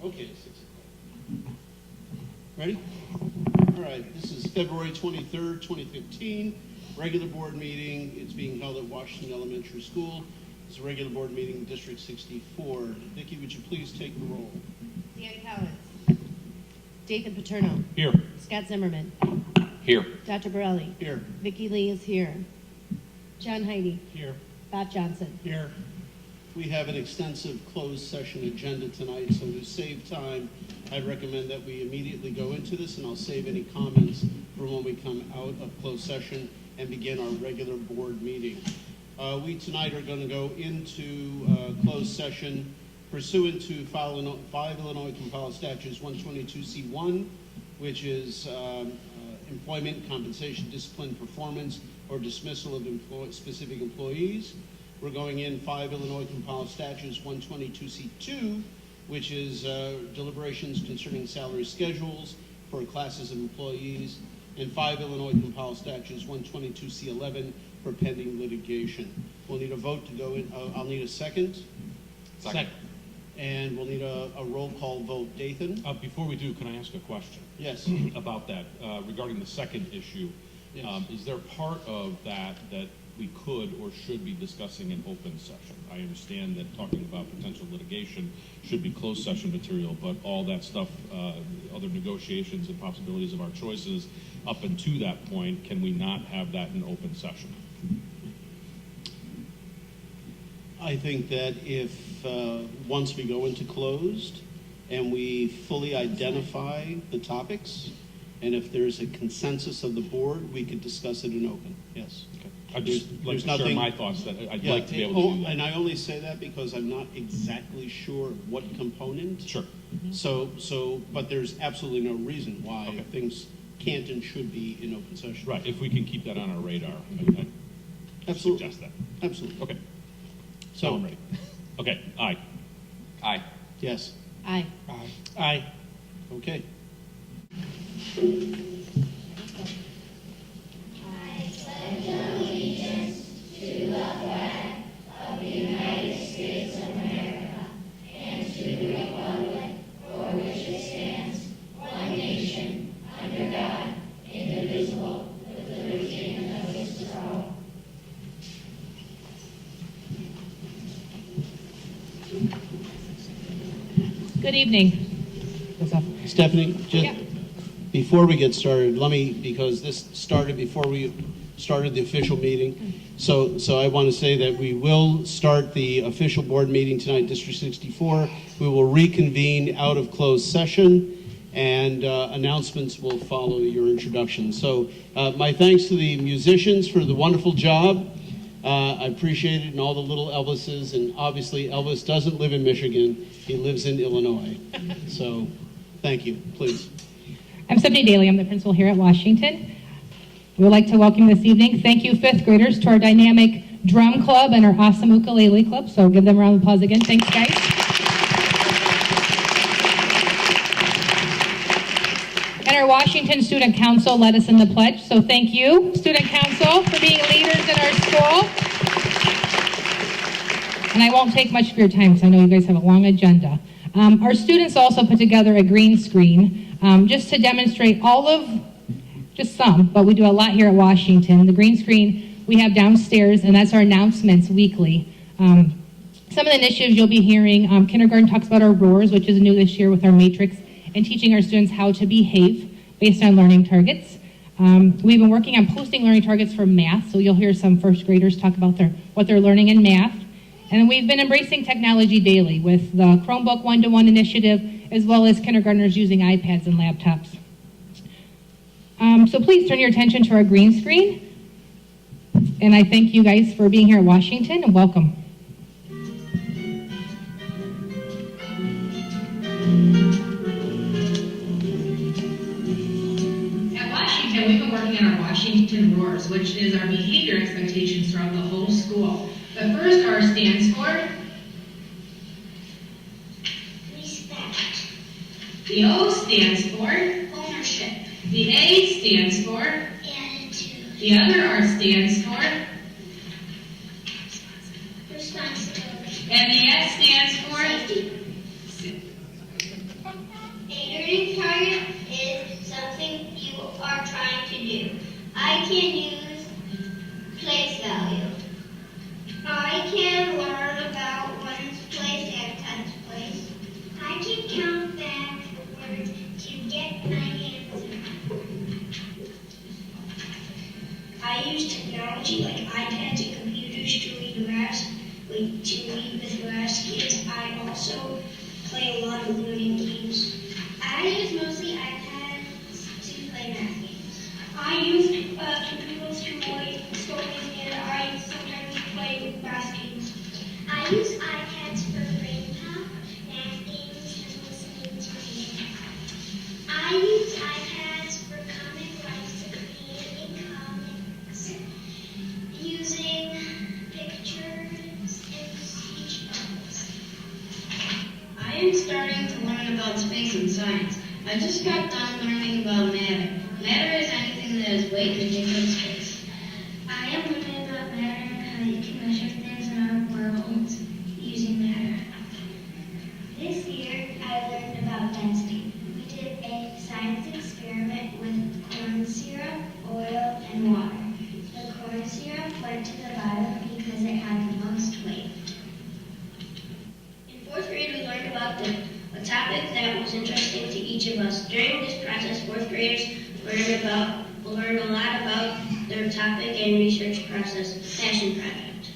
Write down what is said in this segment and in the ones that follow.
Okay, 6 o'clock. Ready? All right, this is February 23rd, 2015, regular board meeting. It's being held at Washington Elementary School. It's a regular board meeting in District 64. Vicki, would you please take the roll? Dan Cowitz. Dathan Paterno. Here. Scott Zimmerman. Here. Dr. Borelli. Here. Vicki Lee is here. John Heidi. Here. Bob Johnson. Here. We have an extensive closed session agenda tonight, so to save time, I'd recommend that we immediately go into this, and I'll save any comments for when we come out of closed session and begin our regular board meeting. We tonight are going to go into closed session pursuant to 5 Illinois Compiled Statutes 122C1, which is employment, compensation, discipline, performance, or dismissal of specific employees. We're going in 5 Illinois Compiled Statutes 122C2, which is deliberations concerning salary schedules for classes of employees, and 5 Illinois Compiled Statutes 122C11 for pending litigation. We'll need a vote to go in. I'll need a second. Second. And we'll need a roll call vote. Dathan? Before we do, can I ask a question? Yes. About that, regarding the second issue. Yes. Is there part of that we could or should be discussing in open session? I understand that talking about potential litigation should be closed session material, but all that stuff, other negotiations and possibilities of our choices up until that point, can we not have that in open session? I think that if once we go into closed and we fully identify the topics, and if there's a consensus of the board, we could discuss it in open. Yes. Okay. I'd just like to share my thoughts that I'd like to be able to do that. And I only say that because I'm not exactly sure what component. Sure. So, but there's absolutely no reason why things can't and should be in open session. Right. If we can keep that on our radar, I Absolutely. suggest that. Absolutely. Okay. So I'm ready. Okay. Aye. Aye. Yes. Aye. Aye. Aye. Okay. Good evening. Stephanie, just Yeah. before we get started, because this started before we started the official meeting, so I want to say that we will start the official board meeting tonight, District 64. We will reconvene out of closed session, and announcements will follow your introduction. So my thanks to the musicians for the wonderful job. I appreciate it, and all the little Elvises, and obviously Elvis doesn't live in Michigan, he lives in Illinois. So thank you, please. I'm Stephanie Daly. I'm the principal here at Washington. We would like to welcome you this evening. Thank you, fifth graders, to our dynamic drum club and our awesome ukulele club. So give them a round of applause again. Thanks, guys. And our Washington Student Council led us in the pledge. So thank you, Student Council, for being leaders in our school. And I won't take much of your time because I know you guys have a long agenda. Our students also put together a green screen just to demonstrate just some, but we do a lot here at Washington. The green screen we have downstairs, and that's our announcements weekly. Some of the initiatives you'll be hearing, kindergarten talks about our roars, which is new this year with our matrix, and teaching our students how to behave based on learning targets. We've been working on posting learning targets for math, so you'll hear some first graders talk about what they're learning in math. And we've been embracing technology daily with the Chromebook one-to-one initiative, as well as kindergartners using iPads and laptops. So please turn your attention to our green screen. And I thank you guys for being here at Washington, and welcome. At Washington, we've been working on our Washington Roars, which is our behavior expectations throughout the whole school. The first R stands for respect. The O stands for Ownership. the A stands for Attitude. the other R stands for Responsibility. and the S stands for Safety. string target is something you are trying to do. I can use place value. I can learn about one's place and tenth place. I can count backwards to get my answer. I use technology like iPads and computers to read with graphs kids. I also play a lot of learning games. I use mostly iPads to play math games. I use computers to write stories, and I sometimes play math games. I use iPads for brain math games, and listening to music. I use iPads for comic rights and creating comics, using pictures and speech bubbles. I am starting to learn about space and science. I just got done learning about matter. Matter is anything that is weight and taken in space. I am learning about matter and how you can measure things in our world using matter. This year, I learned about density. We did a science experiment with corn syrup, oil, and water. The corn syrup went to the bottom because it had the most weight. In fourth grade, we learned about a topic that was interesting to each of us. During this process, fourth graders learned a lot about their topic and research process, passion project.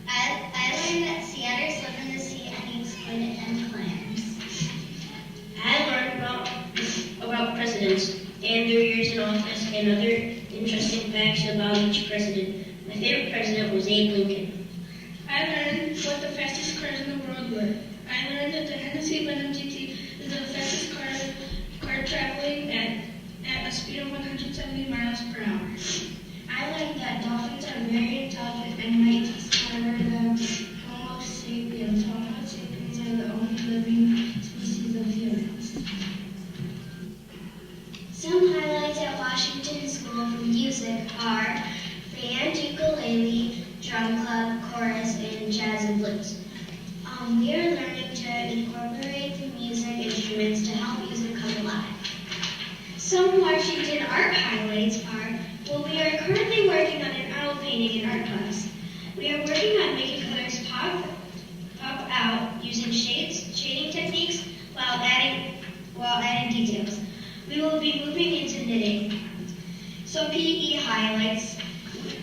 I learned that sea otters live in the sea and use squid and clams. I learned about presidents and their years in office and other interesting facts about each president. My favorite president was Abe Lincoln. I learned what the fastest cars in the world were. I learned that the Hennessy Venom GT is the fastest car traveling at a speed of 170 miles per hour. I learned that dolphins are very intelligent and might discover the Homo sapiens. Homo sapiens are the only living species of humans. Some highlights at Washington School for Music are band, ukulele, drum club, chorus, and jazz and blues. We are learning to incorporate the music instruments to help music come alive. Some Washington art highlights are, we are currently working on an owl painting in art class. We are working on making colors pop out using shading techniques while adding details. We will be moving into knitting. So PE highlights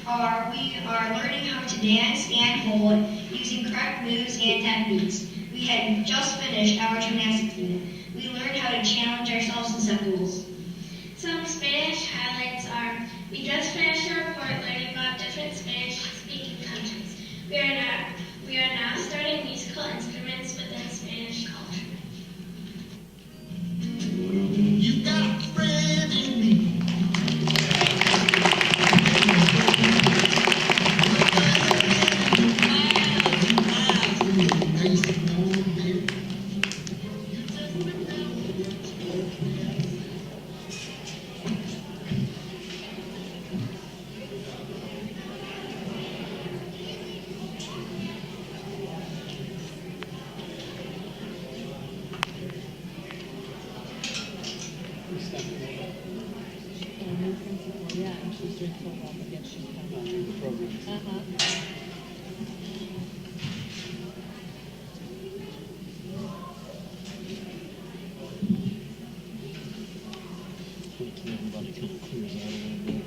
are, we are learning how to dance and hold using correct moves and techniques. We had just finished our gymnastics unit. We learned how to challenge ourselves and set goals. Some Spanish highlights are, we just finished a report learning about different Spanish-speaking countries. We are now starting musical instruments within Spanish culture. You got a friend in me. Yeah, and she's doing so well, but yet she's coming. The program. Everybody kind of clears out a little bit.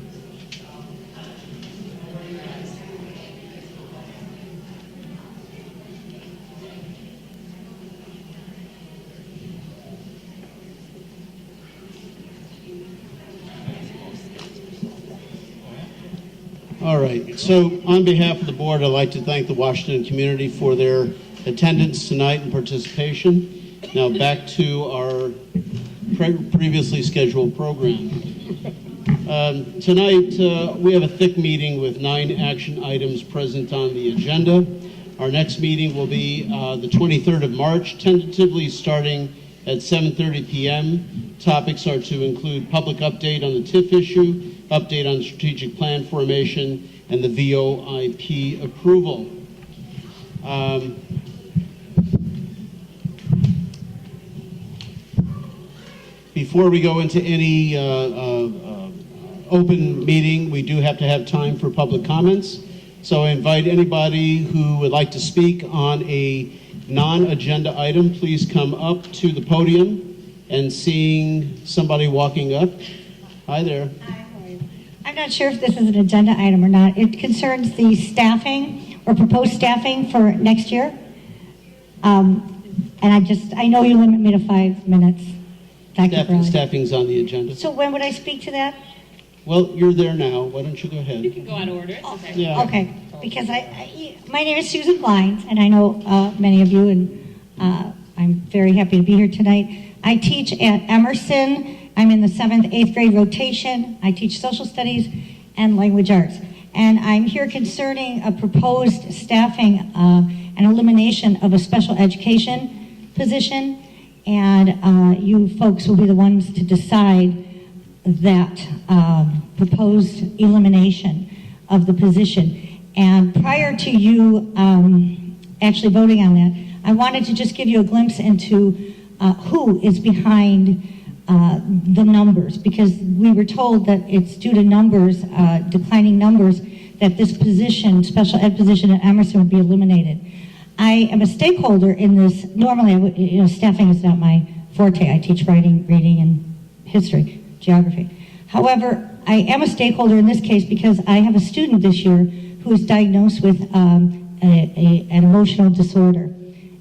All right, so on behalf of the board, I'd like to thank the Washington community for their attendance tonight and participation. Now back to our previously scheduled program. Tonight, we have a thick meeting with 9 action items present on the agenda. Our next meeting will be the 23rd of March, tentatively starting at 7:30 p.m. Topics are to include public update on the TIF issue, update on strategic plan formation, and the VOIP approval. Before we go into any open meeting, we do have to have time for public comments. So I invite anybody who would like to speak on a non-agenda item, please come up to the podium. And seeing somebody walking up. Hi there. I'm not sure if this is an agenda item or not. It concerns the staffing or proposed staffing for next year. And I know you limit me to 5 minutes. Staffing's on the agenda. So when would I speak to that? Well, you're there now. Why don't you go ahead? You can go out of order, it's okay. Yeah. Okay, because my name is Susan Blind, and I know many of you, and I'm very happy to be here tonight. I teach at Emerson. I'm in the 7th, 8th grade rotation. I teach social studies and language arts. And I'm here concerning a proposed staffing and elimination of a special education position. And you folks will be the ones to decide that proposed elimination of the position. And prior to you actually voting on that, I wanted to just give you a glimpse into who is behind the numbers, because we were told that it's due to numbers, declining numbers, that this position, special ed position at Emerson, would be eliminated. I am a stakeholder in this. Normally, staffing is not my forte. I teach writing, reading, and history, geography. However, I am a stakeholder in this case because I have a student this year who is diagnosed with an emotional disorder,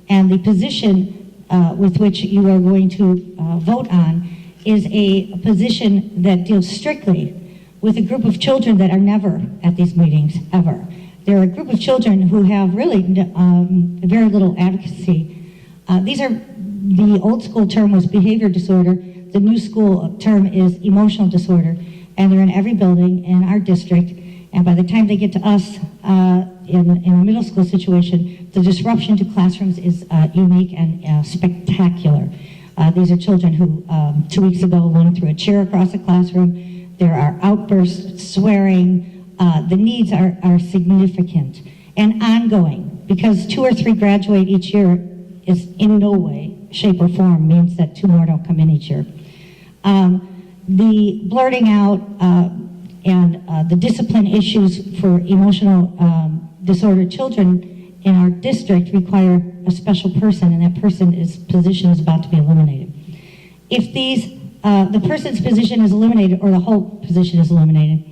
and the position with which you are going to vote on is a position that deals strictly with a group of children that are never at these meetings, ever. They're a group of children who have really very little advocacy. The old school term was behavior disorder. The new school term is emotional disorder. And they're in every building in our district. And by the time they get to us in a middle school situation, the disruption to classrooms is unique and spectacular. These are children who 2 weeks ago one threw a chair across the classroom. There are outbursts, swearing. The needs are significant and ongoing, because 2 or 3 graduate each year is in no way, shape, or form means that 2 more don't come in each year. The blurting out and the discipline issues for emotional disordered children in our district require a special person, and that position is about to be eliminated. If the person's position is eliminated, or the whole position is eliminated,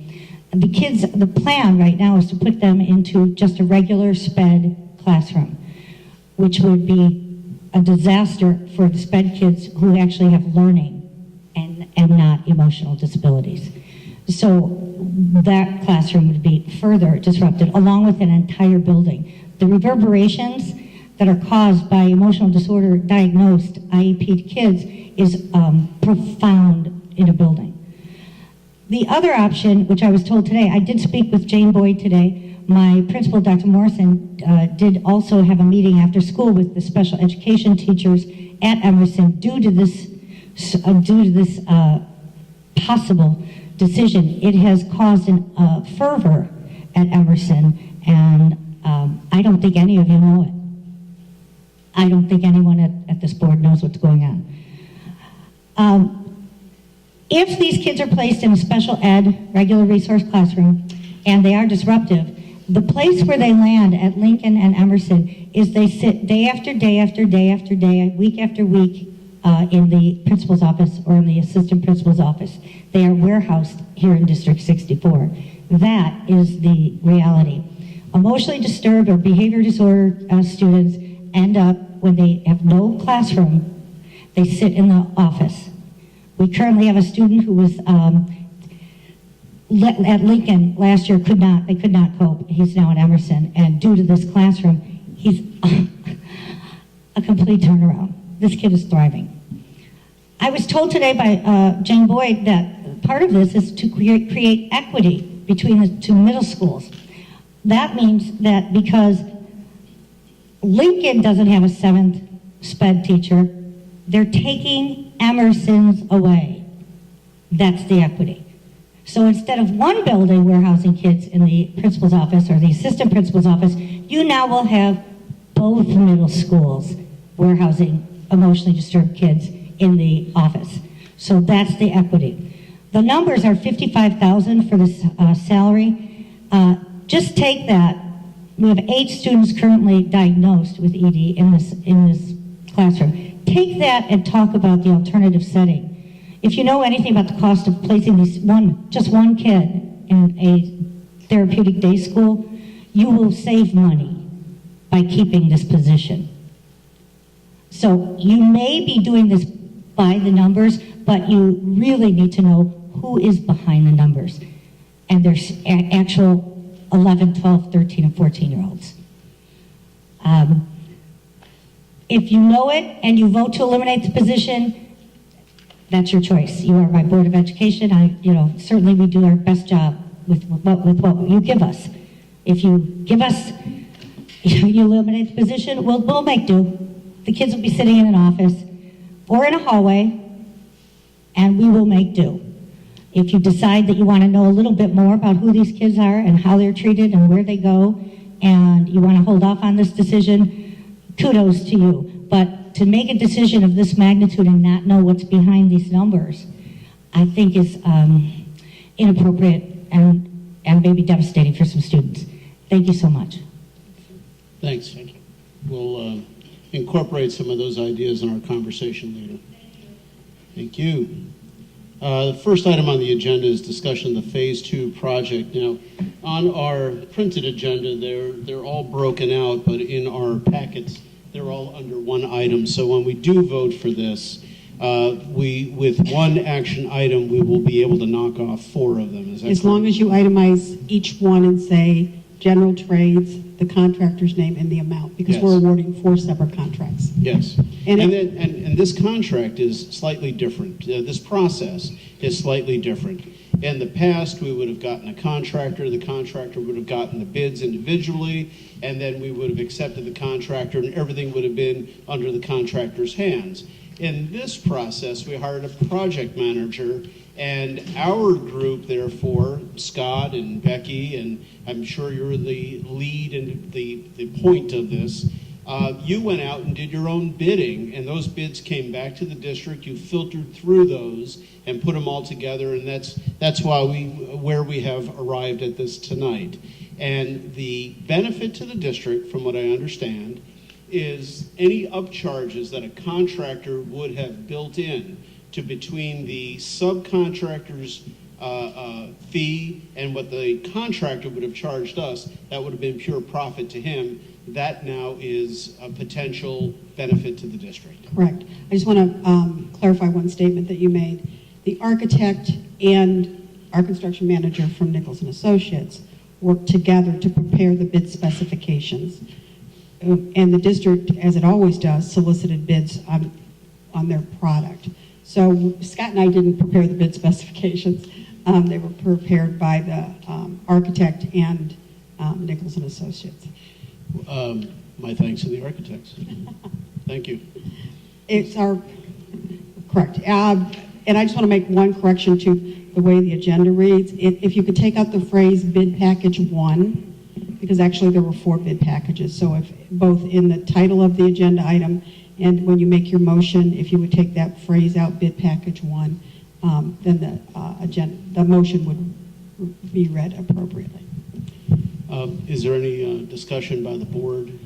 the plan right now is to put them into just a regular SPED classroom, which would be a disaster for the SPED kids who actually have learning and not emotional disabilities. So that classroom would be further disrupted, along with an entire building. The reverberations that are caused by emotional disorder diagnosed IEP kids is profound in a building. The other option, which I was told today, I did speak with Jane Boyd today. My principal, Dr. Morrison, did also have a meeting after school with the special education teachers at Emerson due to this possible decision. It has caused a fervor at Emerson, and I don't think any of you know it. I don't think anyone at this board knows what's going on. If these kids are placed in a special ed, regular resource classroom, and they are disruptive, the place where they land at Lincoln and Emerson is they sit day after day after day after day, week after week, in the principal's office or in the assistant principal's office. They are warehoused here in District 64. That is the reality. Emotionally disturbed or behavior disorder students end up, when they have no classroom, they sit in the office. We currently have a student who was at Lincoln last year, they could not cope. He's now at Emerson, and due to this classroom, he's a complete turnaround. This kid is thriving. I was told today by Jane Boyd that part of this is to create equity between the 2 middle schools. That means that because Lincoln doesn't have a 7th SPED teacher, they're taking Emerson's away. That's the equity. So instead of one building warehousing kids in the principal's office or the assistant principal's office, you now will have both middle schools warehousing emotionally disturbed kids in the office. So that's the equity. The numbers are 55,000 for this salary. Just take that. We have 8 students currently diagnosed with ED in this classroom. Take that and talk about the alternative setting. If you know anything about the cost of placing just one kid in a therapeutic day school, you will save money by keeping this position. So you may be doing this by the numbers, but you really need to know who is behind the numbers. And there's actual 11, 12, 13, and 14-year-olds. If you know it and you vote to eliminate the position, that's your choice. You are my Board of Education. Certainly we do our best job with what you give us. If you give us, you eliminate the position, we'll make do. The kids will be sitting in an office or in a hallway, and we will make do. If you decide that you want to know a little bit more about who these kids are and how they're treated and where they go, and you want to hold off on this decision, kudos to you. But to make a decision of this magnitude and not know what's behind these numbers, I think is inappropriate and maybe devastating for some students. Thank you so much. Thanks. Thank you. We'll incorporate some of those ideas in our conversation later. Thank you. The first item on the agenda is discussion of the Phase 2 project. Now, on our printed agenda, they're all broken out, but in our packets, they're all under one item. So when we do vote for this, with one action item, we will be able to knock off 4 of them. Is that as long as you itemize each one and say general trades, the contractor's name, and the amount, because Yes. we're awarding 4 separate contracts. Yes. And And this contract is slightly different. This process is slightly different. In the past, we would have gotten a contractor, the contractor would have gotten the bids individually, and then we would have accepted the contractor, and everything would have been under the contractor's hands. In this process, we hired a project manager, and our group, therefore, Scott and Becky, and I'm sure you're the lead and the point of this, you went out and did your own bidding, and those bids came back to the district. You filtered through those and put them all together, and that's why where we have arrived at this tonight. And the benefit to the district, from what I understand, is any upcharges that a contractor would have built in to between the subcontractor's fee and what the contractor would have charged us, that would have been pure profit to him. That now is a potential benefit to the district. Correct. I just want to clarify one statement that you made. The architect and our construction manager from Nichols and Associates worked together to prepare the bid specifications. And the district, as it always does, solicited bids on their product. So Scott and I didn't prepare the bid specifications. They were prepared by the architect and Nichols and Associates. My thanks to the architects. Thank you. It's correct. And I just want to make one correction to the way the agenda reads. If you could take out the phrase bid package 1, because actually there were 4 bid packages. So if both in the title of the agenda item and when you make your motion, if you would take that phrase out, bid package 1, then the motion would be read appropriately. Is there any discussion by the board?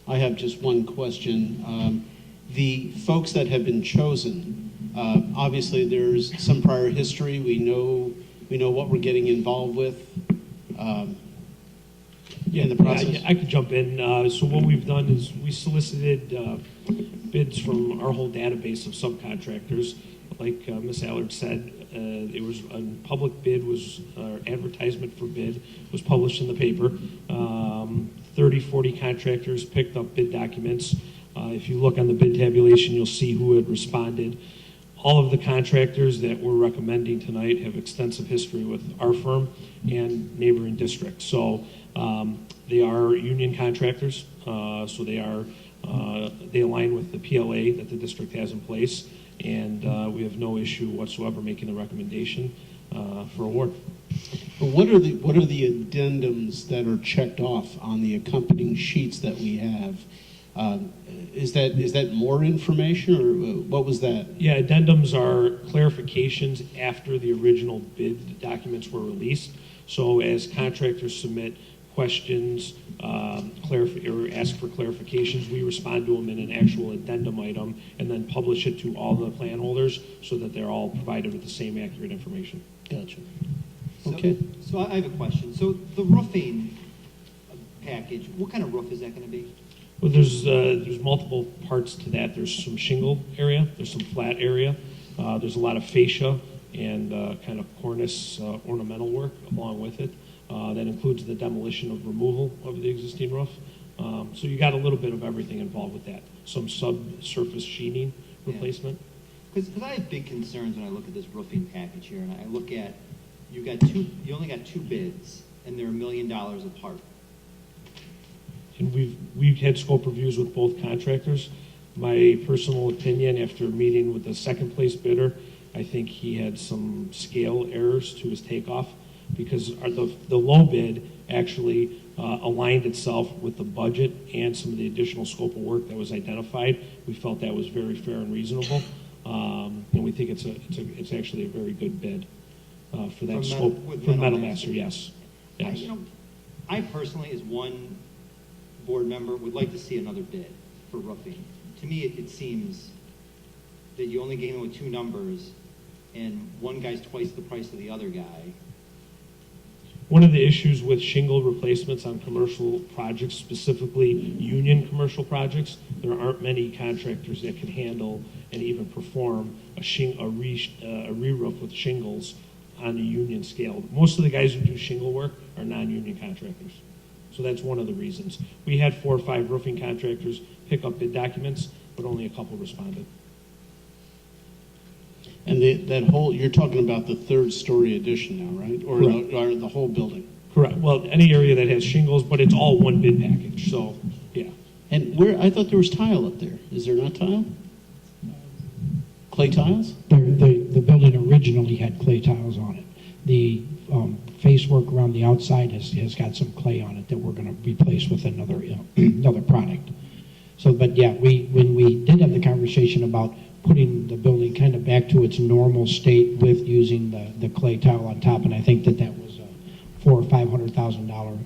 I have just one question. The folks that have been chosen, obviously there's some prior history. We know what we're getting involved with. In the process. Yeah, I could jump in. So what we've done is we solicited bids from our whole database of subcontractors. Like Ms. Allard said, it was a public bid, advertisement for bid was published in the paper. 30, 40 contractors picked up bid documents. If you look on the bid tabulation, you'll see who had responded. All of the contractors that we're recommending tonight have extensive history with our firm and neighboring districts. So they are union contractors, so they align with the PLA that the district has in place, and we have no issue whatsoever making the recommendation for award. But what are the addendums that are checked off on the accompanying sheets that we have? Is that more information, or what was that? Yeah, addendums are clarifications after the original bid documents were released. So as contractors submit questions, or ask for clarifications, we respond to them in an actual addendum item and then publish it to all the plan holders so that they're all provided with the same accurate information. Gotcha. So- Okay. So I have a question. So the roofing package, what kind of roof is that going to be? Well, there's multiple parts to that. There's some shingle area, there's some flat area, there's a lot of fascia and kind of cornice ornamental work along with it. That includes the demolition of removal of the existing roof. So you got a little bit of everything involved with that. Some subsurface sheening Yeah. replacement. Because I have big concerns when I look at this roofing package here, and I look at, you only got 2 bids, and they're $1 million apart. And we've had scope reviews with both contractors. My personal opinion, after meeting with the second place bidder, I think he had some scale errors to his takeoff because the low bid actually aligned itself with the budget and some of the additional scope of work that was identified. We felt that was very fair and reasonable, and we think it's actually a very good bid for that scope. For Metal Master, yes. Yes. I personally, as one board member, would like to see another bid for roofing. To me, it seems that you only came in with 2 numbers, and one guy's twice the price of the other guy. One of the issues with shingle replacements on commercial projects, specifically union commercial projects, there aren't many contractors that can handle and even perform a re-roof with shingles on a union scale. Most of the guys who do shingle work are non-union contractors. So that's one of the reasons. We had 4 or 5 roofing contractors pick up bid documents, but only a couple responded. And that whole, you're talking about the 3rd story addition now, right? Or the whole building? Correct. Well, any area that has shingles, but it's all one bid package, so, yeah. And I thought there was tile up there. Is there not tile? Clay tiles? The building originally had clay tiles on it. The face work around the outside has got some clay on it that we're going to replace with another another product. So, but yeah, when we did have the conversation about putting the building kind of back to its normal state with using the clay tile on top, and I think that was a $400,000 or $500,000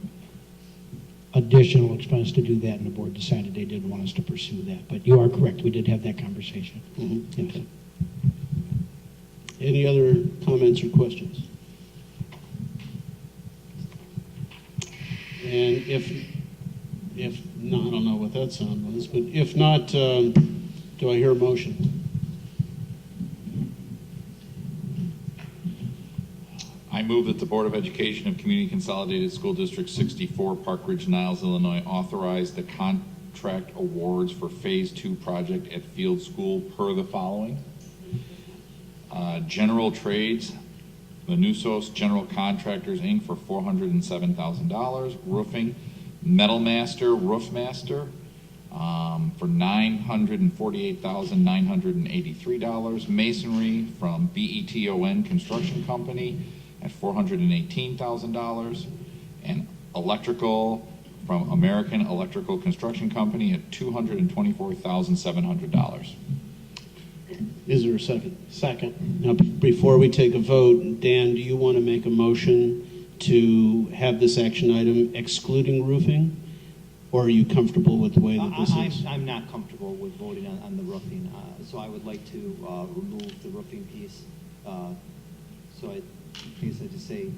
additional expense to do that, and the board decided they didn't want us to pursue that. But you are correct, we did have that conversation. Mm-hmm. Okay. Any other comments or questions? And if not, I don't know what that sound was, but if not, do I hear a motion? I move that the Board of Education of Community Consolidated School District 64, Park Ridge-Niles, Illinois, authorize the contract awards for Phase 2 project at Field School per the following. General Trades, Lanusos General Contractors, Inc. for $407,000. Roofing, Metal Master, Roof Master, for $948,983. Masonry from BETON Construction Company at $418,000. And electrical from American Electrical Construction Company at $224,700. Is there a second? Second. Now, before we take a vote, Dan, do you want to make a motion to have this action item excluding roofing? Or are you comfortable with the way that this is? I'm not comfortable with voting on the roofing, so I would like to remove the roofing piece. So I guess I just say.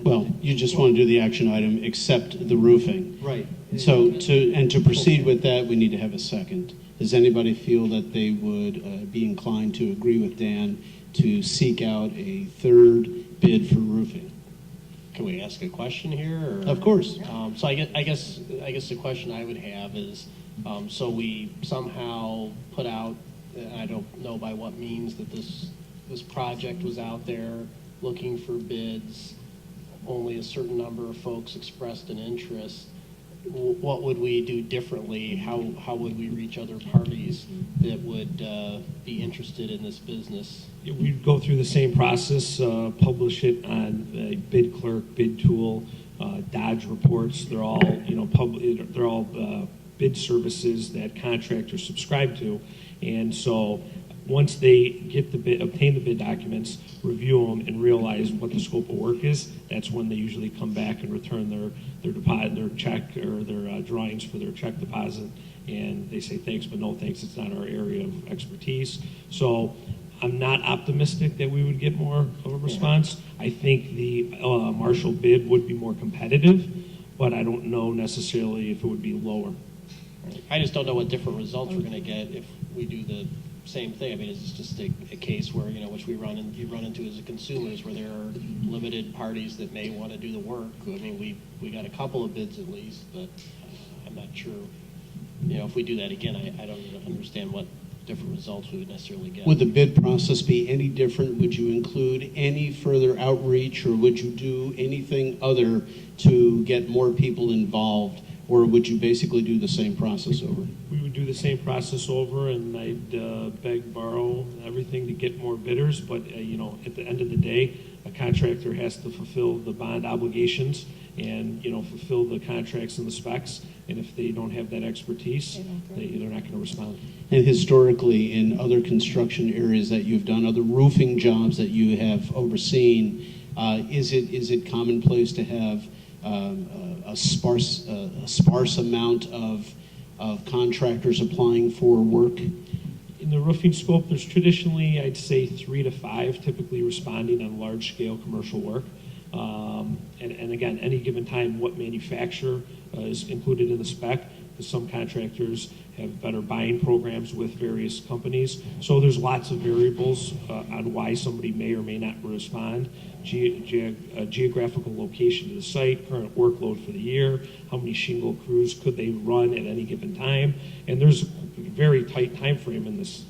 Well, you just want to do the action item except the roofing. Right. So to proceed with that, we need to have a second. Does anybody feel that they would be inclined to agree with Dan to seek out a 3rd bid for roofing? Can we ask a question here? Or? Of course. So I guess the question I would have is, so we somehow put out, I don't know by what means, that this project was out there looking for bids. Only a certain number of folks expressed an interest. What would we do differently? How would we reach other parties that would be interested in this business? We'd go through the same process, publish it on the bid clerk, bid tool, Dodge reports. They're all, they're all bid services that contractors subscribe to. And so once they get the bid, obtain the bid documents, review them, and realize what the scope of work is, that's when they usually come back and return their deposit, their check, or their drawings for their check deposit. And they say thanks, but no thanks. It's not our area of expertise. So I'm not optimistic that we would get more of a response. I think the Marshall bid would be more competitive, but I don't know necessarily if it would be lower. I just don't know what different results we're going to get if we do the same thing. I mean, it's just a case where, which you run into as a consumers, where there are limited parties that may want to do the work. I mean, we got a couple of bids at least, but I'm not sure. If we do that again, I don't understand what different results we would necessarily get. Would the bid process be any different? Would you include any further outreach, or would you do anything other to get more people involved? Or would you basically do the same process over? We would do the same process over, and I'd beg, borrow, everything to get more bidders. But, at the end of the day, a contractor has to fulfill the bond obligations and, fulfill the contracts and the specs. And if they don't have that expertise, they're not going to respond. And historically, in other construction areas that you've done, other roofing jobs that you have overseen, is it commonplace to have a sparse amount of contractors applying for work? In the roofing scope, there's traditionally, I'd say, 3 to 5 typically responding on large-scale commercial work. And again, any given time, what manufacturer is included in the spec, because some contractors have better buying programs with various companies. So there's lots of variables on why somebody may or may not respond. Geographical location of the site, current workload for the year, how many shingle crews could they run at any given time, and there's a very tight time frame in this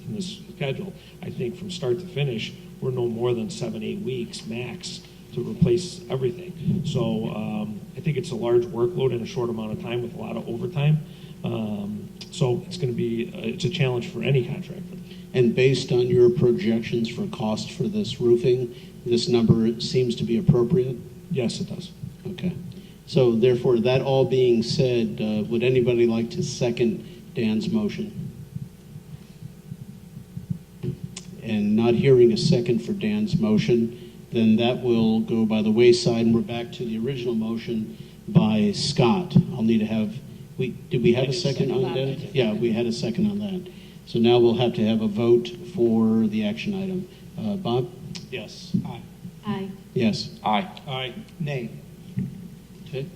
schedule. I think from start to finish, we're no more than 7-8 weeks max to replace everything. So I think it's a large workload in a short amount of time with a lot of overtime. So it's going to be it's a challenge for any contractor. And based on your projections for cost for this roofing, this number seems to be appropriate? Yes, it does. Okay. So therefore, that all being said, would anybody like to second Dan's motion? And not hearing a second for Dan's motion, then that will go by the wayside, and we're back to the original motion by Scott. I'll need to have, did we have a second on that? Yeah, we had a second on that. So now we'll have to have a vote for the action item. Bob? Yes. Aye. Aye. Yes. Aye. Aye. Nay. Okay.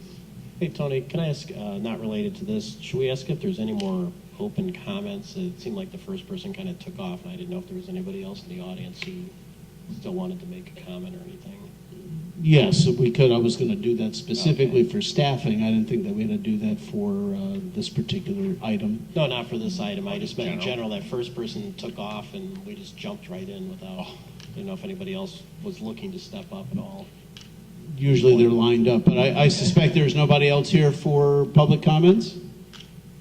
Hey, Tony, can I ask, not related to this, should we ask if there's any more open comments? It seemed like the first person kind of took off, and I didn't know if there was anybody else in the audience who still wanted to make a comment or anything. Yes, if we could. I was going to do that specifically for staffing. I didn't think that we had to do that for this particular item. No, not for this item. I just meant in general, that first person took off, and we just jumped right in without, I didn't know if anybody else was looking to step up at all. Usually they're lined up, but I suspect there's nobody else here for public comments?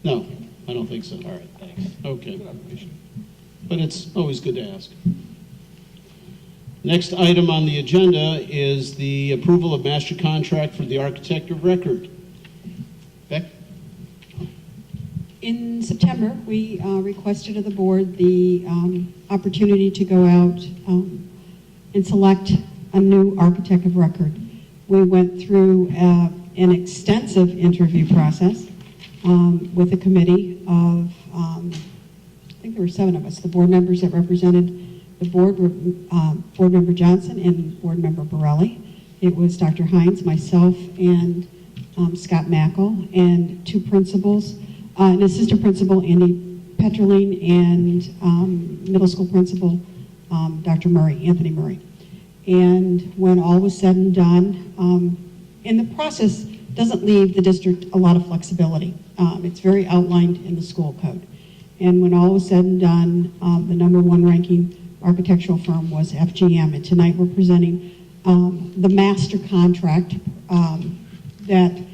No, I don't think so. All right, thanks. Okay. But it's always good to ask. Next item on the agenda is the approval of master contract for the architect of record. Beck? In September, we requested of the board the opportunity to go out and select a new architect of record. We went through an extensive interview process with a committee of, I think there were 7 of us, the board members that represented the board were Board Member Johnson and Board Member Borelli. It was Dr. Hines, myself, and Scott Mackel, and 2 principals, an assistant principal, Andy Petroline, and middle school principal, Dr. Murray, Anthony Murray. And when all was said and done, and the process doesn't leave the district a lot of flexibility. It's very outlined in the school code. And when all was said and done, the #1 ranking architectural firm was FGM. And tonight we're presenting the master contract that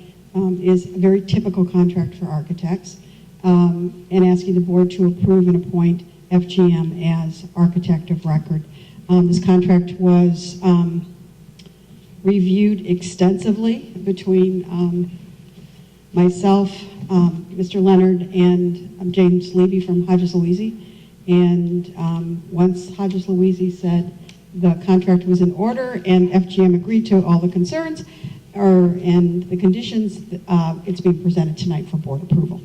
is a very typical contract for architects, and asking the board to approve and appoint FGM as architect of record. This contract was reviewed extensively between myself, Mr. Leonard, and James Levy from Hodges Louisi. And once Hodges Louisi said the contract was in order and FGM agreed to all the concerns and the conditions, it's being presented tonight for board approval.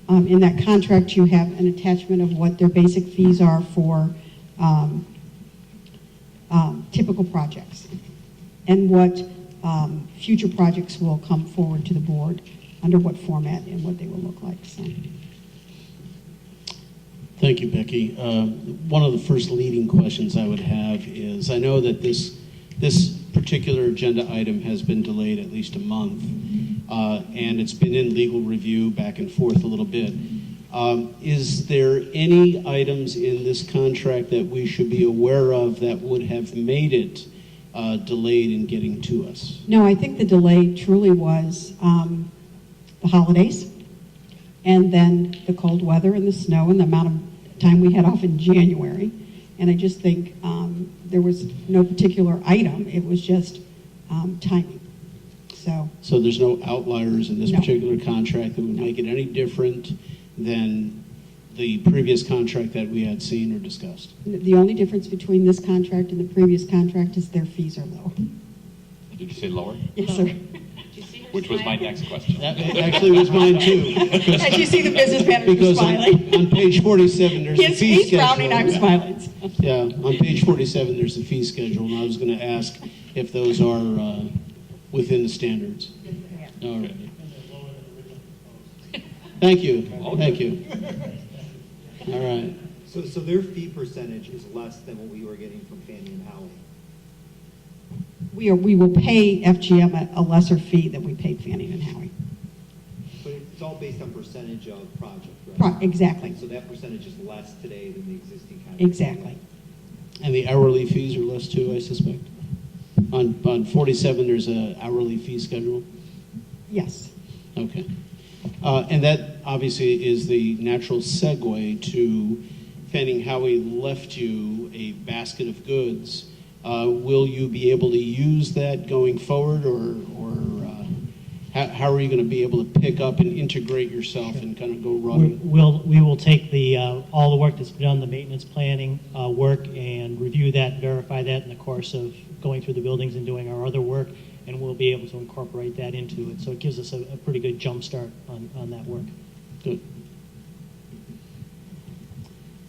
In that contract, you have an attachment of what their basic fees are for typical projects and what future projects will come forward to the board under what format and what they will look like. So. Thank you, Becky. One of the first leading questions I would have is, I know that this particular agenda item has been delayed at least a month, and it's been in legal review back and forth a little bit. Is there any items in this contract that we should be aware of that would have made it delayed in getting to us? No, I think the delay truly was the holidays, and then the cold weather and the snow and the amount of time we had off in January. And I just think there was no particular item. It was just timing. So there's no outliers in this No. particular contract that would make it any different than the previous contract that we had seen or discussed? The only difference between this contract and the previous contract is their fees are low. Did you say lower? Yes, sir. Which was my next question. That actually was mine too. As you see, the business manager Because smiling. on page 47, there's a fee He's schedule. frowning, I'm smiling. Yeah, on page 47, there's a fee schedule, and I was going to ask if those are within the standards. All right. Thank you. Thank you. All right. So their fee percentage is less than what we were getting from Fannie and Howie. We will pay FGM a lesser fee than we paid Fannie and Howie. But it's all based on percentage of project, right? Exactly. So that percentage is less today than the existing contract. Exactly. And the hourly fees are less too, I suspect? On 47, there's an hourly fee schedule? Yes. Okay. And that obviously is the natural segue to Fanning Howie left you a basket of goods. Will you be able to use that going forward, or how are you going to be able to pick up and integrate yourself and kind of go running? We will take all the work that's been done, the maintenance planning work, and review that, verify that in the course of going through the buildings and doing our other work, and we'll be able to incorporate that into it. So it gives us a pretty good jump start on that work. Good.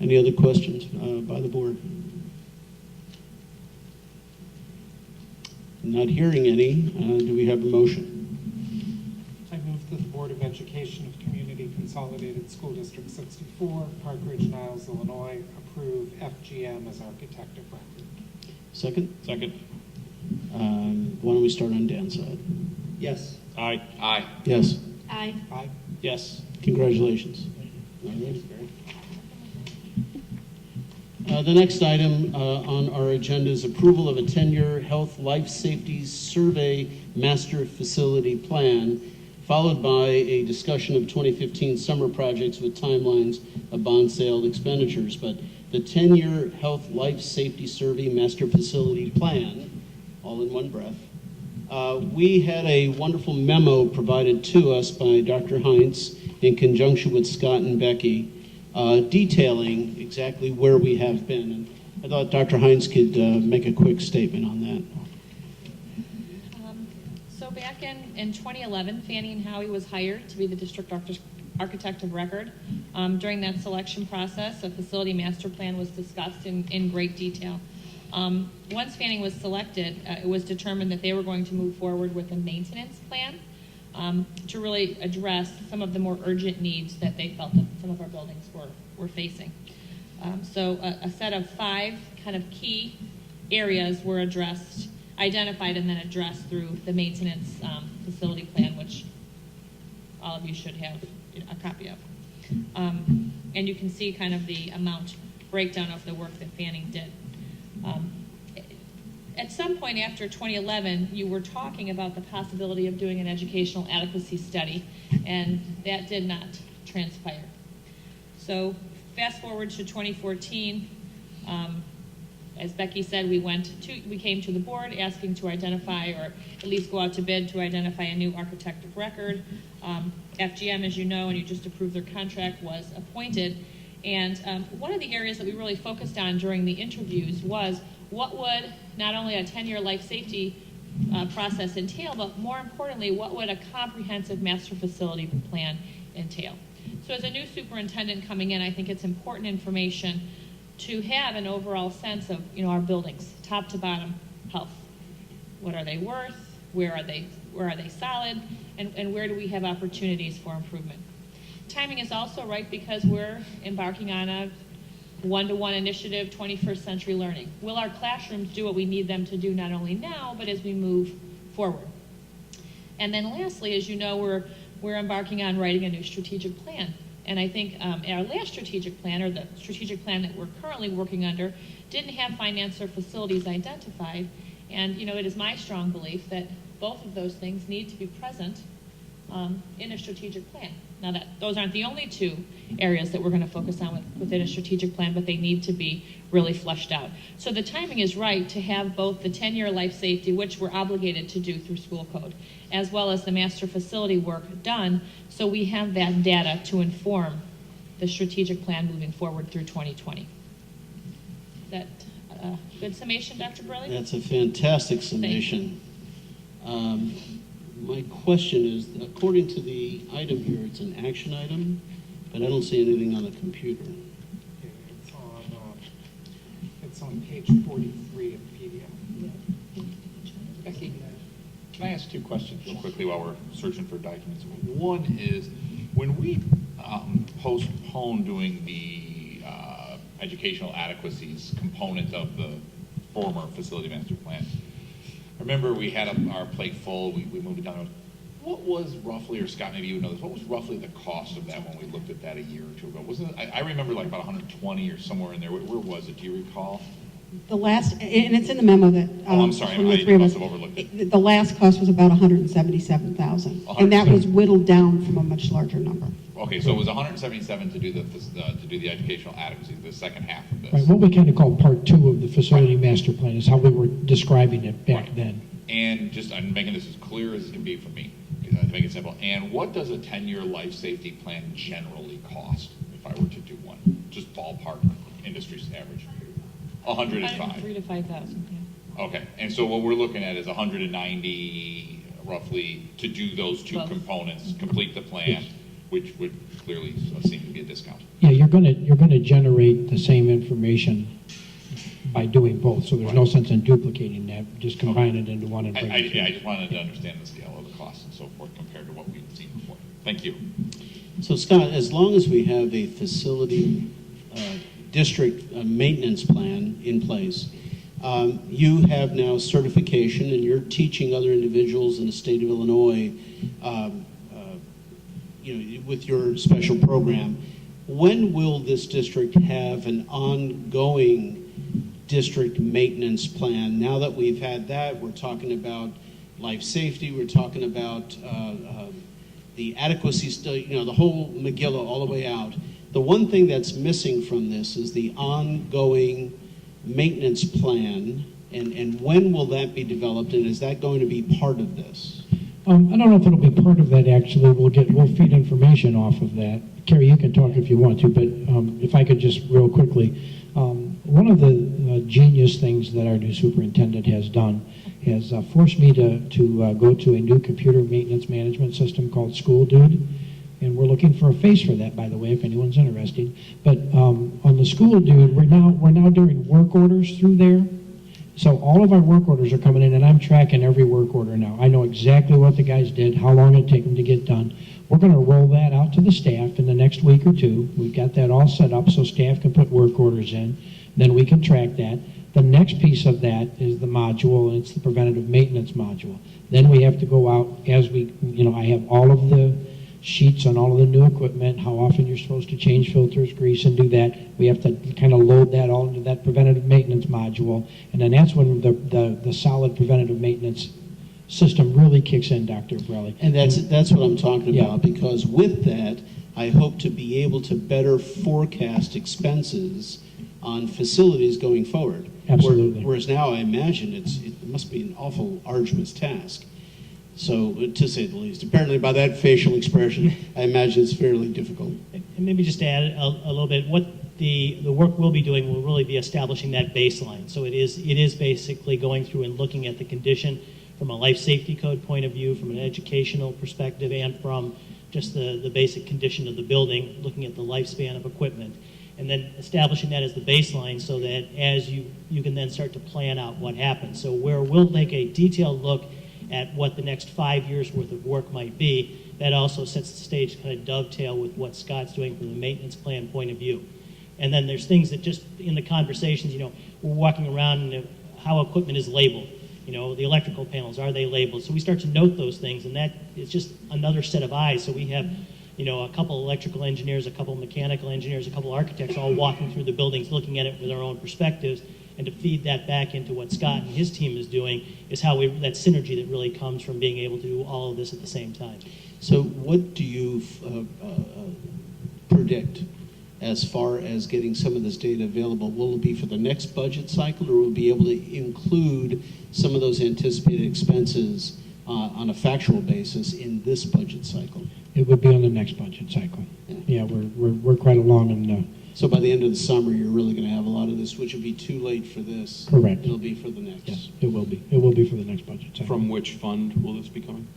Any other questions by the board? Not hearing any. Do we have a motion? I move that the Board of Education of Community Consolidated School District 64, Park Ridge-Niles, Illinois, approve FGM as architect of record. Second? Second. Why don't we start on Dan's side? Yes. Aye. Aye. Yes. Aye. Aye. Yes. Congratulations. All right. The next item on our agenda is approval of a 10-year health life safety survey master facility plan, followed by a discussion of 2015 summer projects with timelines of bond sale expenditures. But the 10-year health life safety survey master facility plan, all in one breath, we had a wonderful memo provided to us by Dr. Heinz in conjunction with Scott and Becky, detailing exactly where we have been. And I thought Dr. Heinz could make a quick statement on that. So back in 2011, Fannie and Howie was hired to be the district architect of record. During that selection process, a facility master plan was discussed in great detail. Once Fanning was selected, it was determined that they were going to move forward with a maintenance plan to really address some of the more urgent needs that they felt that some of our buildings were facing. So a set of 5 kind of key areas were identified and then addressed through the maintenance facility plan, which all of you should have a copy of. And you can see kind of the amount breakdown of the work that Fanning did. At some point after 2011, you were talking about the possibility of doing an educational adequacy study, and that did not transpire. So fast forward to 2014, As Becky said, we came to the board asking to identify, or at least go out to bid to identify a new architect of record. FGM, as you know, and you just approved their contract, was appointed. And one of the areas that we really focused on during the interviews was what would not only a 10-year life safety process entail, but more importantly, what would a comprehensive master facility plan entail? So as a new superintendent coming in, I think it's important information to have an overall sense of, our buildings, top to bottom health. What are they worth? Where are they solid? And where do we have opportunities for improvement? Timing is also right because we're embarking on a one-to-one initiative, 21st century learning. Will our classrooms do what we need them to do not only now, but as we move forward? And then lastly, as you know, we're embarking on writing a new strategic plan. And I think our last strategic plan, or the strategic plan that we're currently working under, didn't have finance or facilities identified. And it is my strong belief that both of those things need to be present in a strategic plan. Now, those aren't the only two areas that we're going to focus on within a strategic plan, but they need to be really fleshed out. So the timing is right to have both the 10-year life safety, which we're obligated to do through school code, as well as the master facility work done, so we have that data to inform the strategic plan moving forward through 2020. Is that a good summation, Dr. Burley? That's a fantastic summation. My question is, according to the item here, it's an action item, but I don't see anything on the computer. It's on page 43 of the PDF. Becky, can I ask two questions real quickly while we're searching for documents? One is, when we postponed doing the educational adequacies component of the former facility master plan, I remember we had our plate full, we moved it down. What was roughly, or Scott, maybe you would know this, what was roughly the cost of that when we looked at that a year or two ago? Wasn't it, I remember like about 120 or somewhere in there. Where was it? Do you recall? The last, and it's in the memo that. I'm sorry, from the I three of must us. have overlooked it. The last cost was about $177,000, and that was whittled down from a much larger number. Okay, so it was 177 to do the educational adequacy, the second half of this. Right, what we kind of call part two of the facility master plan is how we were describing it back then. And just, I'm making this as clear as it can be for me, to make it simple. And what does a 10-year life safety plan generally cost if I were to do one? Just ballpark, industry's average. 105. 3,000 to 5,000. Yeah. Okay, and so what we're looking at is 190 roughly to do those two Both. components, complete the plan, which would clearly seem to be a discount. Yeah, you're gonna generate the same information by doing both, so there's no sense in duplicating that. Just combine it into one and bring it I just wanted to understand the scale of the costs and so forth compared to what we've seen before. Thank you. So Scott, as long as we have a facility district maintenance plan in place, you have now certification and you're teaching other individuals in the state of Illinois with your special program. When will this district have an ongoing district maintenance plan? Now that we've had that, we're talking about life safety, we're talking about the adequacy study, the whole Megillah all the way out. The one thing that's missing from this is the ongoing maintenance plan, and when will that be developed, and is that going to be part of this? I don't know if it'll be part of that, actually. We'll feed information off of that. Carrie, you can talk if you want to, but if I could just real quickly, one of the genius things that our new superintendent has done has forced me to go to a new computer maintenance management system called School Dude. And we're looking for a face for that, by the way, if anyone's interested. But on the School Dude, we're now doing work orders through there. So all of our work orders are coming in, and I'm tracking every work order now. I know exactly what the guys did, how long it took them to get done. We're going to roll that out to the staff in the next week or two. We've got that all set up so staff can put work orders in. Then we can track that. The next piece of that is the module, and it's the preventative maintenance module. Then we have to go out as we, I have all of the sheets on all of the new equipment, how often you're supposed to change filters, grease, and do that. We have to kind of load that all into that preventative maintenance module, and then that's when the solid preventative maintenance system really kicks in, Dr. Borelli. And that's what I'm talking about, because with that, I hope to be able to better forecast expenses on facilities going forward. Absolutely. Whereas now I imagine it must be an awful arduous task. So, to say the least, apparently by that facial expression, I imagine it's fairly difficult. And maybe just to add a little bit, what the work we'll be doing will really be establishing that baseline. So it is basically going through and looking at the condition from a life safety code point of view, from an educational perspective, and from just the basic condition of the building, looking at the lifespan of equipment, and then establishing that as the baseline so that as you can then start to plan out what happens. So where we'll take a detailed look at what the next 5 years worth of work might be, that also sets the stage to kind of dovetail with what Scott's doing from the maintenance plan point of view. And then there's things that just in the conversations, we're walking around and how equipment is labeled. The electrical panels, are they labeled? So we start to note those things, and that is just another set of eyes. So we have, a couple electrical engineers, a couple mechanical engineers, a couple architects all walking through the buildings, looking at it with their own perspectives, and to feed that back into what Scott and his team is doing is how that synergy that really comes from being able to do all of this at the same time. So what do you predict as far as getting some of this data available? Will it be for the next budget cycle, or will it be able to include some of those anticipated expenses on a factual basis in this budget cycle? It would be on the next budget cycle. Yeah, we're quite along in So by the end of the summer, you're really going to have a lot of this, which will be too late for this. Correct. It'll be for the next. Yes, it will be. It will be for the next budget cycle. From which fund will this be coming?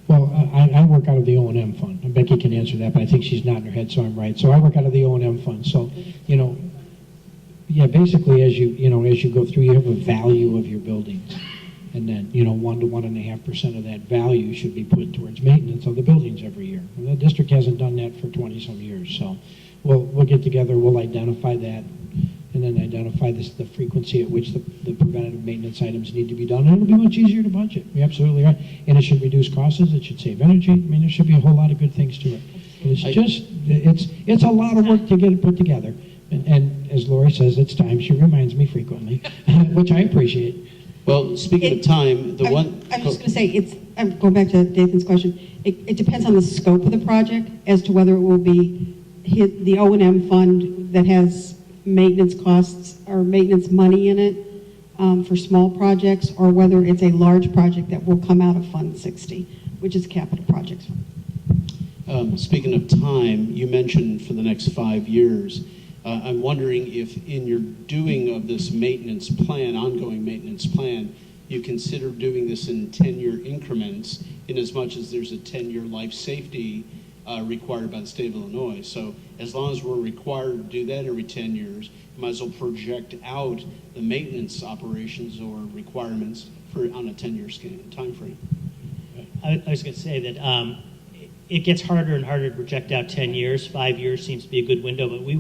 Well, I work out of the O&M fund, and Becky can answer that, but I think she's nodding her head, so I'm right. So I work out of the O&M fund. So, basically, as you go through, you have a value of your buildings, and then 1 to 1.5% of that value should be put towards maintenance of the buildings every year. And the district hasn't done that for 20-some years, so we'll get together, we'll identify that, and then identify the frequency at which the preventative maintenance items need to be done. And it'll be much easier to budget. You're absolutely right. And it should reduce costs, it should save energy. I mean, there should be a whole lot of good things to it. But it's a lot of work to get it put together. And as Lori says, it's time. She reminds me frequently, which I appreciate. Well, speaking of time, I'm just going to say, I'm going back to Nathan's question. It depends on the scope of the project as to whether it will be the O&M fund that has maintenance costs or maintenance money in it for small projects, or whether it's a large project that will come out of Fund 60, which is capital projects fund. Speaking of time, you mentioned for the next 5 years. I'm wondering if in your doing of this maintenance plan, ongoing maintenance plan, you consider doing this in 10-year increments, in as much as there's a 10-year life safety required by the state of Illinois. So as long as we're required to do that every 10 years, you might as well project out the maintenance operations or requirements on a 10-year time frame. I was going to say that it gets harder and harder to project out 10 years. 5 years seems to be a good window, but we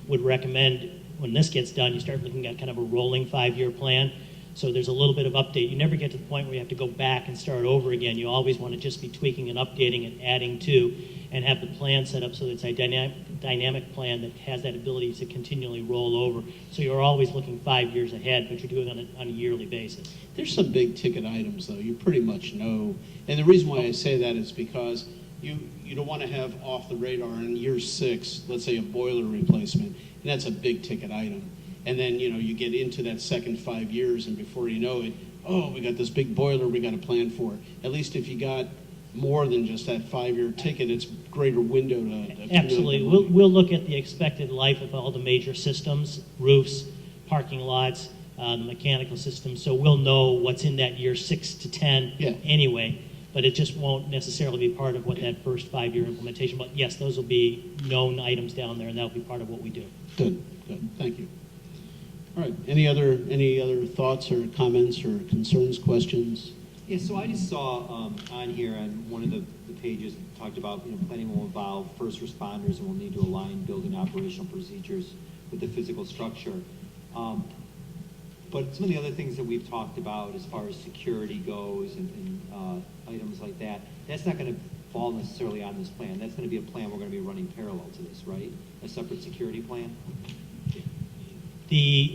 would recommend when this gets done, you start looking at kind of a rolling 5-year plan. So there's a little bit of update. You never get to the point where you have to go back and start over again. You always want to just be tweaking and updating and adding to, and have the plan set up so that it's a dynamic plan that has that ability to continually roll over. So you're always looking 5 years ahead, but you're doing it on a yearly basis. There's some big ticket items, though, you pretty much know. And the reason why I say that is because you don't want to have off the radar in year 6, let's say a boiler replacement, and that's a big ticket item. And then, you get into that second 5 years, and before you know it, we got this big boiler we got to plan for. At least if you got more than just that 5-year ticket, it's greater window to Absolutely. We'll look at the expected life of all the major systems, roofs, parking lots, the mechanical systems, so we'll know what's in that year 6 to 10 anyway, but it just won't necessarily be part of what that first 5-year implementation, but yes, those will be known items down there, and that'll be part of what we do. Good, thank you. All right, any other thoughts or comments or concerns, questions? Yeah, so I just saw on here on one of the pages talked about planning will involve first responders and will need to align building operational procedures with the physical structure. But some of the other things that we've talked about as far as security goes and items like that, that's not going to fall necessarily on this plan. That's going to be a plan we're going to be running parallel to this, right? A separate security plan?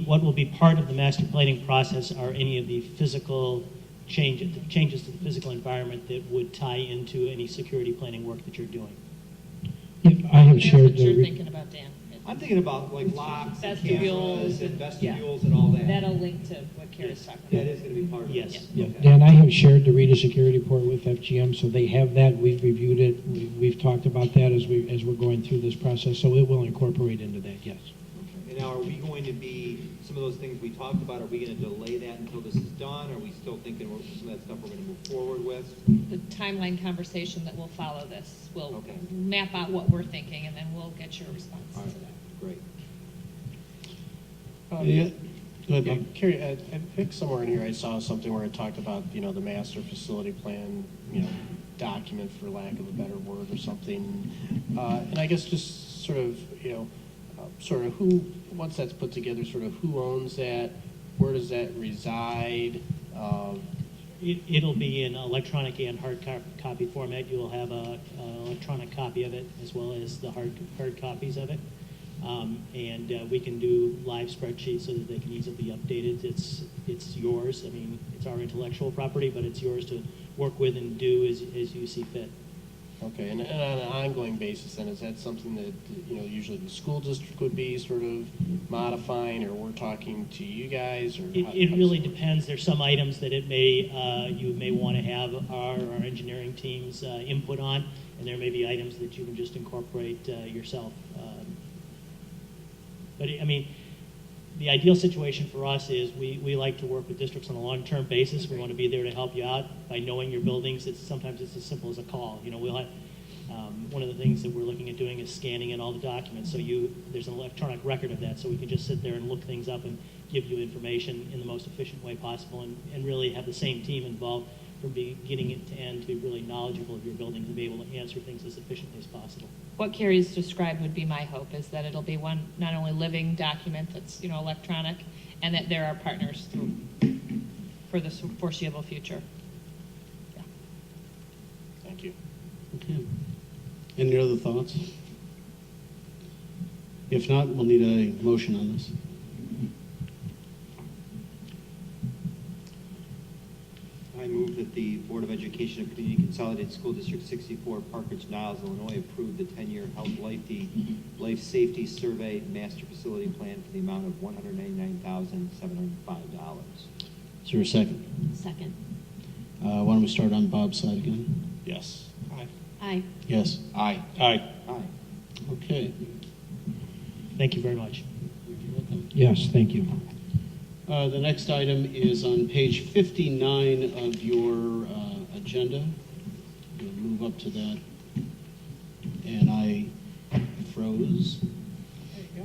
What will be part of the master planning process are any of the physical changes to the physical environment that would tie into any security planning work that you're doing. Yeah, I have shared That's what you're thinking about, Dan. I'm thinking about like locks and Vestibules cameras and and- vestibules and all that. That'll link to what Kara's talking about. That is gonna be part of it. Yes. Yeah, Dan, I have shared the Rita security report with FGM, so they have that, we've reviewed it, we've talked about that as we're going through this process, so it will incorporate into that, yes. And now, are we going to be, some of those things we talked about, are we gonna delay that until this is done? Are we still thinking some of that stuff we're gonna move forward with? The timeline conversation that will follow this will Okay. map out what we're thinking, and then we'll get your response All to right, that. great. Yeah, go ahead, Yeah, Bob. Carrie, I think somewhere in here I saw something where it talked about, the master facility plan, document, for lack of a better word or something. And I guess just sort of, sort of who, once that's put together, sort of who owns that, where does that reside? It'll be in electronic and hard copy format. You will have an electronic copy of it as well as the hard copies of it. And we can do live spreadsheets so that they can easily be updated. It's yours. I mean, it's our intellectual property, but it's yours to work with and do as you see fit. Okay, and on an ongoing basis, then, is that something that, usually the school district would be sort of modifying, or we're talking to you guys, or? It really depends. There's some items that you may want to have our engineering team's input on, and there may be items that you can just incorporate yourself. But I mean, the ideal situation for us is we like to work with districts on a long-term basis. We want to be there to help you out by knowing your buildings. Sometimes it's as simple as a call. We'll have, one of the things that we're looking at doing is scanning in all the documents. So there's an electronic record of that, so we can just sit there and look things up and give you information in the most efficient way possible, and really have the same team involved from beginning to end to be really knowledgeable of your buildings and be able to answer things as efficiently as possible. What Carrie's described would be my hope, is that it'll be one not only living document that's electronic, and that there are partners for the foreseeable future. Yeah. Thank you. Okay. Any other thoughts? If not, we'll need a motion on this. I move that the Board of Education of Community Consolidated School District 64, Park Ridge-Niles, Illinois, approve the 10-year Health Life Safety Survey Master Facility Plan for the amount of $199,705. Is there a second? Second. Why don't we start on Bob's side again? Yes. Aye. Aye. Yes. Aye. Aye. Aye. Okay. Thank you very much. You're welcome. Yes, thank you. The next item is on page 59 of your agenda. We'll move up to that. And I froze. There you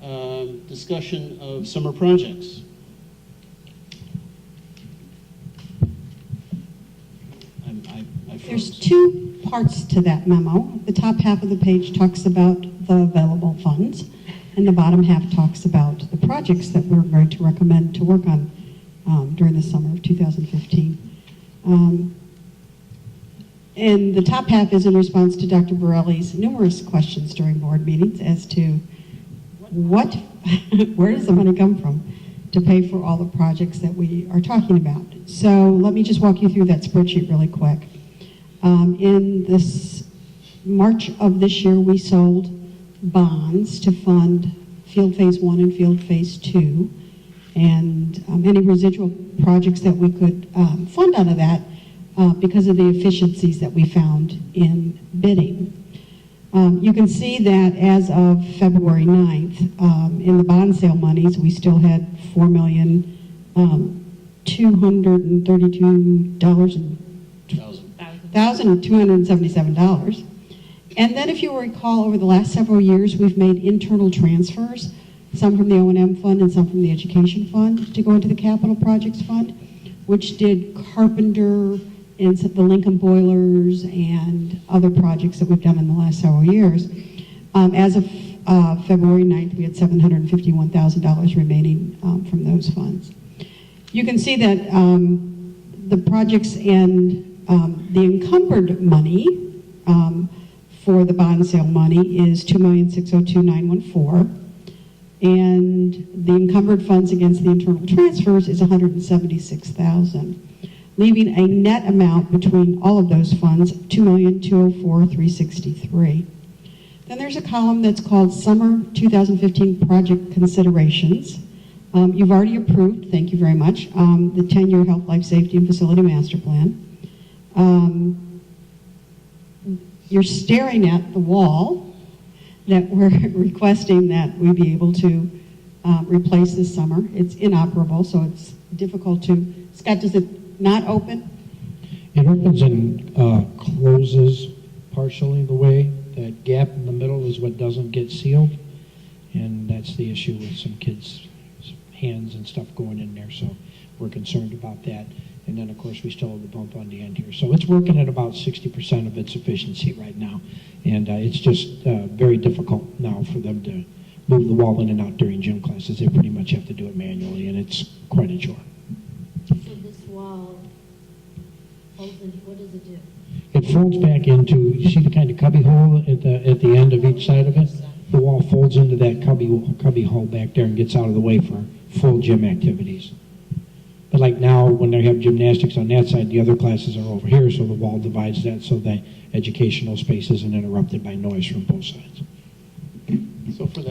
go. Discussion of summer projects. I froze. There's two parts to that memo. The top half of the page talks about the available funds, and the bottom half talks about the projects that we're going to recommend to work on during the summer of 2015. And the top half is in response to Dr. Borelli's numerous questions during board meetings as to where does the money come from to pay for all the projects that we are talking about. So let me just walk you through that spreadsheet really quick. In this March of this year, we sold bonds to fund Field Phase 1 and Field Phase 2, and any residual projects that we could fund out of that because of the efficiencies that we found in bidding. You can see that as of February 9th, in the bond sale monies, we still had $4,232,277. And then if you recall, over the last several years, we've made internal transfers, some from the O&M fund and some from the education fund, to go into the capital projects fund, which did Carpenter and the Lincoln boilers and other projects that we've done in the last several years. As of February 9th, we had $751,000 remaining from those funds. You can see that the projects and the encumbered money for the bond sale money is $2,602,914, and the encumbered funds against the internal transfers is $176,000, leaving a net amount between all of those funds $2,204,363. Then there's a column that's called Summer 2015 Project Considerations. You've already approved, thank you very much, the 10-year Health, Life, Safety, and Facility Master Plan. You're staring at the wall that we're requesting that we be able to replace this summer. It's inoperable, so it's difficult to... Scott, does it not open? It opens and closes partially the way. That gap in the middle is what doesn't get sealed, and that's the issue with some kids' hands and stuff going in there, so we're concerned about that. And then, of course, we still have the bump on the end here. So it's working at about 60% of its efficiency right now, and it's just very difficult now for them to move the wall in and out during gym classes. They pretty much have to do it manually, and it's quite a chore. So this wall holds in, what does it do? It folds back into, you see the kind of cubby hole at the end of each side of it? The wall folds into that cubby hole back there and gets out of the way for full gym activities. But like now, when they have gymnastics on that side, the other classes are over here, so the wall divides that so the educational space isn't interrupted by noise from both sides. So for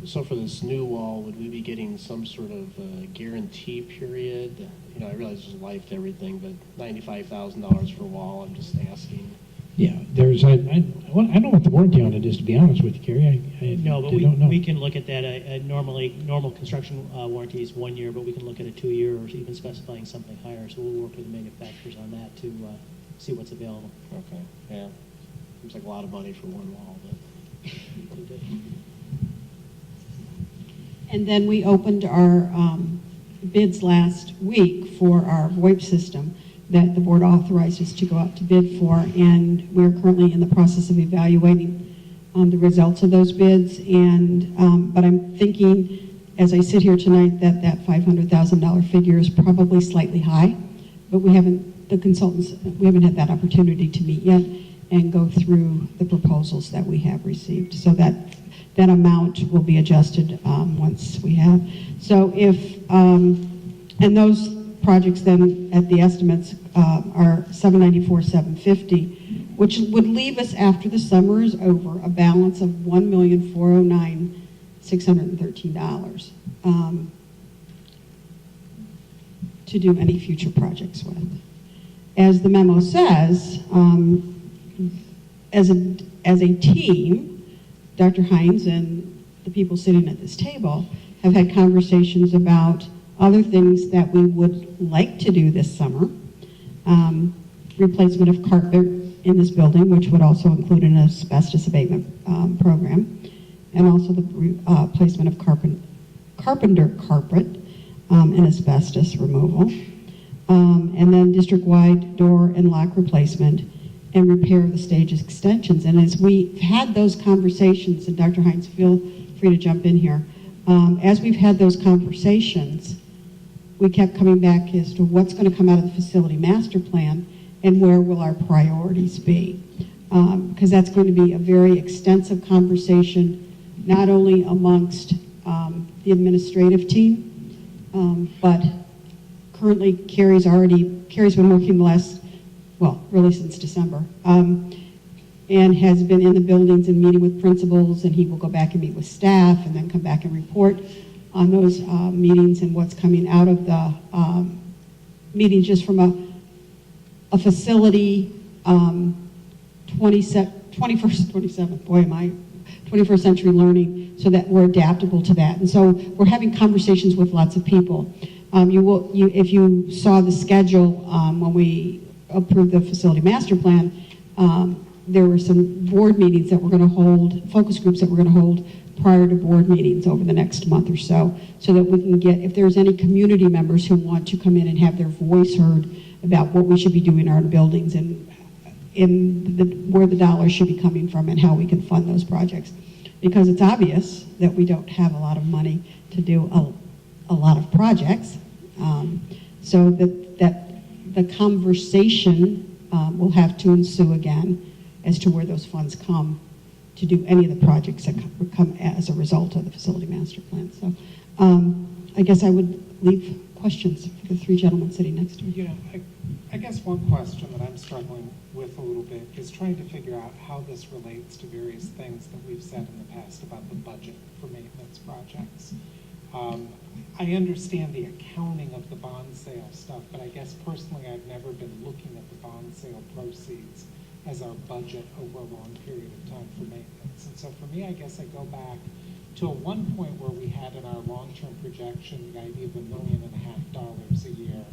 so for this new wall, would we be getting some sort of guarantee period? You know, I realize there's life to everything, but $95,000 for a wall, I'm just asking. Yeah, there's, I don't know what the warranty on it is, to be honest with you, Carrie. No, but don't know. we can look at that. Normal construction warranty is 1 year, but we can look at a 2 year or even specifying something higher. So we'll work with the manufacturers on that to see what's available. Okay, yeah. Seems like a lot of money for one wall, but. And then we opened our bids last week for our VoIP system that the board authorized us to go out to bid for, and we're currently in the process of evaluating the results of those bids. And but I'm thinking, as I sit here tonight, that $500,000 figure is probably slightly high, but we haven't had that opportunity to meet yet and go through the proposals that we have received, so that amount will be adjusted once we have. So if and those projects then at the estimates are $794,750, which would leave us after the summer is over a balance of $1,409,613 to do any future projects with. As the memo says, as a team, Dr. Hines and the people sitting at this table have had conversations about other things that we would like to do this summer. Replacement of carpet in this building, which would also include an asbestos abatement program, and also the placement of carpenter carpet and asbestos removal. And then district-wide door and lock replacement and repair of the stage extensions. And as we've had those conversations, and Dr. Hines, feel free to jump in here, as we've had those conversations, we kept coming back as to what's going to come out of the facility master plan and where will our priorities be. Because that's going to be a very extensive conversation, not only amongst the administrative team, but currently Carrie's been working the last, well, really since December, and has been in the buildings and meeting with principals, and he will go back and meet with staff and then come back and report on those meetings and what's coming out of the meetings just from a facility 21st century learning, so that we're adaptable to that. And so we're having conversations with lots of people. If you saw the schedule when we approved the facility master plan, there were some board meetings that we're going to hold, focus groups that we're going to hold prior to board meetings over the next month or so that we can get, if there's any community members who want to come in and have their voice heard about what we should be doing in our buildings and where the dollars should be coming from and how we can fund those projects. Because it's obvious that we don't have a lot of money to do a lot of projects. So that the conversation will have to ensue again as to where those funds come to do any of the projects that come as a result of the facility master plan. So I guess I would leave questions for the three gentlemen sitting next to me. You know, I guess one question that I'm struggling with a little bit is trying to figure out how this relates to various things that we've said in the past about the budget for maintenance projects. I understand the accounting of the bond sale stuff, but I guess personally I've never been looking at the bond sale proceeds as our budget over a long period of time for maintenance. And so for me, I guess I go back to one point where we had in our long-term projection the idea of $1.5 million a year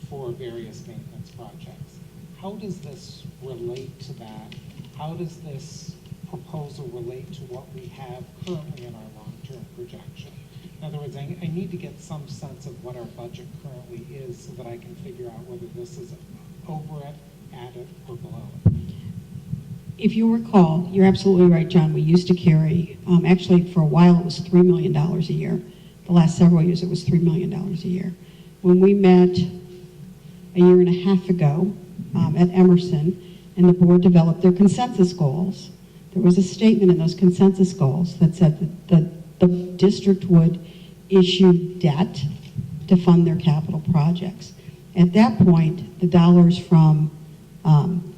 for various maintenance projects. How does this relate to that? How does this proposal relate to what we have currently in our long-term projection? In other words, I need to get some sense of what our budget currently is so that I can figure out whether this is over it, at it, or below it. If you recall, you're absolutely right, John. We used to carry, actually for a while it was $3 million a year. The last several years it was $3 million a year. When we met a year and a half ago at Emerson and the board developed their consensus goals, there was a statement in those consensus goals that said that the district would issue debt to fund their capital projects. At that point, the dollars from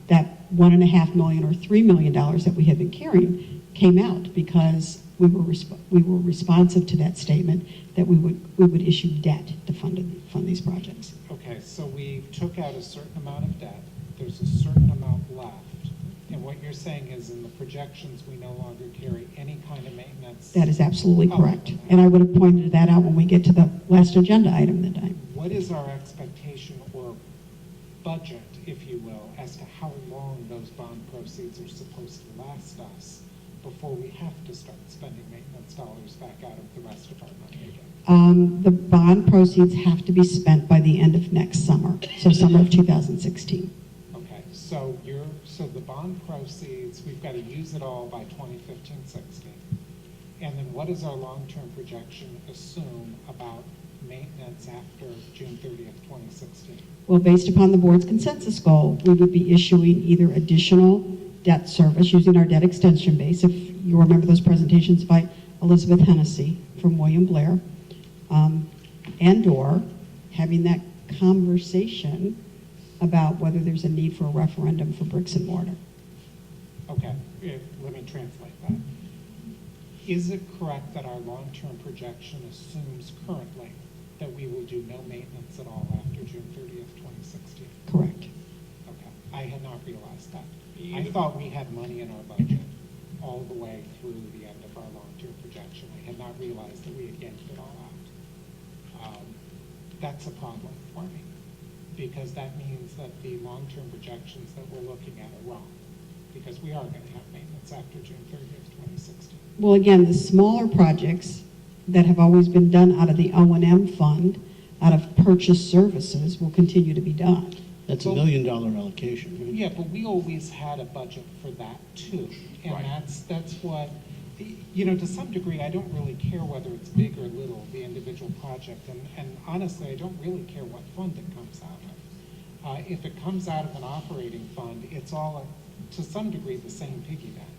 that $1.5 million or $3 million that we had been carrying came out because we were responsive to that statement that we would issue debt to fund these projects. Okay, so we took out a certain amount of debt. There's a certain amount left. And what you're saying is in the projections, we no longer carry any kind of maintenance. That is absolutely correct. And I would have pointed that out when we get to the last agenda item that I. What is our expectation or budget, if you will, as to how long those bond proceeds are supposed to last us before we have to start spending maintenance dollars back out of the rest of our money again? The bond proceeds have to be spent by the end of next summer, so summer of 2016. Okay, so the bond proceeds, we've got to use it all by 2015-16. And then what does our long-term projection assume about maintenance after June 30th, 2016? Well, based upon the board's consensus goal, we would be issuing either additional debt service using our debt extension base, if you remember those presentations by Elizabeth Hennessy from William Blair, and or having that conversation about whether there's a need for a referendum for bricks and mortar. Okay, let me translate that. Is it correct that our long-term projection assumes currently that we will do no maintenance at all after June 30th, 2016? Correct. Okay, I had not realized that. I thought we had money in our budget all the way through the end of our long-term projection. I had not realized that we had yanked it all out. That's a problem for me, because that means that the long-term projections that we're looking at are wrong, because we are going to have maintenance after June 30th, 2016. Well, again, the smaller projects that have always been done out of the O&M fund, out of purchase services, will continue to be done. That's $1 million allocation, right? Yeah, but we always had a budget for that too. And Right. that's what, you know, to some degree, I don't really care whether it's big or little, the individual project. And honestly, I don't really care what fund it comes out of. If it comes out of an operating fund, it's all, to some degree, the same piggy bank.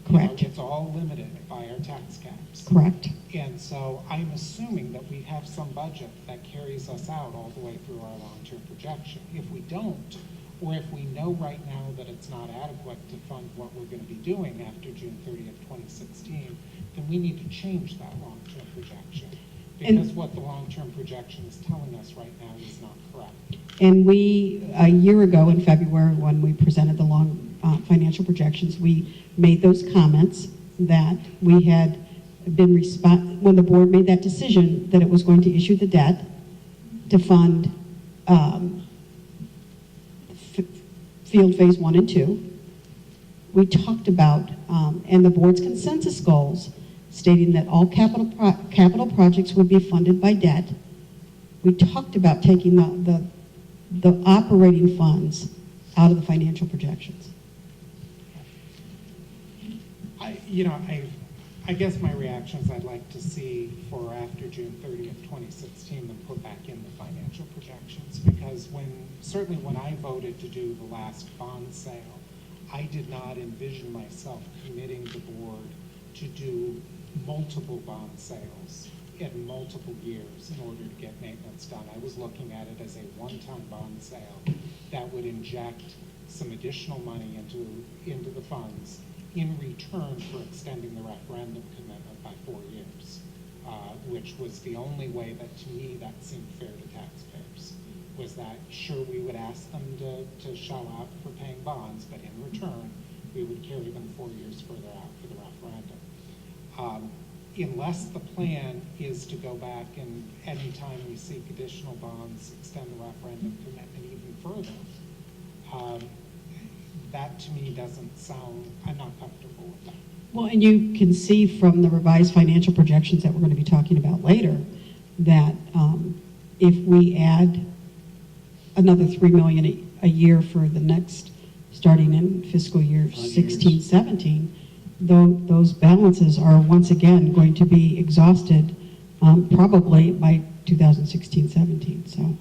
Correct. You know, it's all limited by our tax caps. Correct. And so I'm assuming that we have some budget that carries us out all the way through our long-term projection. If we don't, or if we know right now that it's not adequate to fund what we're going to be doing after June 30th, 2016, then we need to change that long-term projection. Because what the long-term projection is telling us right now is not correct. And we, a year ago in February, when we presented the long financial projections, we made those comments that we had been when the board made that decision that it was going to issue the debt to fund field phase 1 and 2. We talked about, and the board's consensus goals stating that all capital projects would be funded by debt. We talked about taking the operating funds out of the financial projections. I guess my reaction is I'd like to see for after June 30th, 2016, them put back in the financial projections, because certainly when I voted to do the last bond sale, I did not envision myself committing the board to do multiple bond sales in multiple years in order to get maintenance done. I was looking at it as a one-time bond sale that would inject some additional money into the funds in return for extending the referendum commitment by 4 years, which was the only way that, to me, that seemed fair to taxpayers. Was that, sure, we would ask them to shell out for paying bonds, but in return, we would carry them 4 years further out for the referendum. Unless the plan is to go back and anytime we seek additional bonds, extend the referendum commitment even further, that to me doesn't sound, I'm not comfortable with that. Well, and you can see from the revised financial projections that we're going to be talking about later, that if we add another $3 million a year for the next, starting in fiscal year 16, 17, those balances are once again going to be exhausted probably by 2016, 17. So,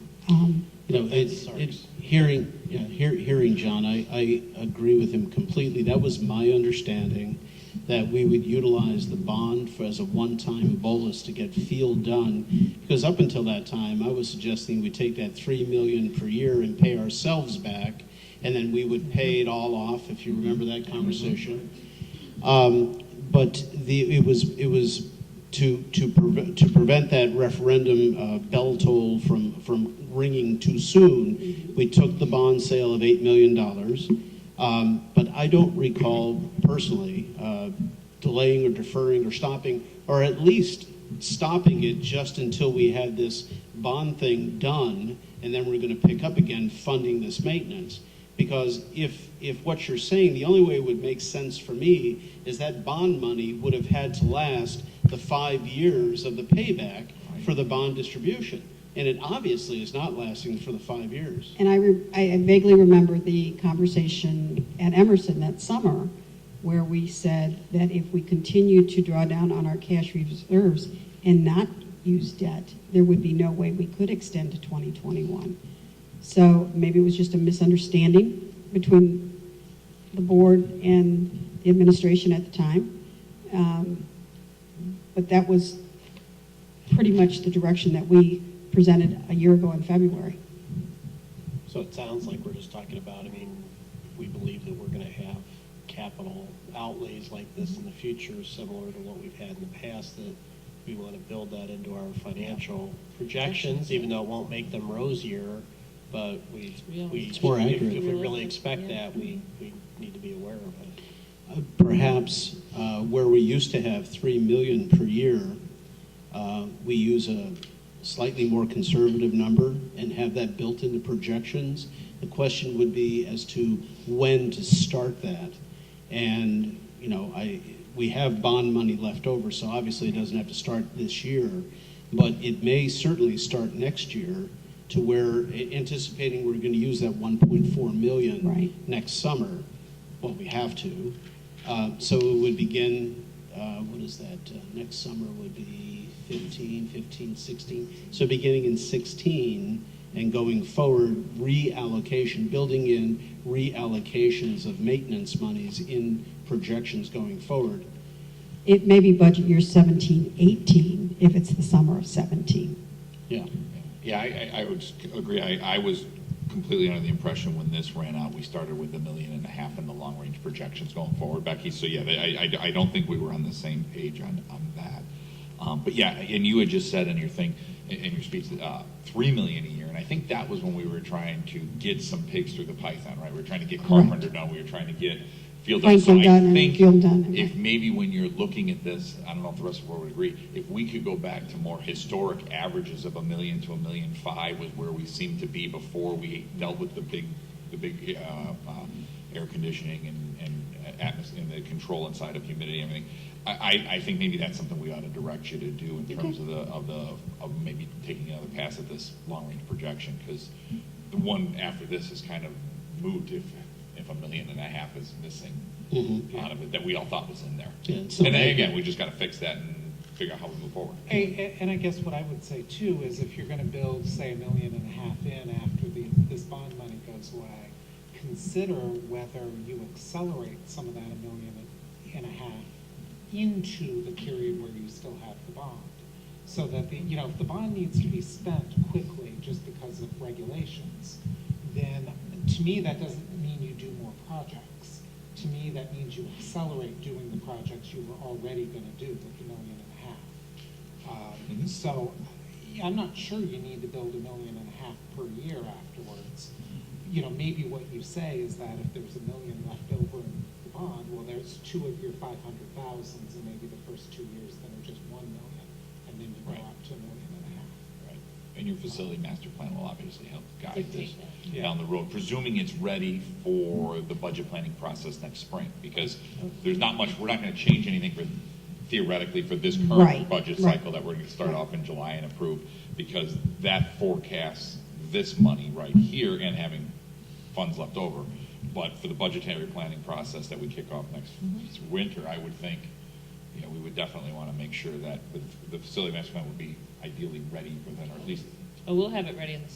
hearing John, I agree with him completely. That was my understanding, that we would utilize the bond as a one-time bolus to get field done, because up until that time, I was suggesting we take that $3 million per year and pay ourselves back, and then we would pay it all off, if you remember that conversation. But it was to prevent that referendum bell toll from ringing too soon. We took the bond sale of $8 million, but I don't recall personally delaying or deferring or stopping, or at least stopping it just until we had this bond thing done, and then we're going to pick up again funding this maintenance. Because if what you're saying, the only way it would make sense for me is that bond money would have had to last the 5 years of the payback for the bond distribution. And it obviously is not lasting for the 5 years. and I vaguely remember the conversation at Emerson that summer where we said that if we continued to draw down on our cash reserves and not use debt, there would be no way we could extend to 2021. So maybe it was just a misunderstanding between the board and the administration at the time. But that was pretty much the direction that we presented a year ago in February. So it sounds like we're just talking about, we believe that we're going to have capital outlays like this in the future, similar to what we've had in the past, that we want to build that into our financial projections, even though it won't make them rosier. But It's more accurate. If we really expect that, we need to be aware of it. Perhaps where we used to have $3 million per year, we use a slightly more conservative number and have that built into projections. The question would be as to when to start that. And, we have bond money left over, so obviously it doesn't have to start this year, but it may certainly start next year, to where, anticipating we're going to use that 1.4 million next summer. Well, we have to. So it would begin, what is that? Next summer would be 15, 16. So beginning in 16 and going forward, reallocation, building in reallocations of maintenance monies in projections going forward. It may be budget year 17, 18, if it's the summer of 17. Yeah. Yeah, I would agree. I was completely under the impression when this ran out, we started with $1.5 million in the long-range projections going forward, Becky. So yeah, I don't think we were on the same page on that. But yeah, and you had just said in your thing, in your speech, $3 million a year, and I think that was when we were trying to get some pigs through the python, right? We were trying to get Carpenter done. We were trying to get field done. So I think if maybe when you're looking at this, I don't know if the rest of the board would agree, if we could go back to more historic averages of $1 million to $1.5 million was where we seemed to be before we dealt with the big air conditioning and atmosphere and the control inside of humidity and everything. I think maybe that's something we ought to direct you to do in terms of maybe taking another pass at this long range projection, because the one after this is kind of moved if $1.5 million is missing out of it that we all thought was in there. Yeah, and then again, we just got to fix that and figure out how we move forward. And I guess what I would say too is if you're going to build, say, $1.5 million in after this bond money goes away, consider whether you accelerate some of that $1.5 million into the period where you still have the bond. so that if the bond needs to be spent quickly just because of regulations, then to me, that doesn't mean you do more projects. To me, that means you accelerate doing the projects you were already going to do with $1.5 million. So I'm not sure you need to build $1.5 million per year afterwards. Maybe what you say is that if there's $1 million left over in the bond, well, there's 2 of your 500,000s, and maybe the first 2 years then are just $1 million, and then you go up to $1.5 million. Right. And your facility master plan will obviously help guide this Yeah. down the road, presuming it's ready for the budget planning process next spring, because there's not much, we're not going to change anything theoretically for this current Right, budget right. cycle that we're going to start off in July and approve, because that forecasts this money right here and having funds left over. But for the budgetary planning process that we kick off next winter, I would think, we would definitely want to make sure that the facility master plan would be ideally ready for then, or at least Oh, we'll have it ready in the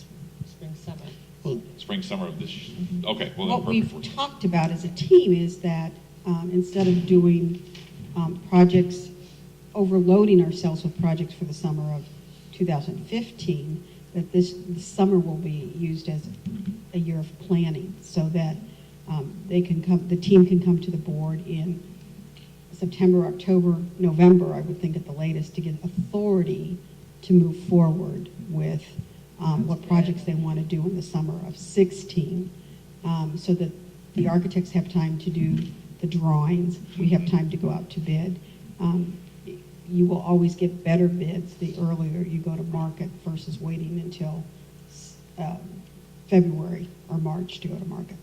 spring, summer. Well, spring, summer of this, okay, well, then What perfect. we've talked about as a team is that instead of doing projects, overloading ourselves with projects for the summer of 2015, that this summer will be used as a year of planning, so that the team can come to the board in September, October, November, I would think at the latest, to get authority to move forward with what projects they want to do in the summer of 16, so that the architects have time to do the drawings, we have time to go out to bid. You will always get better bids the earlier you go to market versus waiting until February or March to go to market.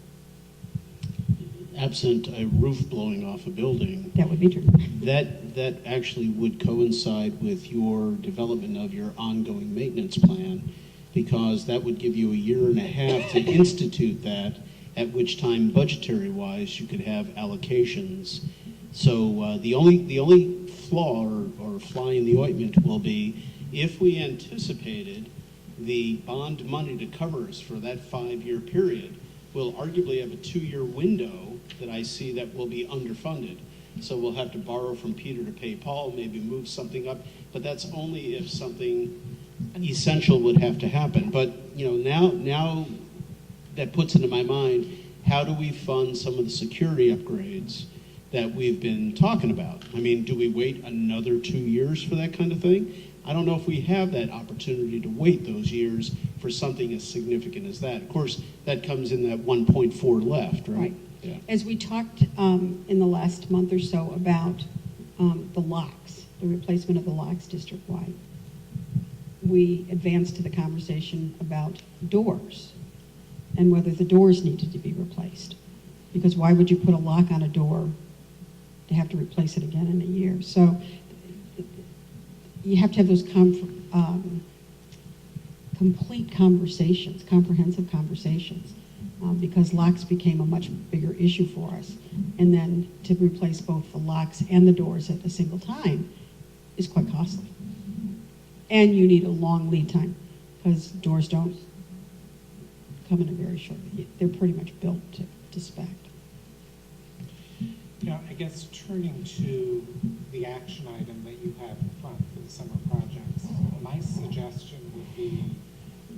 absent a roof blowing off a building, That would be true. that actually would coincide with your development of your ongoing maintenance plan, because that would give you a year and a half to institute that, at which time budgetary-wise you could have allocations. So the only flaw or fly in the ointment will be if we anticipated the bond money to cover us for that 5-year period, we'll arguably have a 2-year window that I see that will be underfunded. So we'll have to borrow from Peter to pay Paul, maybe move something up, but that's only if something essential would have to happen. But now that puts into my mind, how do we fund some of the security upgrades that we've been talking about? I mean, do we wait another 2 years for that kind of thing? I don't know if we have that opportunity to wait those years for something as significant as that. Of course, that comes in that 1.4 left, right? Right. Yeah. As we talked in the last month or so about the locks, the replacement of the locks district-wide, we advanced to the conversation about doors and whether the doors needed to be replaced. Because why would you put a lock on a door to have to replace it again in a year? So you have to have those complete conversations, comprehensive conversations, because locks became a much bigger issue for us. And then to replace both the locks and the doors at a single time is quite costly. And you need a long lead time, because doors don't come in a very short, they're pretty much built to spec. I guess turning to the action item that you have in front for the summer projects, my suggestion would be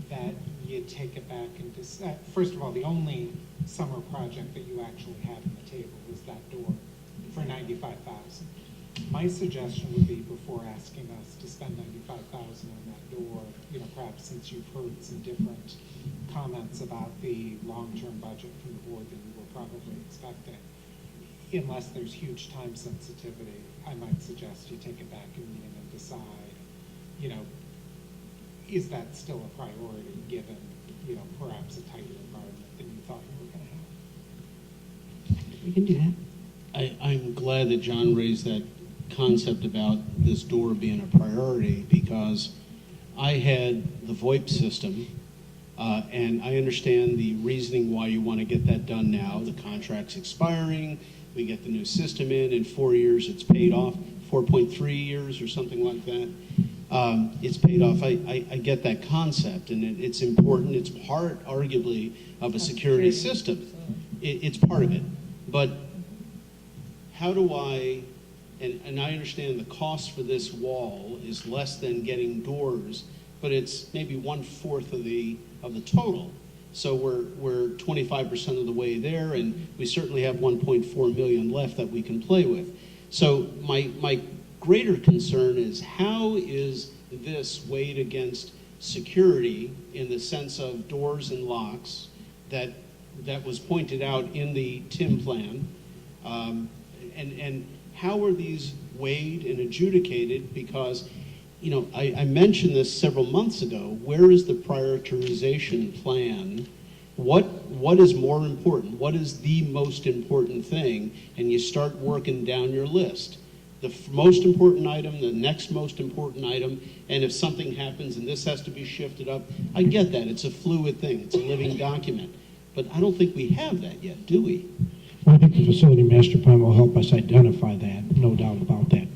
that you take it back and decide. First of all, the only summer project that you actually have on the table is that door for $95,000. My suggestion would be, before asking us to spend $95,000 on that door, perhaps since you've heard some different comments about the long-term budget from the board than you were probably expecting, unless there's huge time sensitivity, I might suggest you take it back in meeting and decide, is that still a priority given, perhaps a tighter environment than you thought you were going to have? We can do that. I'm glad that John raised that concept about this door being a priority, because I had the VoIP system, and I understand the reasoning why you want to get that done now. The contract's expiring, we get the new system in 4 years it's paid off, 4.3 years or something like that. It's paid off. I get that concept, and it's important. It's part, arguably, of a security system. It's part of it. But how do I and I understand the cost for this wall is less than getting doors, but it's maybe 1/4 of the total. So we're 25% of the way there, and we certainly have 1.4 million left that we can play with. So my greater concern is, how is this weighed against security in the sense of doors and locks that was pointed out in the TIM plan, and how are these weighed and adjudicated? Because, you know, I mentioned this several months ago. Where is the prioritization plan? What is more important? What is the most important thing? And you start working down your list. The most important item, the next most important item, and if something happens and this has to be shifted up, I get that. It's a fluid thing. It's a living document. But I don't think we have that yet, do we? Well, I think the facility master plan will help us identify that, no doubt about that.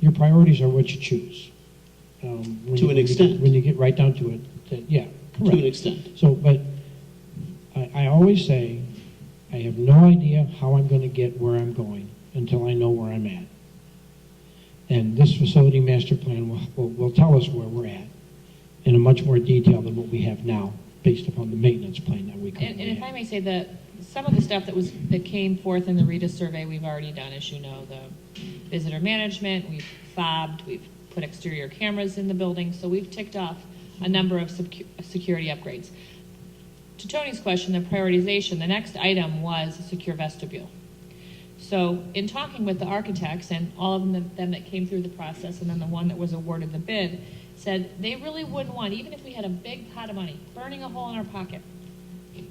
Your priorities are what you choose. To an extent. When you get right down to it, yeah, correct. To an extent. So, but I always say, I have no idea how I'm going to get where I'm going until I know where I'm at. And this facility master plan will tell us where we're at in a much more detail than what we have now, based upon the maintenance plan that we currently And if have. I may say, that some of the stuff that came forth in the RETA survey, we've already done, as you know, the visitor management, we've fobbed, we've put exterior cameras in the building, so we've ticked off a number of security upgrades. To Tony's question, the prioritization, the next item was a secure vestibule. So in talking with the architects and all of them that came through the process, and then the one that was awarded the bid, said they really wouldn't want, even if we had a big pot of money, burning a hole in our pocket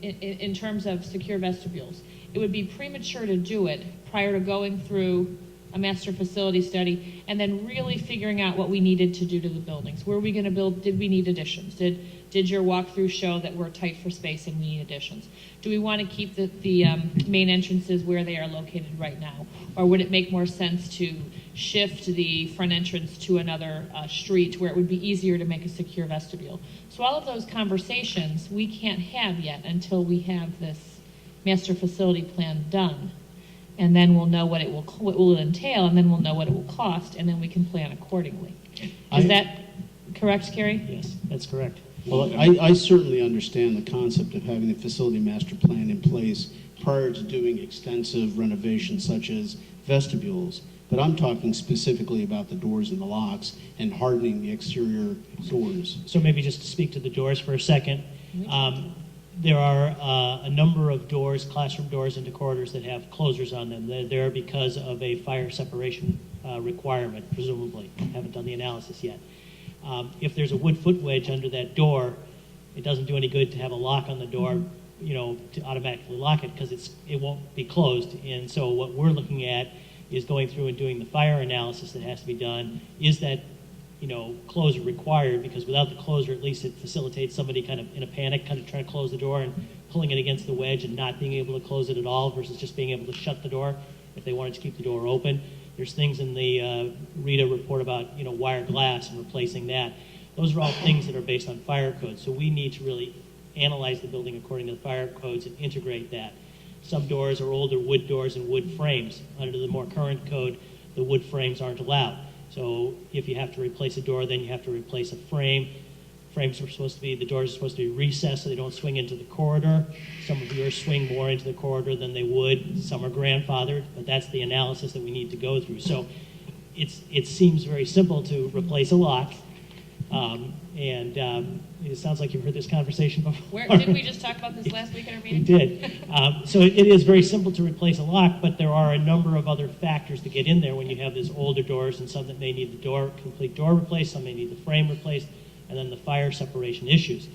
in terms of secure vestibules. It would be premature to do it prior to going through a master facility study and then really figuring out what we needed to do to the buildings. Were we going to build, did we need additions? Did your walkthrough show that we're tight for space and we need additions? Do we want to keep the main entrances where they are located right now? Or would it make more sense to shift the front entrance to another street where it would be easier to make a secure vestibule? So all of those conversations we can't have yet until we have this master facility plan done. And then we'll know what it will entail, and then we'll know what it will cost, and then we can plan accordingly. Is that correct, Carrie? Yes, that's correct. Well, I certainly understand the concept of having a facility master plan in place prior to doing extensive renovations such as vestibules, but I'm talking specifically about the doors and the locks and hardening the exterior doors. So maybe just to speak to the doors for a second. There are a number of doors, classroom doors into corridors that have closers on them. They're there because of a fire separation requirement, presumably. Haven't done the analysis yet. If there's a wood foot wedge under that door, it doesn't do any good to have a lock on the door, you know, to automatically lock it, because it won't be closed. And so what we're looking at is going through and doing the fire analysis that has to be done. Is that, you know, closer required? Because without the closer, at least it facilitates somebody kind of in a panic, kind of trying to close the door and pulling it against the wedge and not being able to close it at all, versus just being able to shut the door if they wanted to keep the door open. There's things in the RETA report about, you know, wire glass and replacing that. Those are all things that are based on fire codes. So we need to really analyze the building according to the fire codes and integrate that. Some doors are older wood doors and wood frames. Under the more current code, the wood frames aren't allowed. So if you have to replace a door, then you have to replace a frame. Frames are supposed to be, the doors are supposed to be recessed so they don't swing into the corridor. Some of yours swing more into the corridor than they would. Some are grandfathered, but that's the analysis that we need to go through. So it seems very simple to replace a lock. It sounds like you've heard this conversation before. Didn't we just talk about this last week at our meeting? We did. So it is very simple to replace a lock, but there are a number of other factors that get in there when you have these older doors, and some that may need the complete door replaced, some may need the frame replaced, and then the fire separation issues.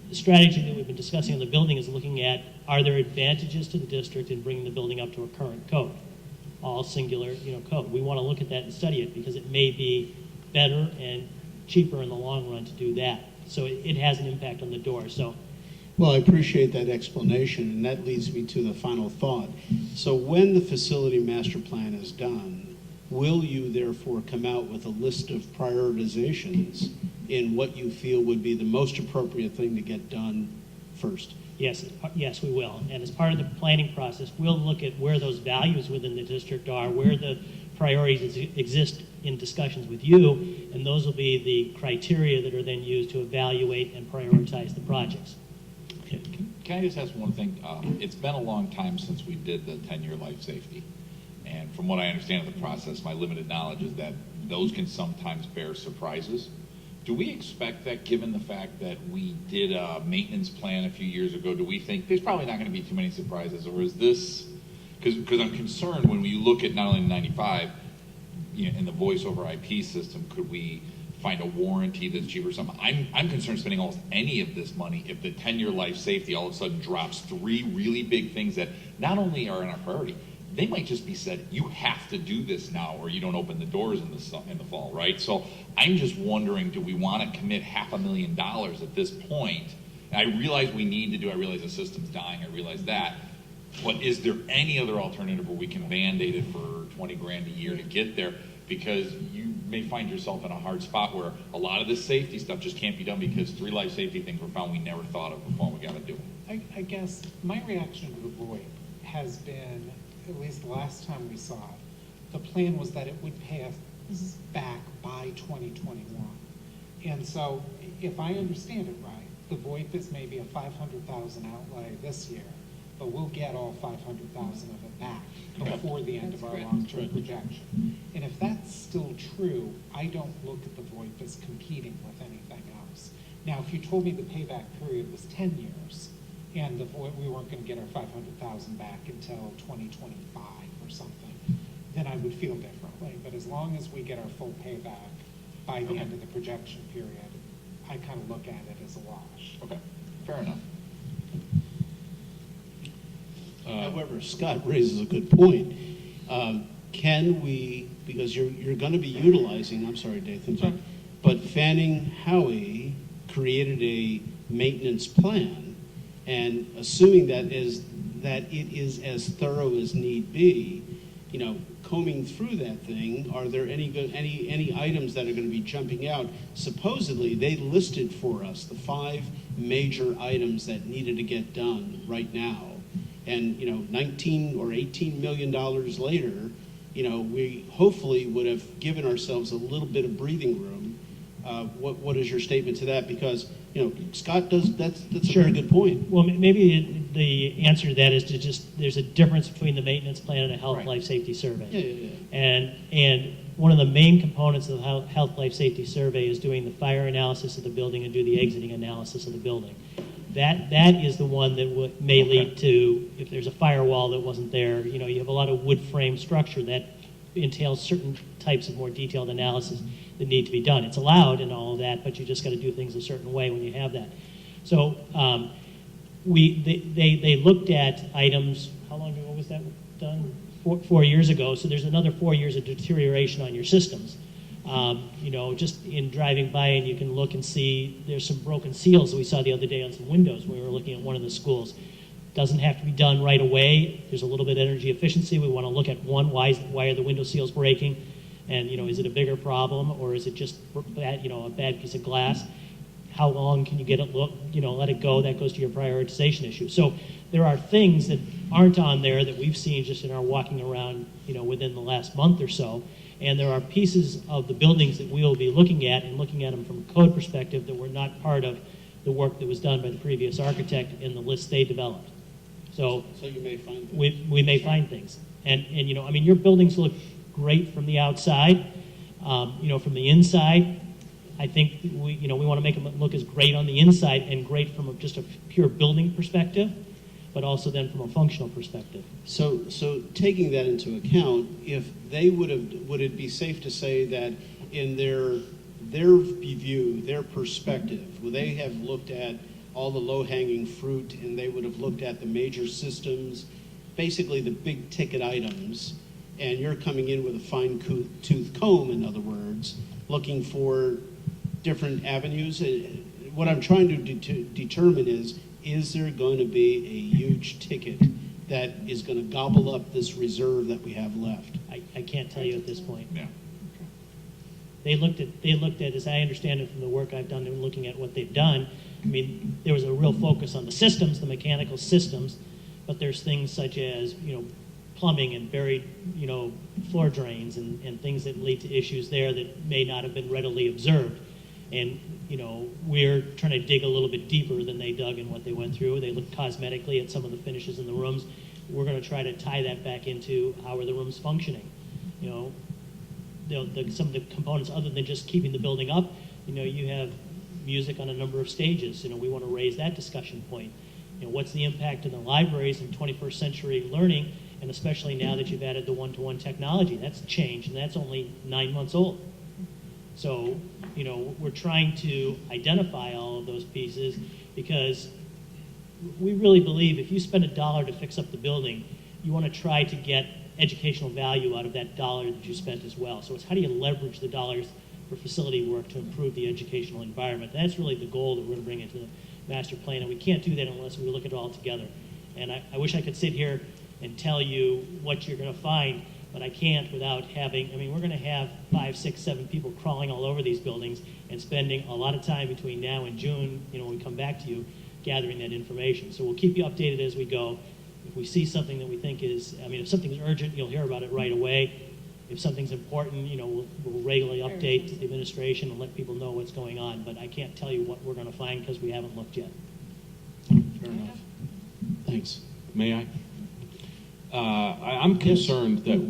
The strategy that we've been discussing in the building is looking at, are there advantages to the district in bringing the building up to a current code, all singular, you know, code. We want to look at that and study it, because it may be better and cheaper in the long run to do that. So it has an impact on the door. So, well, I appreciate that explanation, and that leads me to the final thought. So when the facility master plan is done, will you therefore come out with a list of prioritizations in what you feel would be the most appropriate thing to get done first? Yes, we will. And as part of the planning process, we'll look at where those values within the district are, where the priorities exist in discussions with you, and those will be the criteria that are then used to evaluate and prioritize the projects. Can I just ask one thing? It's been a long time since we did the 10-year life safety. And from what I understand of the process, my limited knowledge is that those can sometimes bear surprises. Do we expect that, given the fact that we did a maintenance plan a few years ago, do we think there's probably not going to be too many surprises? Or is this, because I'm concerned when we look at not only 95, in the voice over IP system, could we find a warranty that's cheaper or something? I'm concerned spending almost any of this money if the 10-year life safety all of a sudden drops 3 really big things that not only are in our priority, they might just be said, you have to do this now or you don't open the doors in the fall, right? So I'm just wondering, do we want to commit $500,000 at this point? And I realize we need to do, I realize the system's dying, I realize that, but is there any other alternative where we can Band-Aid it for 20 grand a year to get there? Because you may find yourself in a hard spot where a lot of this safety stuff just can't be done because 3 life safety things were found we never thought of before we got to do them. I guess my reaction to the VoIP has been, at least the last time we saw it, the plan was that it would pay us back by 2021. And so if I understand it right, the VoIP is maybe a $500,000 outlay this year, but we'll get all $500,000 of it back before the end of our long-term projection. And if that's still true, I don't look at the VoIP as competing with anything else. Now, if you told me the payback period was 10 years, and the VoIP, we weren't going to get our $500,000 back until 2025 or something, then I would feel differently. But as long as we get our full payback by the end of the projection period, I kind of look at it as a wash. Okay, fair enough. However, Scott raises a good point. Can we, because you're going to be utilizing, I'm sorry, Dathan, but Fanning Howie created a maintenance plan, and assuming that it is as thorough as need be, combing through that thing, are there any items that are going to be jumping out? Supposedly, they listed for us the 5 major items that needed to get done right now. And, $19 or $18 million later, we hopefully would have given ourselves a little bit of breathing room. What is your statement to that? Because, Scott that's a very good point. Well, maybe the answer to that is to just, there's a difference between the maintenance plan and a health life safety survey. Yeah. And one of the main components of the health life safety survey is doing the fire analysis of the building and do the exiting analysis of the building. That is the one that may lead to, if there's a firewall that wasn't there, you have a lot of wood frame structure that entails certain types of more detailed analysis that need to be done. It's allowed and all of that, but you just got to do things a certain way when you have that. So they looked at items, how long ago was that done? 4 years ago, so there's another 4 years of deterioration on your systems. Just in driving by, and you can look and see there's some broken seals that we saw the other day on some windows when we were looking at one of the schools. Doesn't have to be done right away. There's a little bit of energy efficiency. We want to look at why are the window seals breaking, and is it a bigger problem or is it just bad, a bad piece of glass? How long can you get it let it go? That goes to your prioritization issue. So there are things that aren't on there that we've seen just in our walking around, within the last month or so. And there are pieces of the buildings that we will be looking at and looking at them from a code perspective that were not part of the work that was done by the previous architect in the list they developed. So you may find things. We may find things. And your buildings look great from the outside. From the inside, I think we want to make them look as great on the inside and great from just a pure building perspective, but also then from a functional perspective. So taking that into account, if they would it be safe to say that in their view, their perspective, would they have looked at all the low-hanging fruit and they would have looked at the major systems, basically the big ticket items, and you're coming in with a fine-tooth comb, in other words, looking for different avenues? What I'm trying to determine is there going to be a huge ticket that is going to gobble up this reserve that we have left? I can't tell you at this point. Yeah. they looked at, as I understand it from the work I've done in looking at what they've done, I mean, there was a real focus on the systems, the mechanical systems, but there's things such as, plumbing and buried, floor drains and things that lead to issues there that may not have been readily observed. And, we're trying to dig a little bit deeper than they dug in what they went through. They looked cosmetically at some of the finishes in the rooms. We're going to try to tie that back into how are the rooms functioning. Some of the components other than just keeping the building up, you have music on a number of stages. We want to raise that discussion point. What's the impact of the libraries in 21st century learning, and especially now that you've added the one-to-one technology? That's changed, and that's only 9 months old. So, we're trying to identify all of those pieces because we really believe if you spend $1 to fix up the building, you want to try to get educational value out of that dollar that you spent as well. So it's how do you leverage the dollars for facility work to improve the educational environment? That's really the goal that we're going to bring into the master plan, and we can't do that unless we look at it all together. And I wish I could sit here and tell you what you're going to find, but I can't without having, we're going to have 5, 6, 7 people crawling all over these buildings and spending a lot of time between now and June, when we come back to you, gathering that information. So we'll keep you updated as we go. If we see something that we think is, if something's urgent, you'll hear about it right away. If something's important, we'll regularly update the administration and let people know what's going on. But I can't tell you what we're going to find because we haven't looked yet. Fair enough. Thanks. May I? I'm concerned that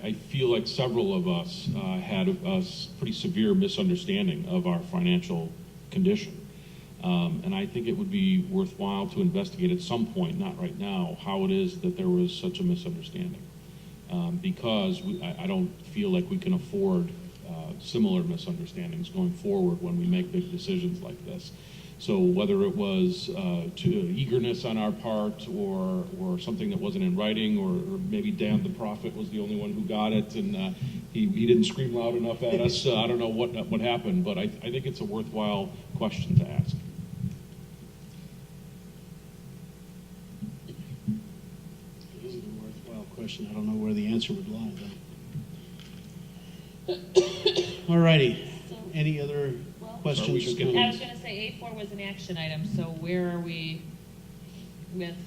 I feel like several of us had a pretty severe misunderstanding of our financial condition. And I think it would be worthwhile to investigate at some point, not right now, how it is that there was such a misunderstanding. Because I don't feel like we can afford similar misunderstandings going forward when we make big decisions like this. So whether it was eagerness on our part or something that wasn't in writing, or maybe Dan the prophet was the only one who got it and he didn't scream loud enough at us. I don't know what happened, but I think it's a worthwhile question to ask. It is a worthwhile question. I don't know where the answer would lie, though. All righty. Any other questions or I was comments? going to say A4 was an action item, so where are we with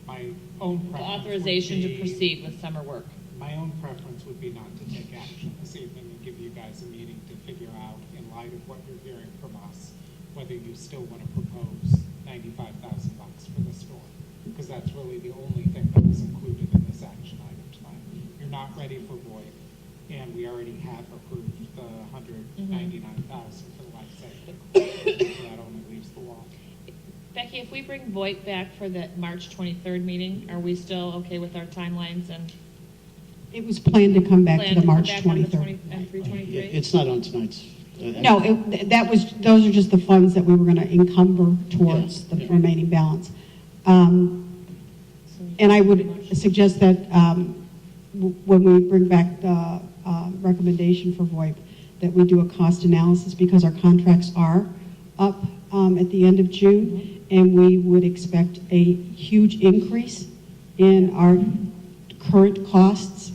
My own the preference authorization would to be- proceed with summer work? My own preference would be not to take action this evening and give you guys a meeting to figure out, in light of what you're hearing from us, whether you still want to propose $95,000 for the store. Because that's really the only thing that was included in this action item tonight. You're not ready for VoIP, and we already have approved the $199,000 for the life safety. So that only leaves the wall. Becky, if we bring VoIP back for the March 23rd meeting, are we still okay with our timelines and It was planned to come back to plan the to come March back on the 23rd. and 323? It's not on tonight's. No, those are just the funds that we were going to encumber towards the remaining balance. And I would suggest that when we bring back the recommendation for VoIP, that we do a cost analysis because our contracts are up at the end of June, and we would expect a huge increase in our current costs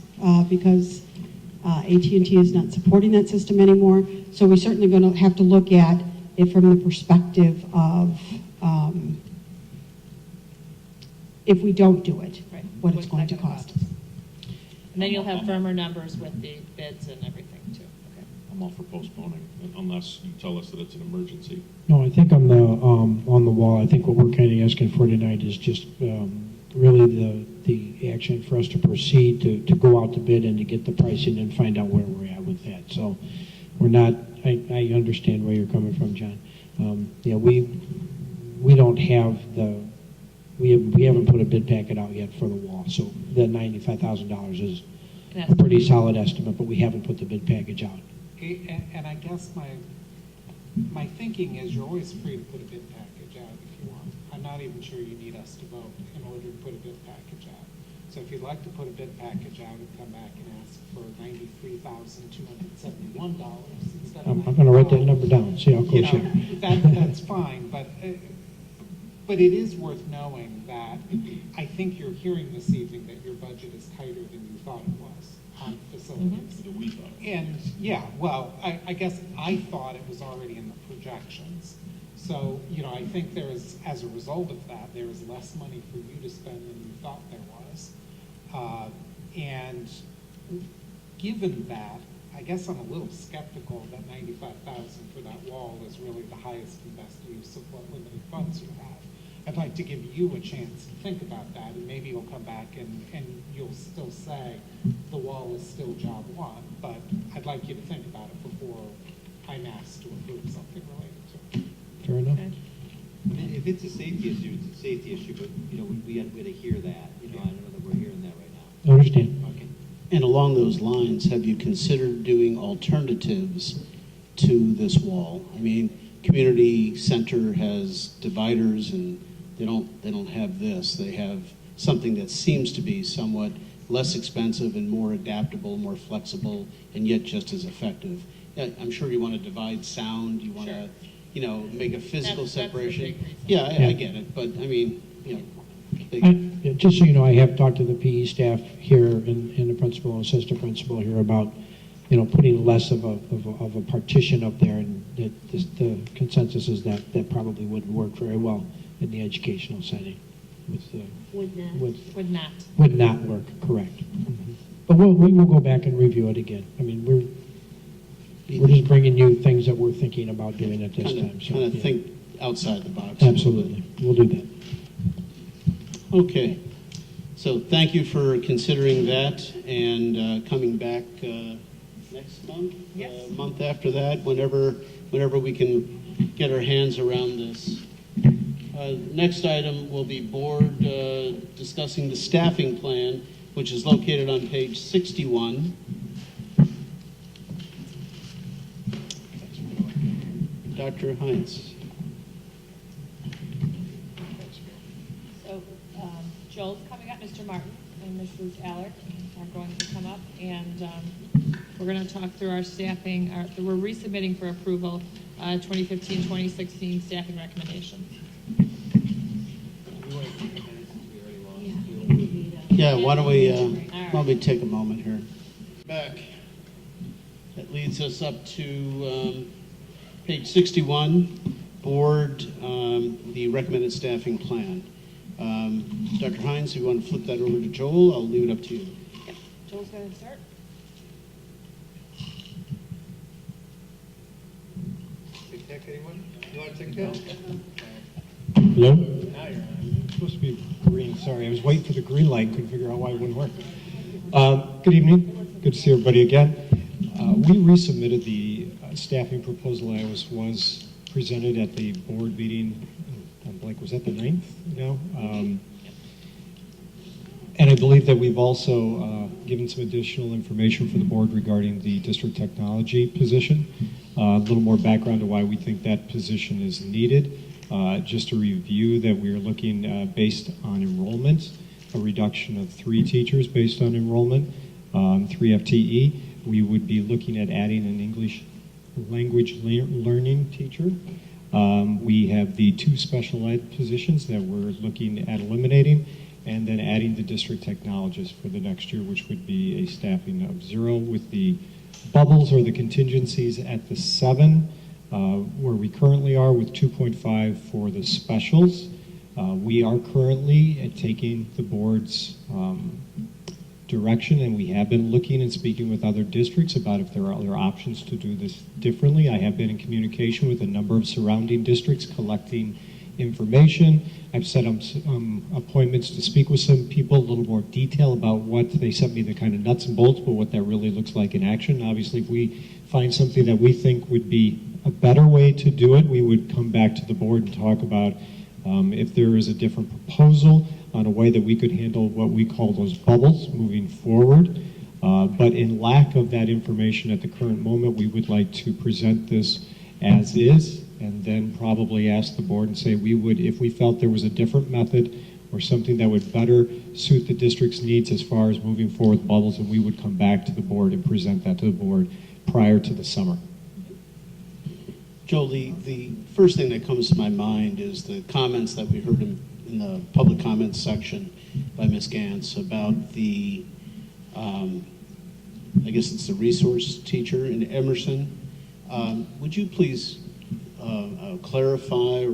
because AT&T is not supporting that system anymore. So we're certainly going to have to look at it from the perspective of if we don't do it, what it's going to cost. And then you'll have firmer numbers with the bids and everything too. Okay. I'm all for postponing, unless you tell us that it's an emergency. No, I think on the wall, I think what we're kind of asking for tonight is just really the action for us to proceed to go out to bid and to get the pricing and find out where we're at with that. So we're not. I understand where you're coming from, John. Yeah, we don't have we haven't put a bid packet out yet for the wall. So the $95,000 is a pretty solid estimate, but we haven't put the bid package out. And I guess my thinking is you're always free to put a bid package out if you want. I'm not even sure you need us to vote in order to put a bid package out. So if you'd like to put a bid package out and come back and ask for $93,271 instead of I'm going to write that number down, see how close you are. that's fine, but it is worth knowing that I think you're hearing this evening that your budget is tighter than you thought it was. on facilities. The we thought. And, yeah, well, I guess I thought it was already in the projections. So, I think as a result of that, there is less money for you to spend than you thought there was. And given that, I guess I'm a little skeptical that $95,000 for that wall is really the highest and best use of what limited funds you have. I'd like to give you a chance to think about that, and maybe you'll come back and you'll still say the wall is still job one, but I'd like you to think about it before I'm asked to approve something related to it. Fair enough. I mean, if it's a safety issue, it's a safety issue, but, we had to hear that, I don't know that we're hearing that right now. I understand. Okay. And along those lines, have you considered doing alternatives to this wall? I mean, community center has dividers, and they don't have this. They have something that seems to be somewhat less expensive and more adaptable, more flexible, and yet just as effective. Yeah, I'm sure you want to divide sound. You want to, make a physical separation. Yeah, I get it, but I mean, Just so you know, I have talked to the PE staff here and the principal and assistant principal here about, putting less of a partition up there, and the consensus is that probably wouldn't work very well in the educational setting. Would not. Would not. Would not work, correct. But we will go back and review it again. I mean, we're just bringing you things that we're thinking about doing at this time. So, kind of yeah. think outside the box. Absolutely, we'll do that. Okay, so thank you for considering that and coming back next month, month after that, whenever we can get our hands around this. Next item will be board discussing the staffing plan, which is located on page 61. Dr. Heinz. So Joel's coming up, Mr. Martin and Mrs. Allard are going to come up, and we're going to talk through our staffing. We're resubmitting for approval 2015-2016 staffing recommendations. Yeah, why don't we take a moment here. Back. That leads us up to page 61, board, the recommended staffing plan. Dr. Hines, if you want to flip that over to Joel, I'll leave it up to you. Yep. Joel's going to start. Tic Tac, anyone? You want to Tic Tac? Hello? Now you're on. It's supposed to be green, sorry. I was waiting for the green light, couldn't figure out why it wouldn't work. Good evening. Good to see everybody again. We resubmitted the staffing proposal that was presented at the board meeting, was that the 9th? And I believe that we've also given some additional information for the board regarding the district technology position. A little more background to why we think that position is needed. Just to review that we're looking based on enrollment, a reduction of 3 teachers based on enrollment, 3 FTE. We would be looking at adding an English language learning teacher. We have the 2 special ed positions that we're looking at eliminating, and then adding the district technologist for the next year, which would be a staffing of 0 with the bubbles or the contingencies at the 7, where we currently are with 2.5 for the specials. We are currently taking the board's direction, and we have been looking and speaking with other districts about if there are other options to do this differently. I have been in communication with a number of surrounding districts collecting information. I've set up appointments to speak with some people, a little more detail about what they sent me, the kind of nuts and bolts, but what that really looks like in action. Obviously, if we find something that we think would be a better way to do it, we would come back to the board and talk about if there is a different proposal on a way that we could handle what we call those bubbles moving forward. But in lack of that information at the current moment, we would like to present this as is, and then probably ask the board and say we would, if we felt there was a different method or something that would better suit the district's needs as far as moving forward with bubbles, and we would come back to the board and present that to the board prior to the summer. Joel, the first thing that comes to my mind is the comments that we heard in the public comments section by Ms. Gantz about the I guess it's the resource teacher in Emerson. Would you please clarify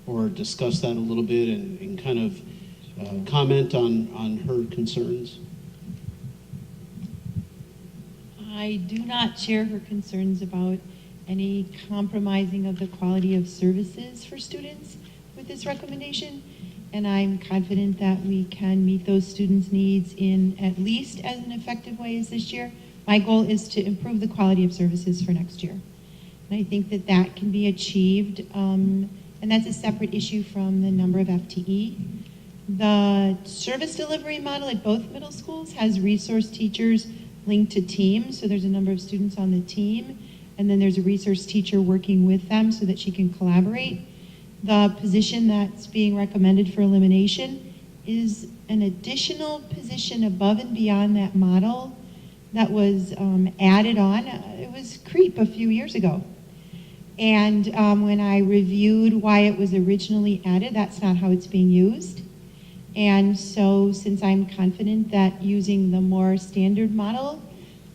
or discuss that a little bit and kind of comment on her concerns? I do not share her concerns about any compromising of the quality of services for students with this recommendation, and I'm confident that we can meet those students' needs in at least as an effective way as this year. My goal is to improve the quality of services for next year. And I think that that can be achieved, and that's a separate issue from the number of FTE. The service delivery model at both middle schools has resource teachers linked to teams, so there's a number of students on the team, and then there's a resource teacher working with them so that she can collaborate. The position that's being recommended for elimination is an additional position above and beyond that model that was added on. It was CREEP a few years ago. And when I reviewed why it was originally added, that's not how it's being used. And so since I'm confident that using the more standard model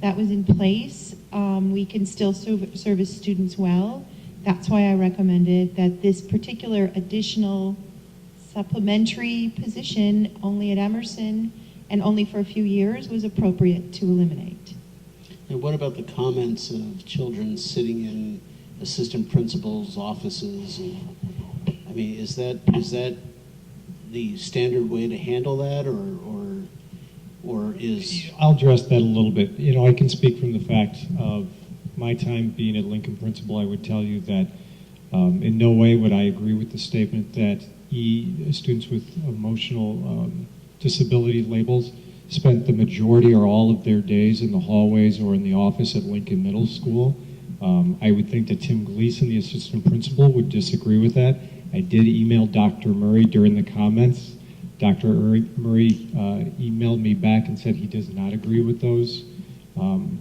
that was in place, we can still service students well, that's why I recommended that this particular additional supplementary position only at Emerson and only for a few years was appropriate to eliminate. And what about the comments of children sitting in assistant principals' offices? I mean, is that the standard way to handle that, or is... I'll address that a little bit. You know, I can speak from the fact of my time being at Lincoln Principal. I would tell you that in no way would I agree with the statement that students with emotional disability labels spent the majority or all of their days in the hallways or in the office at Lincoln Middle School. I would think that Tim Gleason, the assistant principal, would disagree with that. I did email Dr. Murray during the comments. Dr. Murray emailed me back and said he does not agree with those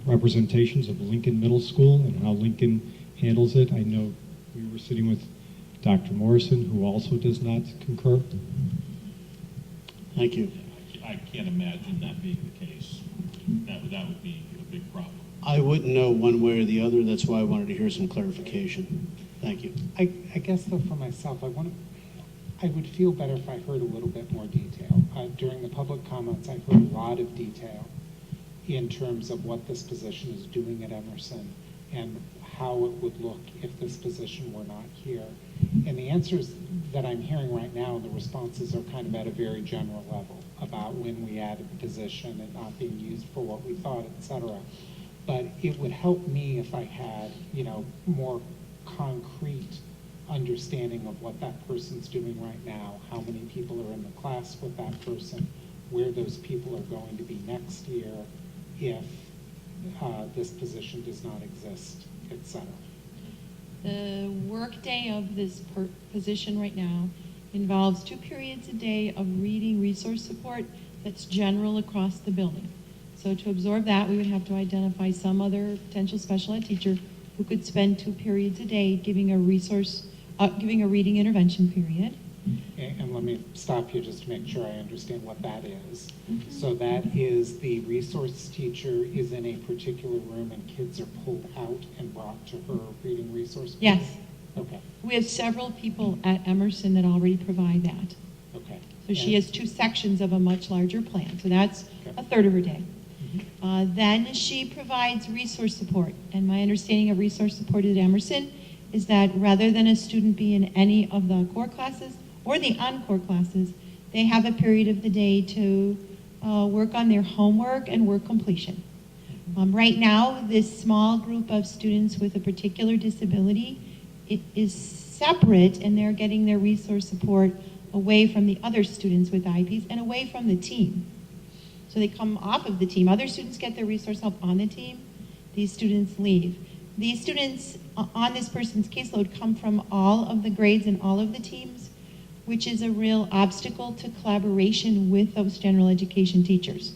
representations of Lincoln Middle School and how Lincoln handles it. I know we were sitting with Dr. Morrison, who also does not concur. Thank you. I can't imagine that being the case. That would be a big problem. I wouldn't know one way or the other. That's why I wanted to hear some clarification. Thank you. I guess, though, for myself, I would feel better if I heard a little bit more detail. During the public comments, I heard a lot of detail in terms of what this position is doing at Emerson and how it would look if this position were not here. And the answers that I'm hearing right now, the responses are kind of at a very general level about when we added the position and not being used for what we thought, et cetera. But it would help me if I had, more concrete understanding of what that person's doing right now, how many people are in the class with that person, where those people are going to be next year if this position does not exist, et cetera. The workday of this position right now involves 2 periods a day of reading resource support that's general across the building. So to absorb that, we would have to identify some other potential special ed teacher who could spend 2 periods a day giving a reading intervention period. And let me stop you just to make sure I understand what that is. Mm-hmm. So that is the resource teacher is in a particular room and kids are pulled out and brought to her reading resource? Yes. Okay. We have several people at Emerson that already provide that. Okay. So she has 2 sections of a much larger plan. So that's a third of her day. Mm-hmm. Then she provides resource support. And my understanding of resource support at Emerson is that rather than a student be in any of the core classes or the encore classes, they have a period of the day to work on their homework and work completion. Right now, this small group of students with a particular disability, it is separate, and they're getting their resource support away from the other students with IEPs and away from the team. So they come off of the team. Other students get their resource help on the team. These students leave. These students on this person's caseload come from all of the grades and all of the teams, which is a real obstacle to collaboration with those general education teachers.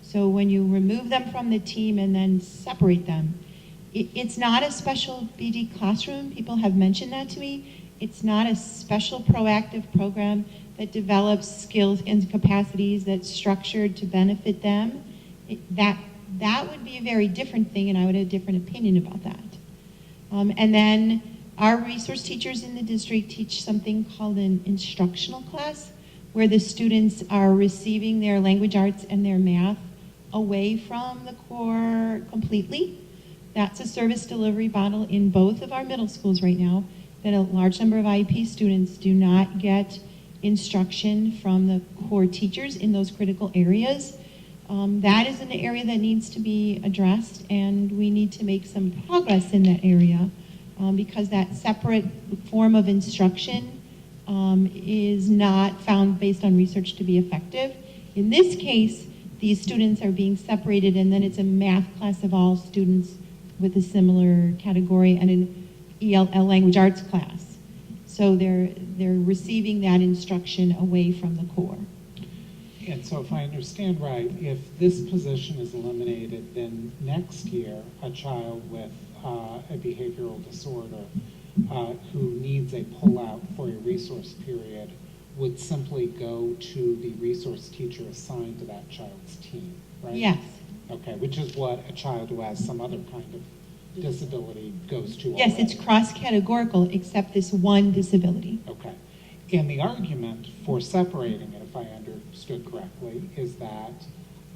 So when you remove them from the team and then separate them, it's not a special BD classroom. People have mentioned that to me. It's not a special proactive program that develops skills and capacities that's structured to benefit them. that would be a very different thing, and I would have a different opinion about that. And then our resource teachers in the district teach something called an instructional class, where the students are receiving their language arts and their math away from the core completely. That's a service delivery model in both of our middle schools right now, that a large number of IEP students do not get instruction from the core teachers in those critical areas. That is an area that needs to be addressed, and we need to make some progress in that area because that separate form of instruction is not found based on research to be effective. In this case, these students are being separated, and then it's a math class of all students with a similar category and an ELL language arts class. So they're receiving that instruction away from the core. And so if I understand right, if this position is eliminated, then next year, a child with a behavioral disorder who needs a pullout for a resource period would simply go to the resource teacher assigned to that child's team, right? Yes. Okay, which is what a child who has some other kind of disability goes to Yes, already. it's cross-categorical except this one disability. Okay. And the argument for separating it, if I understood correctly, is that,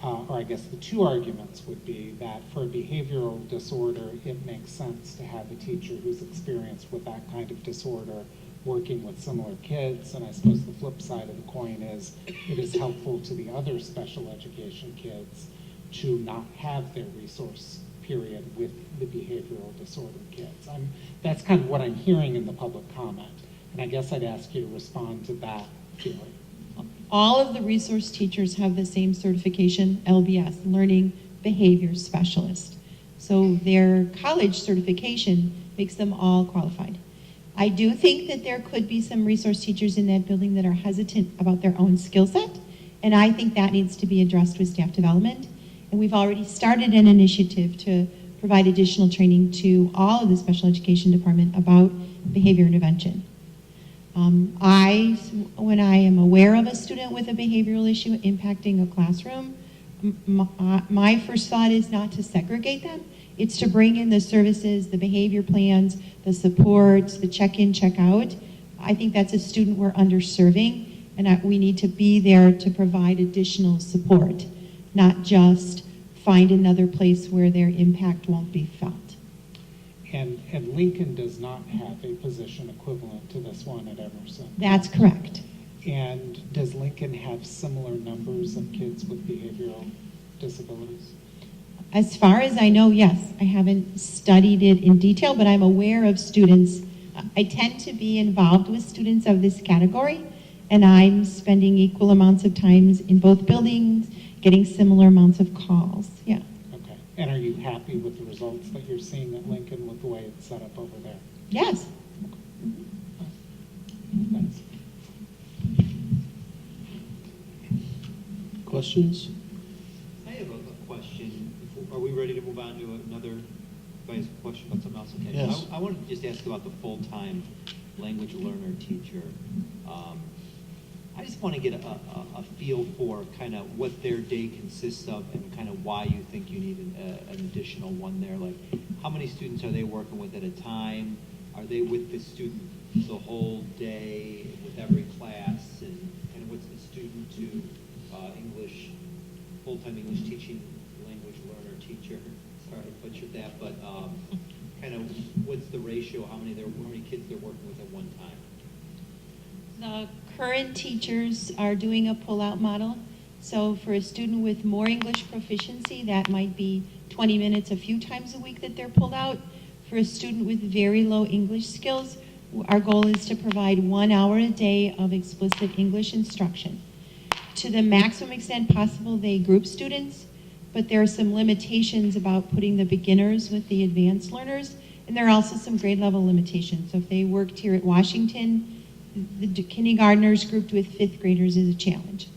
or I guess the two arguments would be that for a behavioral disorder, it makes sense to have a teacher who's experienced with that kind of disorder working with similar kids. And I suppose the flip side of the coin is it is helpful to the other special education kids to not have their resource period with the behavioral disorder kids. That's kind of what I'm hearing in the public comment. And I guess I'd ask you to respond to that feeling. All of the resource teachers have the same certification, LBS, Learning Behavior Specialist. So their college certification makes them all qualified. I do think that there could be some resource teachers in that building that are hesitant about their own skill set, and I think that needs to be addressed with staff development. And we've already started an initiative to provide additional training to all of the special education department about behavior intervention. When I am aware of a student with a behavioral issue impacting a classroom, my first thought is not to segregate them. It's to bring in the services, the behavior plans, the supports, the check-in, check-out. I think that's a student we're underserving, and we need to be there to provide additional support, not just find another place where their impact won't be felt. And Lincoln does not have a position equivalent to this one at Emerson. That's correct. And does Lincoln have similar numbers of kids with behavioral disabilities? As far as I know, yes. I haven't studied it in detail, but I'm aware of students. I tend to be involved with students of this category, and I'm spending equal amounts of times in both buildings, getting similar amounts of calls. Yeah. Okay. And are you happy with the results that you're seeing at Lincoln with the way it's set up over there? Yes. Thanks. Questions? I have a question. Are we ready to move on to another, if I ask a question about something else? Okay. Yes. I wanted to just ask about the full-time language learner teacher. I just want to get a feel for kind of what their day consists of and kind of why you think you need an additional one there. Like, how many students are they working with at a time? Are they with the student the whole day with every class? And kind of what's the student to English, full-time English teaching language learner teacher? Sorry, I butchered that, but kind of what's the ratio? How many kids they're working with at one time? The current teachers are doing a pull-out model. So for a student with more English proficiency, that might be 20 minutes a few times a week that they're pulled out. For a student with very low English skills, our goal is to provide 1 hour a day of explicit English instruction. To the maximum extent possible, they group students, but there are some limitations about putting the beginners with the advanced learners, and there are also some grade level limitations. So if they worked here at Washington, the kindergartners grouped with fifth graders is a challenge.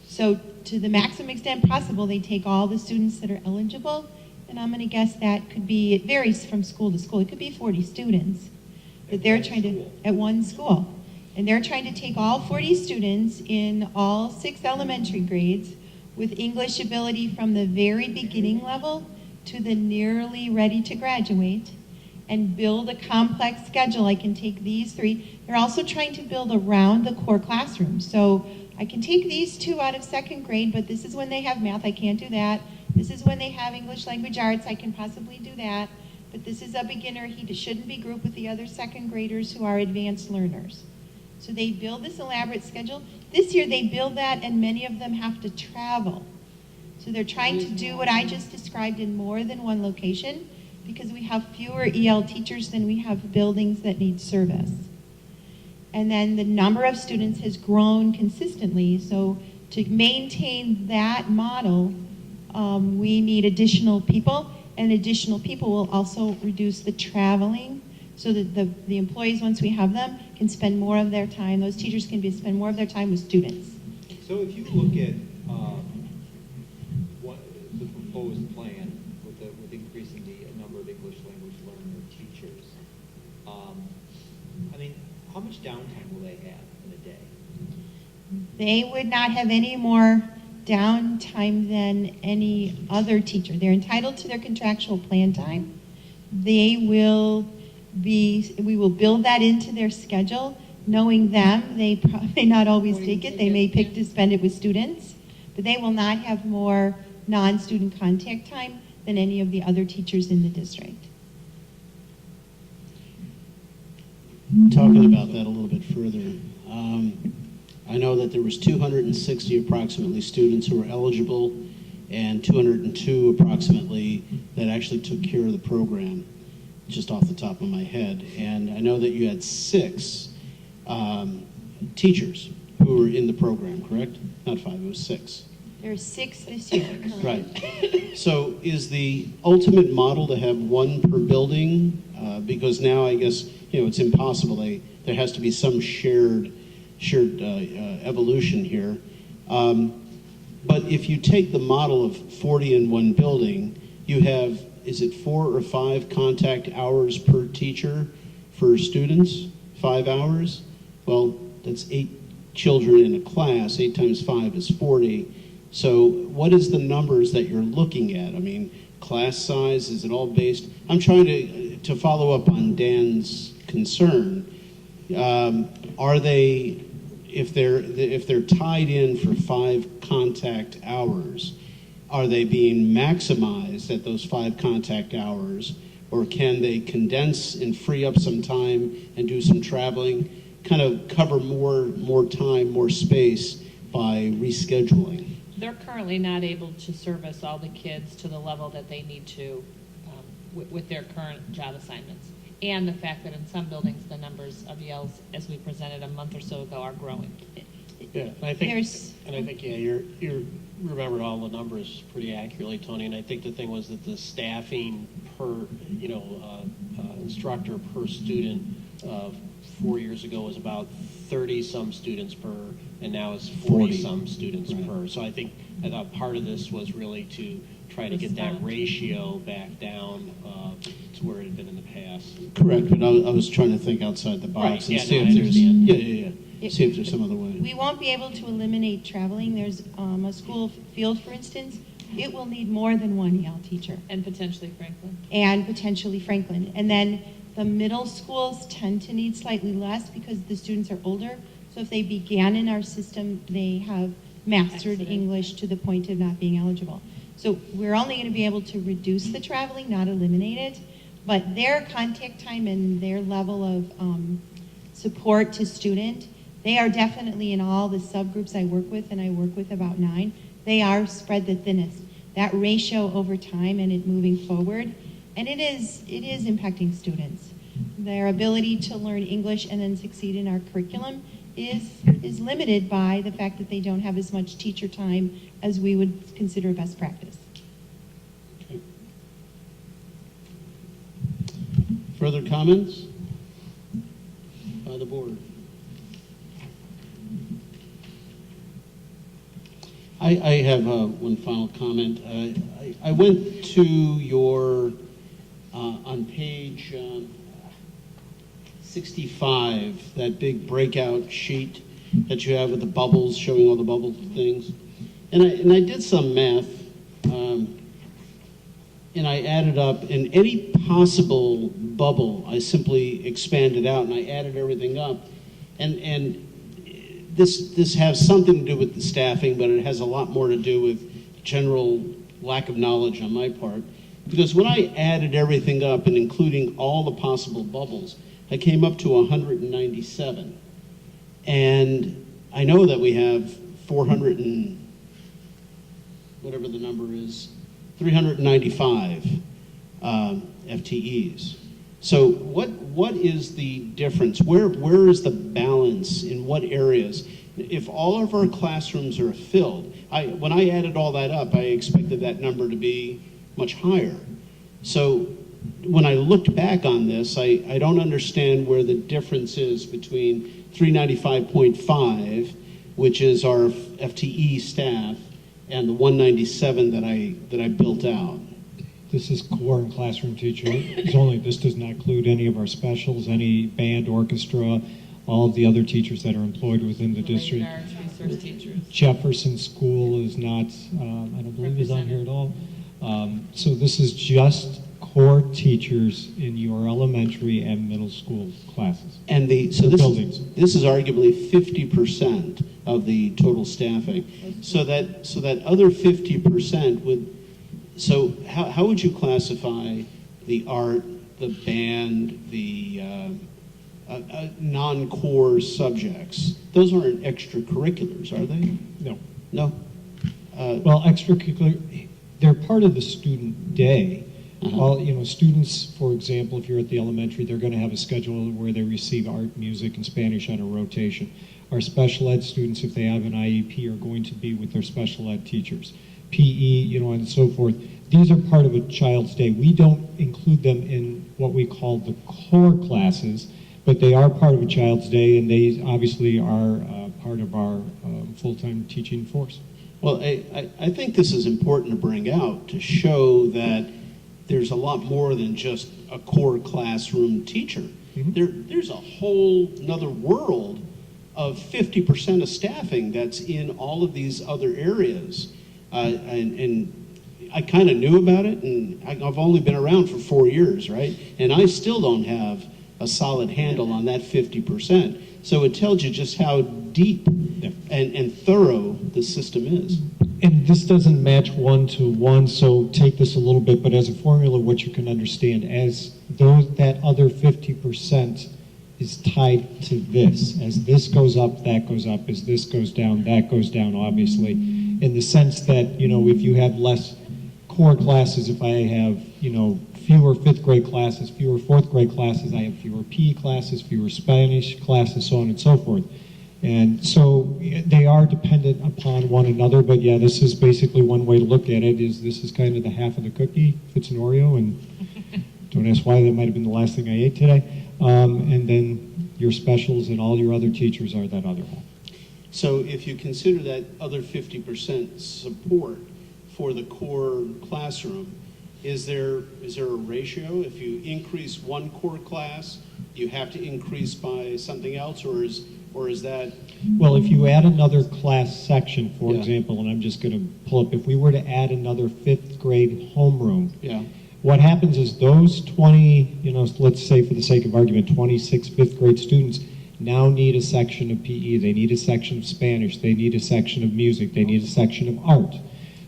So to the maximum extent possible, they take all the students that are eligible, and I'm going to guess that could be, it varies from school to school, it could be 40 students that they're trying to, at one school. And they're trying to take all 40 students in all 6 elementary grades with English ability from the very beginning level to the nearly ready to graduate, and build a complex schedule. I can take these three. They're also trying to build around the core classroom. So I can take these two out of second grade, but this is when they have math, I can't do that. This is when they have English language arts, I can possibly do that. But this is a beginner, he shouldn't be grouped with the other second graders who are advanced learners. So they build this elaborate schedule. This year they build that, and many of them have to travel. So they're trying to do what I just described in more than one location, because we have fewer EL teachers than we have buildings that need service. And then the number of students has grown consistently, so to maintain that model, we need additional people, and additional people will also reduce the traveling, so that the employees, once we have them, can spend more of their time, those teachers can spend more of their time with students. So if you look at what the proposed plan with increasing the number of English language learner teachers, I mean, how much downtime will they have in a day? They would not have any more downtime than any other teacher. They're entitled to their contractual plan time. We will build that into their schedule. Knowing them, they may not always take it. They may pick to spend it with students, but they will not have more non-student contact time than any of the other teachers in the district. Talking about that a little bit further, I know that there was 260 approximately students who were eligible, and 202 approximately that actually took care of the program, just off the top of my head. And I know that you had 6 teachers who were in the program, correct? Not 5, it was 6. There are 6 this year. Right. So is the ultimate model to have 1 per building? Because now I guess, it's impossible. There has to be some shared evolution here. But if you take the model of 40 in 1 building, you have, is it 4 or 5 contact hours per teacher for students? 5 hours? Well, that's 8 children in a class. 8 times 5 is 40. So what is the numbers that you're looking at? I mean, class size, is it all based? I'm trying to follow up on Dan's concern. Are they, if they're tied in for 5 contact hours, are they being maximized at those 5 contact hours, or can they condense and free up some time and do some traveling, kind of cover more time, more space by rescheduling? They're currently not able to service all the kids to the level that they need to with their current job assignments. And the fact that in some buildings, the numbers of ELs, as we presented a month or so ago, are growing. Yeah, and I think you remembered all the numbers pretty accurately, Tony. And I think the thing was that the staffing per, instructor per student 4 years ago was about 30-some students per, and now it's 40-some students per. So I thought part of this was really to try to get that ratio back down to where it had been in the past. Correct, but I was trying to think outside the box and see if there's see if there's some other way. We won't be able to eliminate traveling. There's a school field, for instance, it will need more than 1 EL teacher. And potentially Franklin. And then the middle schools tend to need slightly less because the students are older. So if they began in our system, they have mastered English to the point of not being eligible. So we're only going to be able to reduce the traveling, not eliminate it. But their contact time and their level of support to student, they are definitely in all the subgroups I work with, and I work with about 9, they are spread the thinnest. That ratio over time and it moving forward, and it is impacting students. Their ability to learn English and then succeed in our curriculum is limited by the fact that they don't have as much teacher time as we would consider best practice. Okay. Further comments by the board? I have one final comment. I went to your, on page 65, that big breakout sheet that you have with the bubbles, showing all the bubble things. And I did some math, and I added up, in any possible bubble, I simply expanded out and I added everything up. And this has something to do with the staffing, but it has a lot more to do with general lack of knowledge on my part. Because when I added everything up and including all the possible bubbles, I came up to 197. And I know that we have 400 and whatever the number is, 395 FTEs. So what is the difference? Where is the balance in what areas? If all of our classrooms are filled, when I added all that up, I expected that number to be much higher. So when I looked back on this, I don't understand where the difference is between 395.5, which is our FTE staff, and the 197 that I built out. This is core and classroom teacher. This does not include any of our specials, any band, orchestra, all of the other teachers that are employed within the district. Resource teachers. Jefferson School is not, I don't believe is on here at all. So this is just core teachers in your elementary and middle school classes. And this is arguably 50% of the total staffing. So that other 50% would. So how would you classify the art, the band, the non-core subjects? Those aren't extracurriculars, are they? No. No? Well, extracurricular, they're part of the student day. All, students, for example, if you're at the elementary, they're going to have a schedule where they receive art, music, and Spanish on a rotation. Our special ed students, if they have an IEP, are going to be with their special ed teachers. PE, and so forth. These are part of a child's day. We don't include them in what we call the core classes, but they are part of a child's day, and they obviously are part of our full-time teaching force. Well, I think this is important to bring out to show that there's a lot more than just a core classroom teacher. There's a whole another world of 50% of staffing that's in all of these other areas. And I kind of knew about it, and I've only been around for 4 years, right? And I still don't have a solid handle on that 50%. So it tells you just how deep and thorough the system is. And this doesn't match one-to-one, so take this a little bit, but as a formula, what you can understand, as that other 50% is tied to this. As this goes up, that goes up. As this goes down, that goes down, obviously. In the sense that, if you have less core classes, if I have, fewer fifth grade classes, fewer fourth grade classes, I have fewer PE classes, fewer Spanish classes, so on and so forth. And so they are dependent upon one another, but yeah, this is basically one way to look at it, is this is kind of the half of the cookie, if it's an Oreo, and don't ask why, that might have been the last thing I ate today. And then your specials and all your other teachers are that other half. So if you consider that other 50% support for the core classroom, is there a ratio? If you increase one core class, you have to increase by something else, or is that? Well, if you add another class section, for example, and I'm just going to pull up, if we were to add another fifth grade homeroom, what happens is those 20, let's say for the sake of argument, 26 fifth grade students now need a section of PE, they need a section of Spanish, they need a section of music, they need a section of art.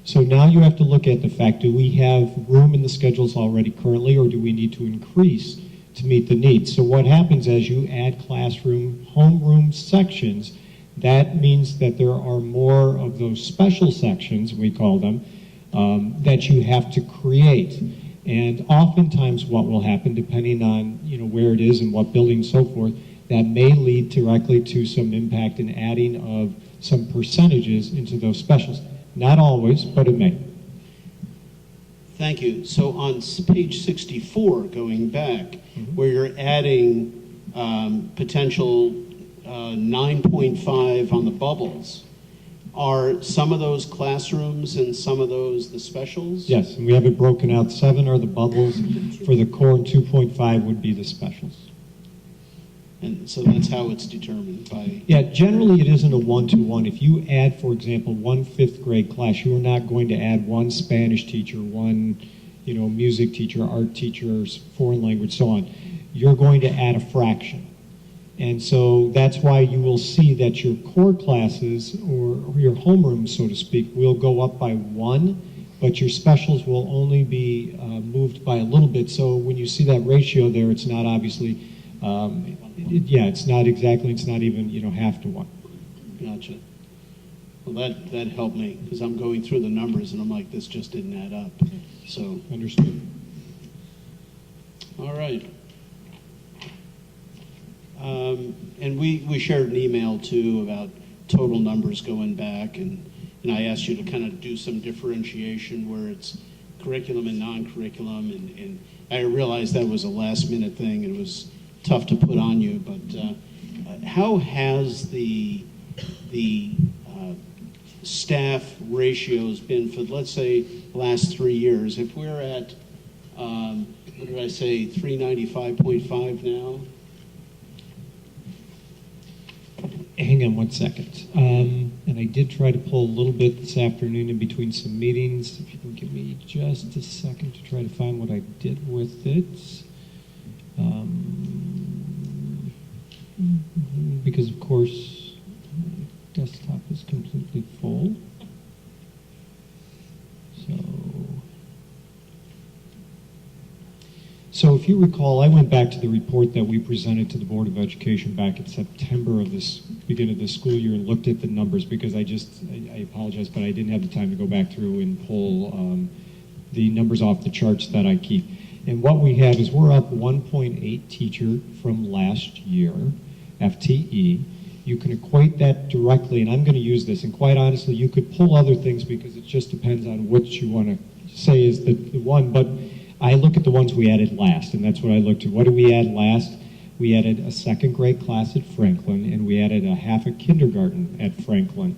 So now you have to look at the fact, do we have room in the schedules already currently, or do we need to increase to meet the needs? So what happens as you add classroom, homeroom sections, that means that there are more of those special sections, we call them, that you have to create. And oftentimes what will happen, depending on where it is and what building and so forth, that may lead directly to some impact in adding of some percentages into those specials. Not always, but it may. Thank you. So on page 64, going back, where you're adding potential 9.5 on the bubbles, are some of those classrooms and some of those the specials? Yes, and we have it broken out. 7 are the bubbles for the core, and 2.5 would be the specials. And so that's how it's determined by, Yeah, generally it isn't a one-to-one. If you add, for example, one fifth grade class, you are not going to add one Spanish teacher, one, music teacher, art teachers, foreign language, so on. You're going to add a fraction. And so that's why you will see that your core classes, or your homeroom, so to speak, will go up by one, but your specials will only be moved by a little bit. So when you see that ratio there, it's not obviously, it's not exactly, it's not even, half to one. gotcha. Well, that helped me, because I'm going through the numbers and I'm like, this just didn't add up. So, Understood. all right. And we shared an email too about total numbers going back, and I asked you to kind of do some differentiation where it's curriculum and non-curriculum, and I realized that was a last minute thing and it was tough to put on you, but how has the staff ratios been for, let's say, the last 3 years? If we're at, what did I say, 395.5 now? Hang on one second. And I did try to pull a little bit this afternoon in between some meetings. If you can give me just a second to try to find what I did with it. Because, of course, my desktop is completely full. So if you recall, I went back to the report that we presented to the Board of Education back in September of this beginning of this school year and looked at the numbers, because I apologize, but I didn't have the time to go back through and pull the numbers off the charts that I keep. And what we have is we're up 1.8 teacher from last year, FTE. You can equate that directly, and I'm going to use this, and quite honestly, you could pull other things because it just depends on what you want to say is the one, but I look at the ones we added last, and that's what I looked at. What did we add last? We added a second grade class at Franklin, and we added a half a kindergarten at Franklin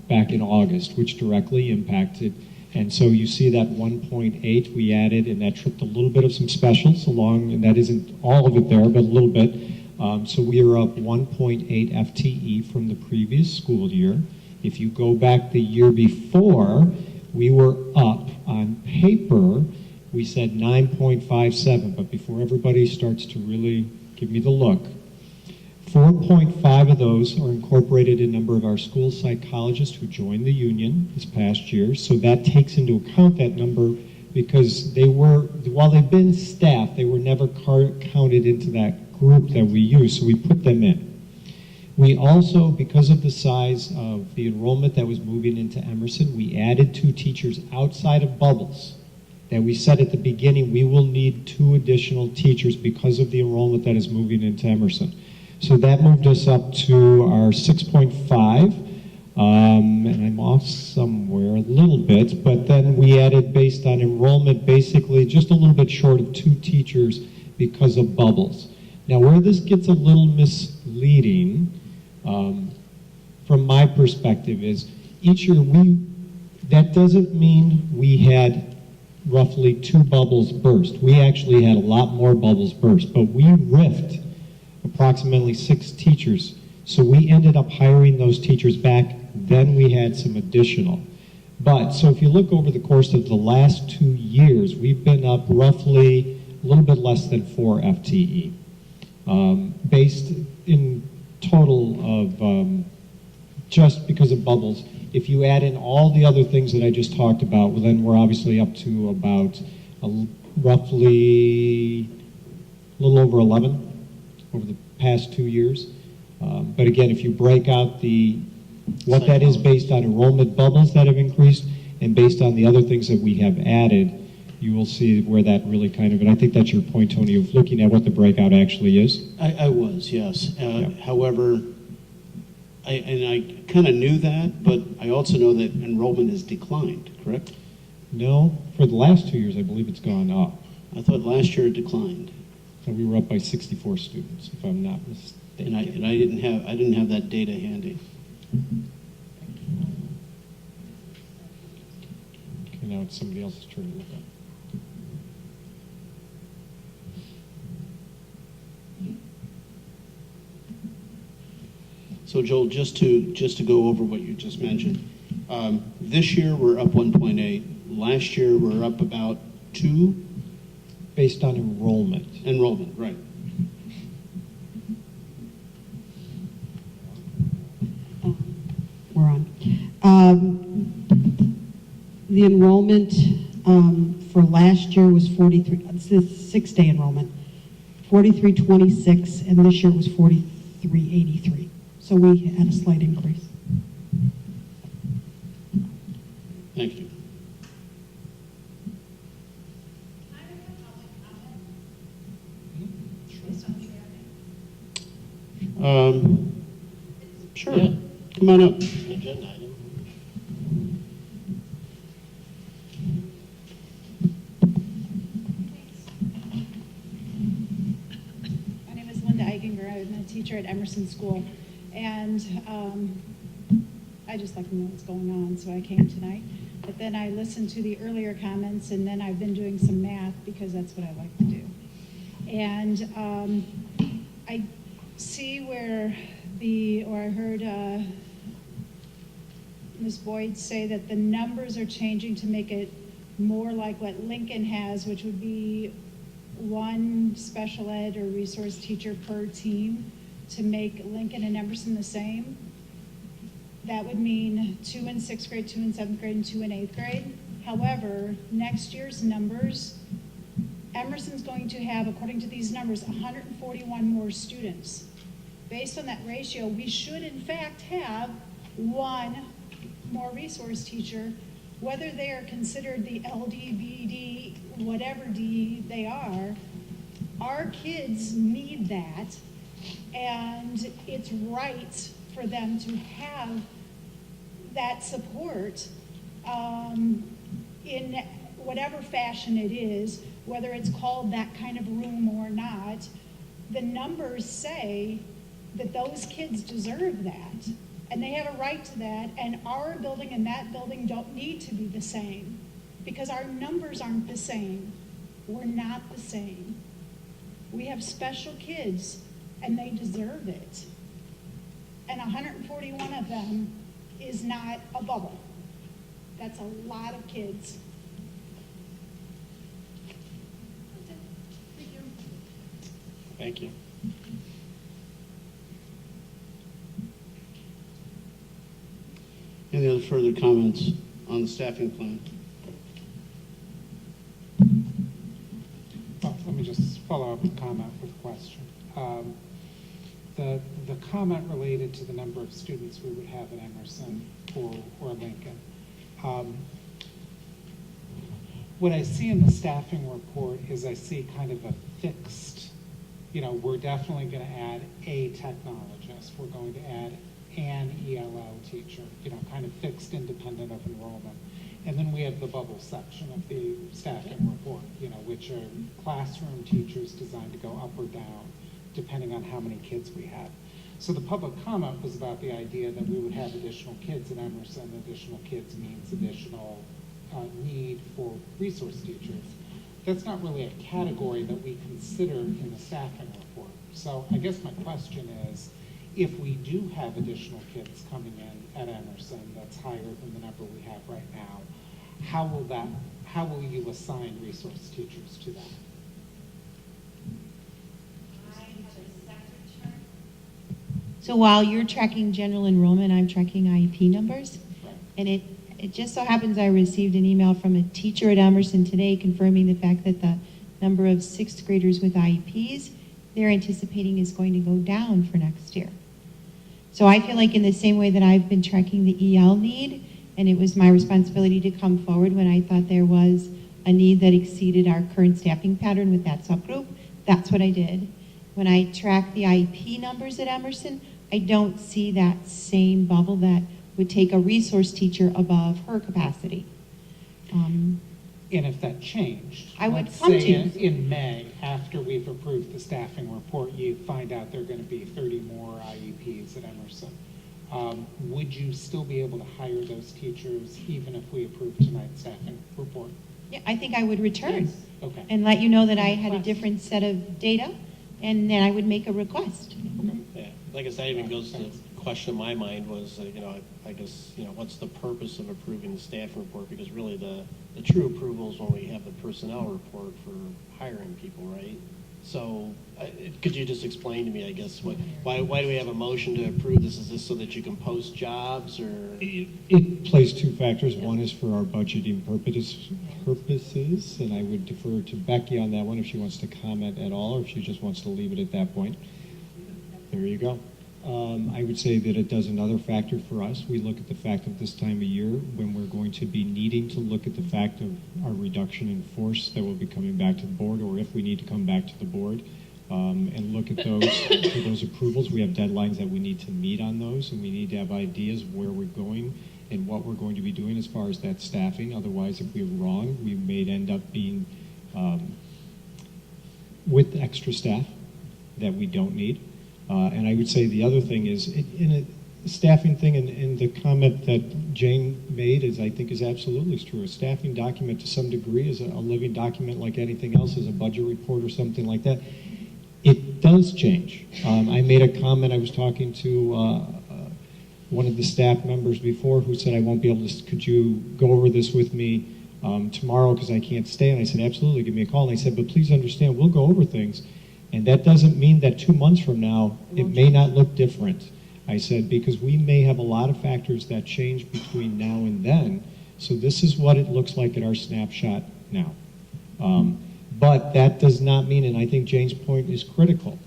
back in August, which directly impacted. And so you see that 1.8 we added, and that tripped a little bit of some specials along, and that isn't all of it there, but a little bit. So we are up 1.8 FTE from the previous school year. If you go back the year before, we were up on paper. We said 9.57, but before everybody starts to really give me the look, 4.5 of those are incorporated in a number of our school psychologists who joined the union this past year. So that takes into account that number, because they were, while they've been staff, they were never counted into that group that we use, so we put them in. We also, because of the size of the enrollment that was moving into Emerson, we added 2 teachers outside of bubbles. That we said at the beginning, we will need 2 additional teachers because of the enrollment that is moving into Emerson. So that moved us up to our 6.5, and I'm off somewhere a little bit, but then we added, based on enrollment, basically just a little bit short of 2 teachers because of bubbles. Now, where this gets a little misleading, from my perspective, is each year that doesn't mean we had roughly 2 bubbles burst. We actually had a lot more bubbles burst, but we riffed approximately 6 teachers. So we ended up hiring those teachers back, then we had some additional. But, so if you look over the course of the last 2 years, we've been up roughly a little bit less than 4 FTE, based in total of, just because of bubbles. If you add in all the other things that I just talked about, well, then we're obviously up to about roughly a little over 11 over the past 2 years. But again, if you break out what that is based on enrollment bubbles that have increased and based on the other things that we have added, you will see where that really kind of, and I think that's your point, Tony, of looking at what the breakout actually is. I was, yes. However, I kind of knew that, but I also know that enrollment has declined, correct? No, for the last 2 years, I believe it's gone up. I thought last year it declined. So we were up by 64 students, if I'm not mistaken. And I didn't have that data handy. Okay, now it's somebody else's turn to look up. So Joel, just to go over what you just mentioned, this year we're up 1.8. Last year we're up about 2. Based on enrollment. Enrollment, right. We're on. The enrollment for last year was 43, it's the 6-day enrollment, 4326, and this year was 4383. So we had a slight increase. Thank you. Sure. Yeah. Come on up. Agenda item. My name is Linda Eichinger. I'm a teacher at Emerson School, and I just like to know what's going on, so I came tonight. But then I listened to the earlier comments, and then I've been doing some math because that's what I like to do. And I see where I heard Ms. Boyd say that the numbers are changing to make it more like what Lincoln has, which would be 1 special ed or resource teacher per team, to make Lincoln and Emerson the same. That would mean 2 in 6th grade, 2 in 7th grade, and 2 in 8th grade. However, next year's numbers, Emerson's going to have, according to these numbers, 141 more students. Based on that ratio, we should in fact have 1 more resource teacher, whether they are considered the LD, BD, whatever D they are. Our kids need that, and it's right for them to have that support in whatever fashion it is, whether it's called that kind of room or not. The numbers say that those kids deserve that, and they have a right to that, and our building and that building don't need to be the same because our numbers aren't the same. We're not the same. We have special kids, and they deserve it. And 141 of them is not a bubble. That's a lot of kids. Thank you. Any other further comments on the staffing plan? Well, let me just follow up and comment with a question. The comment related to the number of students we would have at Emerson or Lincoln. What I see in the staffing report is I see kind of a fixed, we're definitely going to add a technologist. We're going to add an ELL teacher, kind of fixed independent of enrollment. And then we have the bubble section of the staffing report, which are classroom teachers designed to go up or down, depending on how many kids we have. So the public comment was about the idea that we would have additional kids at Emerson. Additional kids means additional need for resource teachers. That's not really a category that we consider in the staffing report. So I guess my question is, if we do have additional kids coming in at Emerson that's higher than the number we have right now, how will you assign resource teachers to that? So while you're tracking general enrollment, I'm tracking IEP numbers. And it just so happens I received an email from a teacher at Emerson today confirming the fact that the number of 6th graders with IEPs they're anticipating is going to go down for next year. So I feel like in the same way that I've been tracking the EL need, and it was my responsibility to come forward when I thought there was a need that exceeded our current staffing pattern with that subgroup, that's what I did. When I track the IEP numbers at Emerson, I don't see that same bubble that would take a resource teacher above her capacity. And if that changed, I would let's come say to in May, after we've approved the staffing report, you find out there are going to be 30 more IEPs at Emerson. Would you still be able to hire those teachers even if we approve tonight's staffing report? Yeah, I think I would return. Yes. Okay. And let you know that I had a different set of data, and then I would make a request. Yeah, like I said, it even goes to question in my mind was, I guess, what's the purpose of approving the staff report? Because really the true approval is when we have the personnel report for hiring people, right? So could you just explain to me, I guess, why do we have a motion to approve this? Is this so that you can post jobs, or? It plays two factors. One is for our budgeting purposes, and I would defer to Becky on that one if she wants to comment at all, or if she just wants to leave it at that point. There you go. I would say that it does another factor for us. We look at the fact of this time of year when we're going to be needing to look at the fact of our reduction in force that will be coming back to the board, or if we need to come back to the board and look at those approvals. We have deadlines that we need to meet on those, and we need to have ideas where we're going and what we're going to be doing as far as that staffing. Otherwise, if we're wrong, we may end up being with extra staff that we don't need. And I would say the other thing is, in a staffing thing, and the comment that Jane made I think is absolutely true. A staffing document to some degree is a living document like anything else, as a budget report or something like that. It does change. I made a comment, I was talking to one of the staff members before who said, I won't be able to, could you go over this with me tomorrow because I can't stay? And I said, absolutely, give me a call. And I said, but please understand, we'll go over things. And that doesn't mean that 2 months from now, it may not look different. I said, because we may have a lot of factors that change between now and then. So this is what it looks like at our snapshot now. But that does not mean, and I think Jane's point is critical,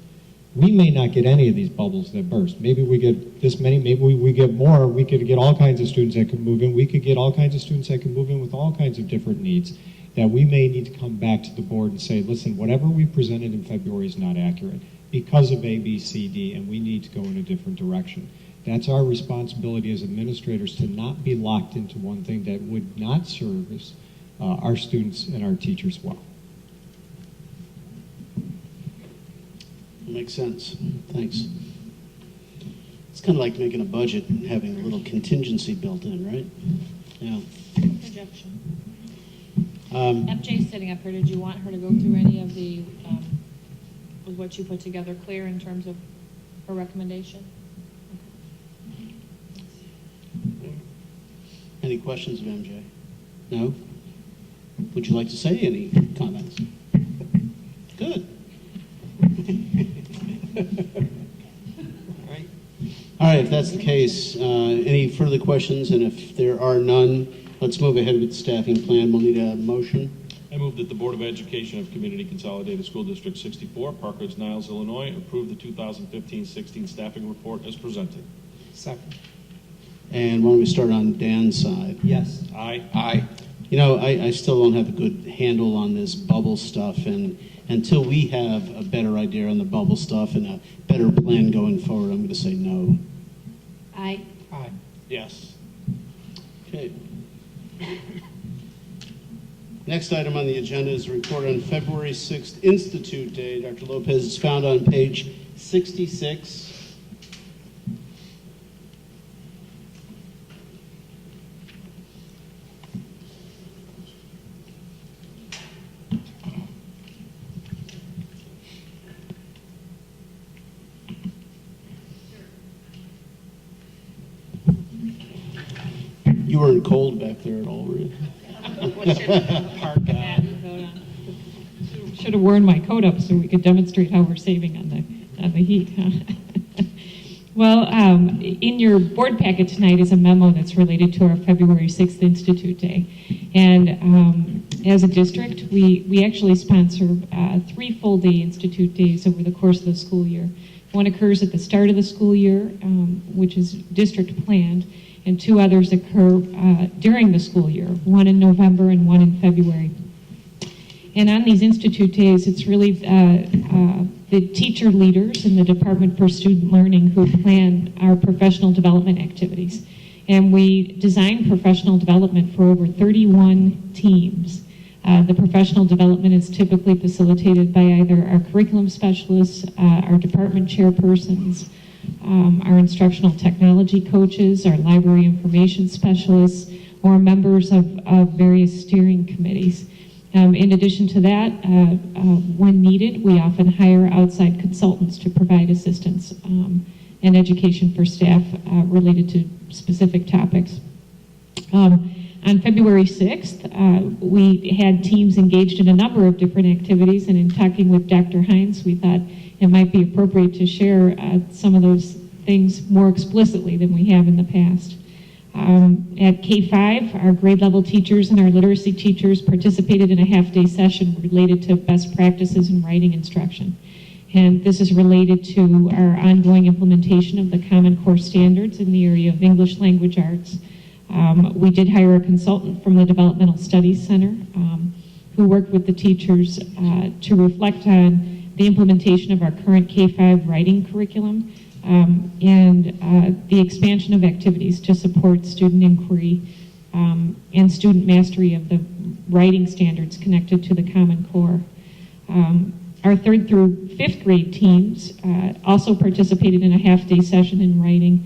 we may not get any of these bubbles that burst. Maybe we get this many, maybe we get more. We could get all kinds of students that could move in. We could get all kinds of students that could move in with all kinds of different needs, that we may need to come back to the board and say, listen, whatever we presented in February is not accurate because of A, B, C, D, and we need to go in a different direction. That's our responsibility as administrators, to not be locked into one thing that would not service our students and our teachers well. Makes sense. Thanks. It's kind of like making a budget and having a little contingency built in, right? Yeah. Projection. MJ's sitting up here. Did you want her to go through any of the, was what you put together clear in terms of her recommendation? Any questions of MJ? No? Would you like to say any comments? Good. All right, if that's the case, any further questions? And if there are none, let's move ahead with the staffing plan. We'll need a motion. I move that the Board of Education of Community Consolidated School District 64, Park Ridge-Niles, Illinois, approve the 2015-16 staffing report as presented. Second. And why don't we start on Dan's side? Yes. Aye. Aye. You know, I still don't have a good handle on this bubble stuff, and until we have a better idea on the bubble stuff and a better plan going forward, I'm going to say no. Aye. Aye. Yes. Okay. Next item on the agenda is a report on February 6th, Institute Day. Dr. Lopez is found on page 66. You weren't cold back there at all, were you? Should have worn my coat up so we could demonstrate how we're saving on the heat. Huh? Well, in your board packet tonight is a memo that's related to our February 6th Institute Day. And as a district, we actually sponsor 3 full-day Institute Days over the course of the school year. One occurs at the start of the school year, which is district planned, and 2 others occur during the school year, one in November and one in February. And on these Institute Days, it's really the teacher leaders in the Department for Student Learning who plan our professional development activities. And we design professional development for over 31 teams. The professional development is typically facilitated by either our curriculum specialists, our department chairpersons, our instructional technology coaches, our library information specialists, or members of various steering committees. In addition to that, when needed, we often hire outside consultants to provide assistance and education for staff related to specific topics. On February 6th, we had teams engaged in a number of different activities, and in talking with Dr. Hines, we thought it might be appropriate to share some of those things more explicitly than we have in the past. At K-5, our grade level teachers and our literacy teachers participated in a half-day session related to best practices in writing instruction. And this is related to our ongoing implementation of the Common Core standards in the area of English language arts. We did hire a consultant from the Developmental Studies Center who worked with the teachers to reflect on the implementation of our current K-5 writing curriculum and the expansion of activities to support student inquiry and student mastery of the writing standards connected to the Common Core. Our 3rd through 5th grade teams also participated in a half-day session in writing,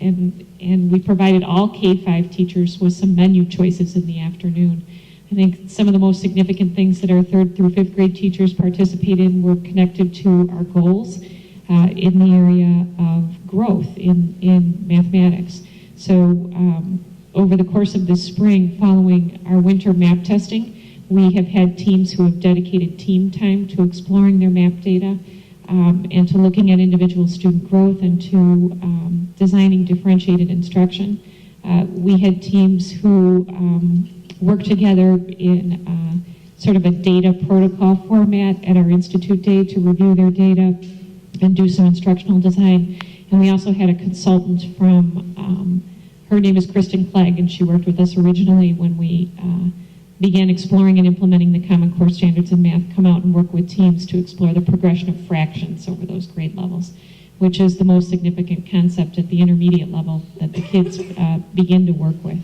and we provided all K-5 teachers with some menu choices in the afternoon. I think some of the most significant things that our 3rd through 5th grade teachers participated in were connected to our goals in the area of growth in mathematics. So over the course of this spring, following our winter map testing, we have had teams who have dedicated team time to exploring their map data and to looking at individual student growth and to designing differentiated instruction. We had teams who worked together in sort of a data protocol format at our Institute Day to review their data and do some instructional design. And we also had a consultant from, her name is Kristen Clegg, and she worked with us originally when we began exploring and implementing the Common Core standards in math, come out and work with teams to explore the progression of fractions over those grade levels, which is the most significant concept at the intermediate level that the kids begin to work with.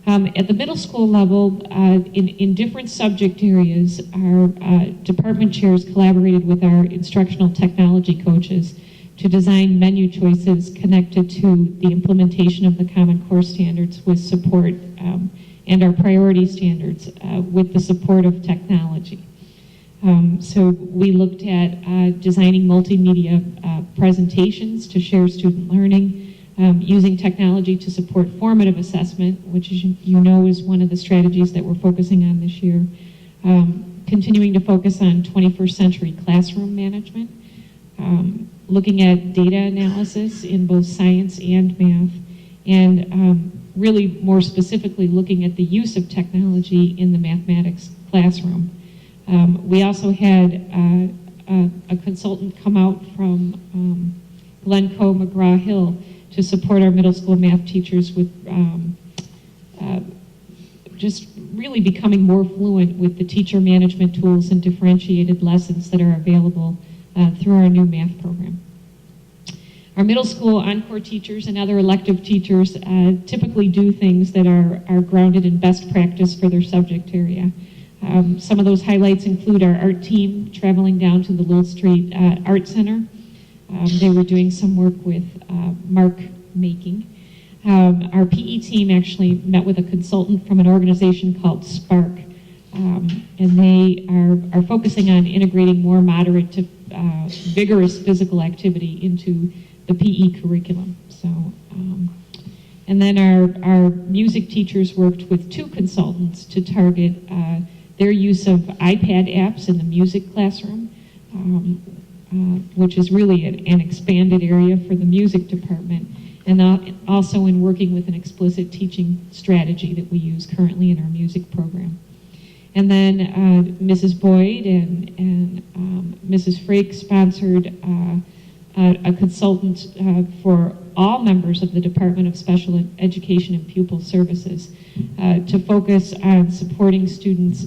At the middle school level, in different subject areas, our department chairs collaborated with our instructional technology coaches to design menu choices connected to the implementation of the Common Core standards with support and our priority standards with the support of technology. So we looked at designing multimedia presentations to share student learning, using technology to support formative assessment, which as you know is one of the strategies that we're focusing on this year, continuing to focus on 21st century classroom management, looking at data analysis in both science and math, and really more specifically looking at the use of technology in the mathematics classroom. We also had a consultant come out from Glencoe McGraw-Hill to support our middle school math teachers with just really becoming more fluent with the teacher management tools and differentiated lessons that are available through our new math program. Our middle school encore teachers and other elective teachers typically do things that are grounded in best practice for their subject area. Some of those highlights include our art team traveling down to the Little Street Art Center. They were doing some work with mark making. Our PE team actually met with a consultant from an organization called Spark, and they are focusing on integrating more moderate to vigorous physical activity into the PE curriculum. So, and then our music teachers worked with 2 consultants to target their use of iPad apps in the music classroom, which is really an expanded area for the music department, and also in working with an explicit teaching strategy that we use currently in our music program. And then Mrs. Boyd and Mrs. Frake sponsored a consultant for all members of the Department of Special Education and Pupil Services to focus on supporting students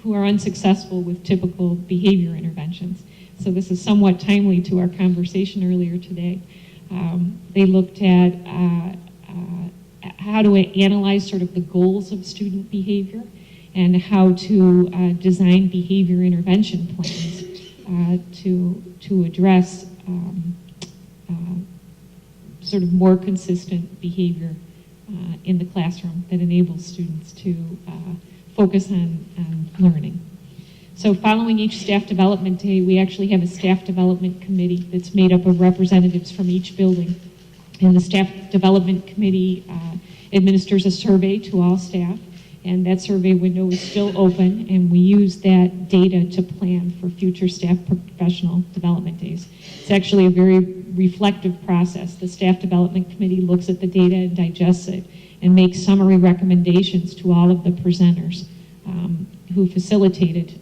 who are unsuccessful with typical behavior interventions. So this is somewhat timely to our conversation earlier today. They looked at how to analyze sort of the goals of student behavior and how to design behavior intervention plans to address sort of more consistent behavior in the classroom that enables students to focus on learning. So following each staff development day, we actually have a staff development committee that's made up of representatives from each building. And the staff development committee administers a survey to all staff, and that survey window is still open, and we use that data to plan for future staff professional development days. It's actually a very reflective process. The staff development committee looks at the data and digests it and makes summary recommendations to all of the presenters who facilitated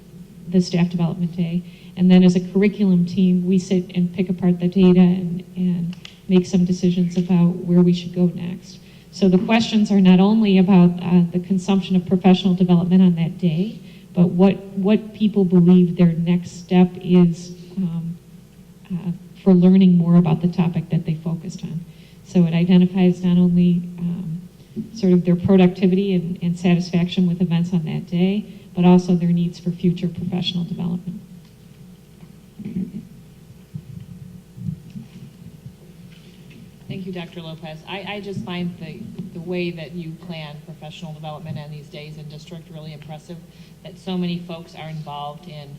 the staff development day. And then as a curriculum team, we sit and pick apart the data and make some decisions about where we should go next. So the questions are not only about the consumption of professional development on that day, but what people believe their next step is for learning more about the topic that they focused on. So it identifies not only sort of their productivity and satisfaction with events on that day, but also their needs for future professional development. Thank you, Dr. Lopez. I just find the way that you plan professional development on these days in district really impressive, that so many folks are involved in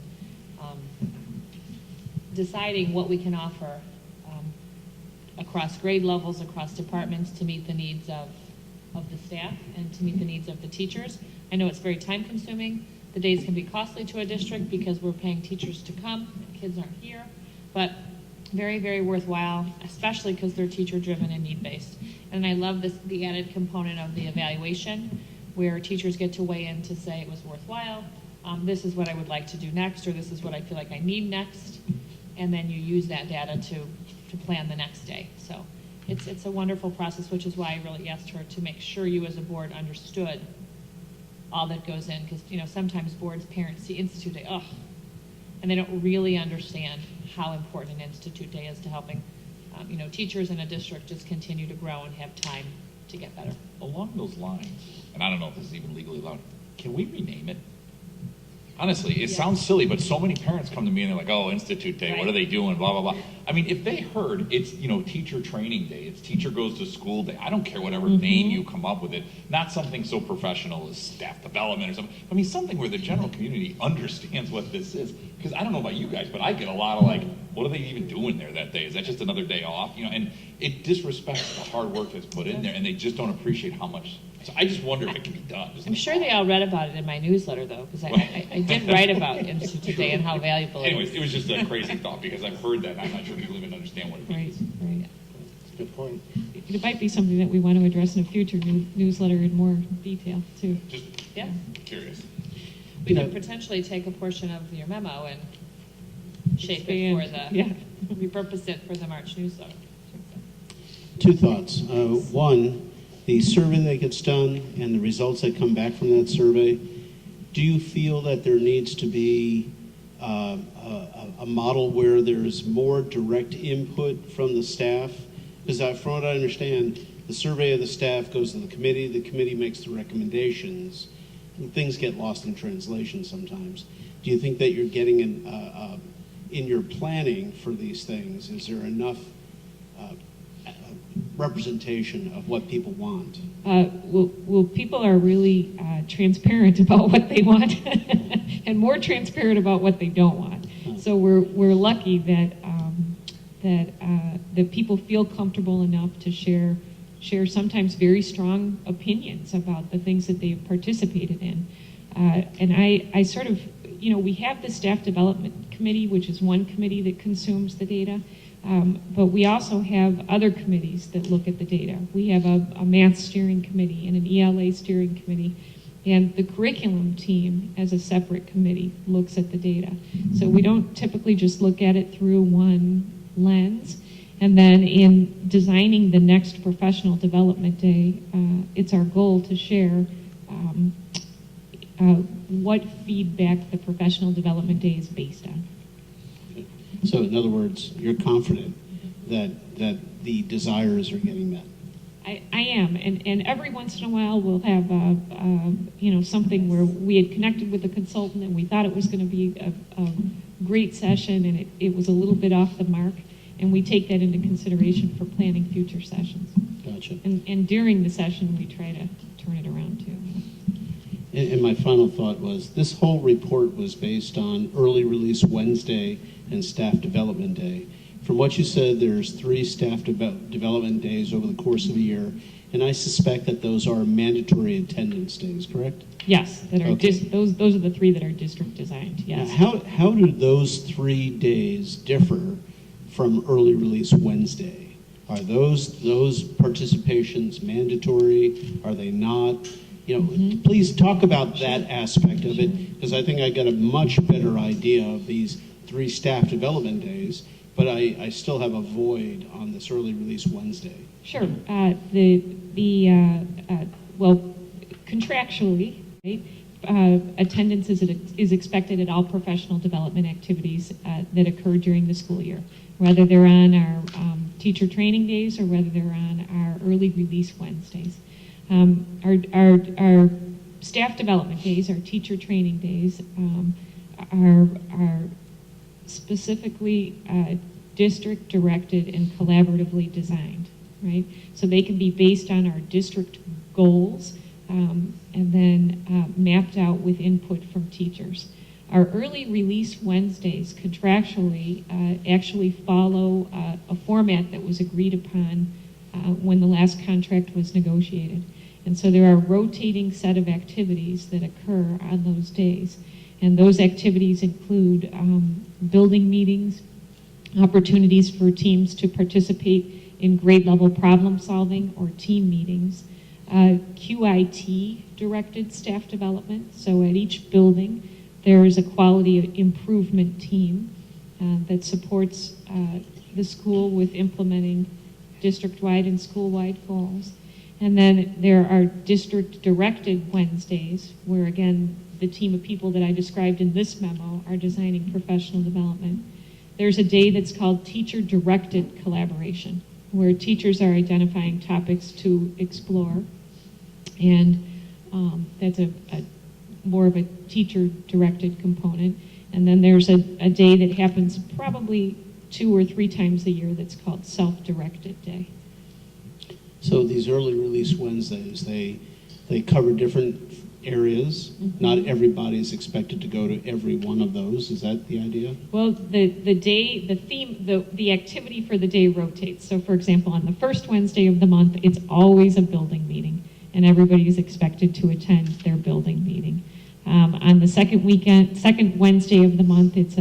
deciding what we can offer across grade levels, across departments to meet the needs of the staff and to meet the needs of the teachers. I know it's very time consuming. The days can be costly to a district because we're paying teachers to come, kids aren't here, but very, very worthwhile, especially because they're teacher driven and need based. And I love the added component of the evaluation where teachers get to weigh in to say it was worthwhile, this is what I would like to do next, or this is what I feel like I need next, and then you use that data to plan the next day. So it's a wonderful process, which is why I really asked her to make sure you as a board understood all that goes in, because sometimes boards, parents see Institute Day, and they don't really understand how important an Institute Day is to helping teachers in a district just continue to grow and have time to get better. Along those lines, and I don't know if this is even legally allowed, can we rename it? Honestly, it sounds silly, but so many parents come to me and they're like, oh, Institute Day, what are they doing, blah, blah, blah. I mean, if they heard it's, teacher training day, it's teacher goes to school day, I don't care whatever name you come up with it, not something so professional as staff development or something. I mean, something where the general community understands what this is. Because I don't know about you guys, but I get a lot of like, what are they even doing there that day? Is that just another day off? And it disrespects the hard work that's put in there, and they just don't appreciate how much. So I just wonder if it can be done. I'm sure they all read about it in my newsletter, though, because I did write about Institute Day and how valuable it is. Anyways, it was just a crazy thought, because I've heard that, and I'm not sure people even understand what it means. Right. That's a good point. It might be something that we want to address in a future newsletter in more detail, too. Just curious. We could potentially take a portion of your memo and shape it for repurpose it for the March newsletter. Two thoughts. One, the survey that gets done and the results that come back from that survey, do you feel that there needs to be a model where there's more direct input from the staff? Because from what I understand, the survey of the staff goes to the committee makes the recommendations, and things get lost in translation sometimes. Do you think that you're getting in your planning for these things, is there enough representation of what people want? Well, people are really transparent about what they want and more transparent about what they don't want. So we're lucky that people feel comfortable enough to share sometimes very strong opinions about the things that they've participated in. And I sort of, we have the staff development committee, which is one committee that consumes the data. But we also have other committees that look at the data. We have a math steering committee and an ELA steering committee, and the curriculum team as a separate committee looks at the data. So we don't typically just look at it through one lens. And then in designing the next professional development day, it's our goal to share what feedback the professional development day is based on. So in other words, you're confident that the desires are getting met? I am, and every once in a while we'll have something where we had connected with a consultant and we thought it was going to be a great session, and it was a little bit off the mark, and we take that into consideration for planning future sessions. Gotcha. And during the session we try to turn it around too. And my final thought was, this whole report was based on Early Release Wednesday and Staff Development Day. From what you said, there's 3 staff development days over the course of a year, and I suspect that those are mandatory attendance days, correct? Yes, that are Okay. those are the 3 that are district designed, yes. Now, how do those 3 days differ from Early Release Wednesday? Are those participations mandatory? Are they not? Please talk about that aspect of it, because I think I got a much better idea of these 3 staff development days, but I still have a void on this Early Release Wednesday. Sure. Well, contractually, right, attendance is expected at all professional development activities that occur during the school year, whether they're on our teacher training days or whether they're on our early release Wednesdays. Our staff development days, our teacher training days, are specifically district directed and collaboratively designed, right? So they can be based on our district goals and then mapped out with input from teachers. Our early release Wednesdays contractually actually follow a format that was agreed upon when the last contract was negotiated. And so there are a rotating set of activities that occur on those days. And those activities include building meetings, opportunities for teams to participate in grade level problem solving or team meetings, QIT directed staff development. So at each building, there is a quality improvement team that supports the school with implementing district-wide and school-wide goals. And then there are district-directed Wednesdays, where again, the team of people that I described in this memo are designing professional development. There's a day that's called teacher-directed collaboration, where teachers are identifying topics to explore. And that's a more of a teacher-directed component. And then there's a day that happens probably 2 or 3 times a year that's called self-directed day. So these early release Wednesdays, they cover different areas. Mm-hmm. Not everybody is expected to go to every one of those. Is that the idea? Well, the activity for the day rotates. So for example, on the first Wednesday of the month, it's always a building meeting, and everybody is expected to attend their building meeting. On the second Wednesday of the month, it's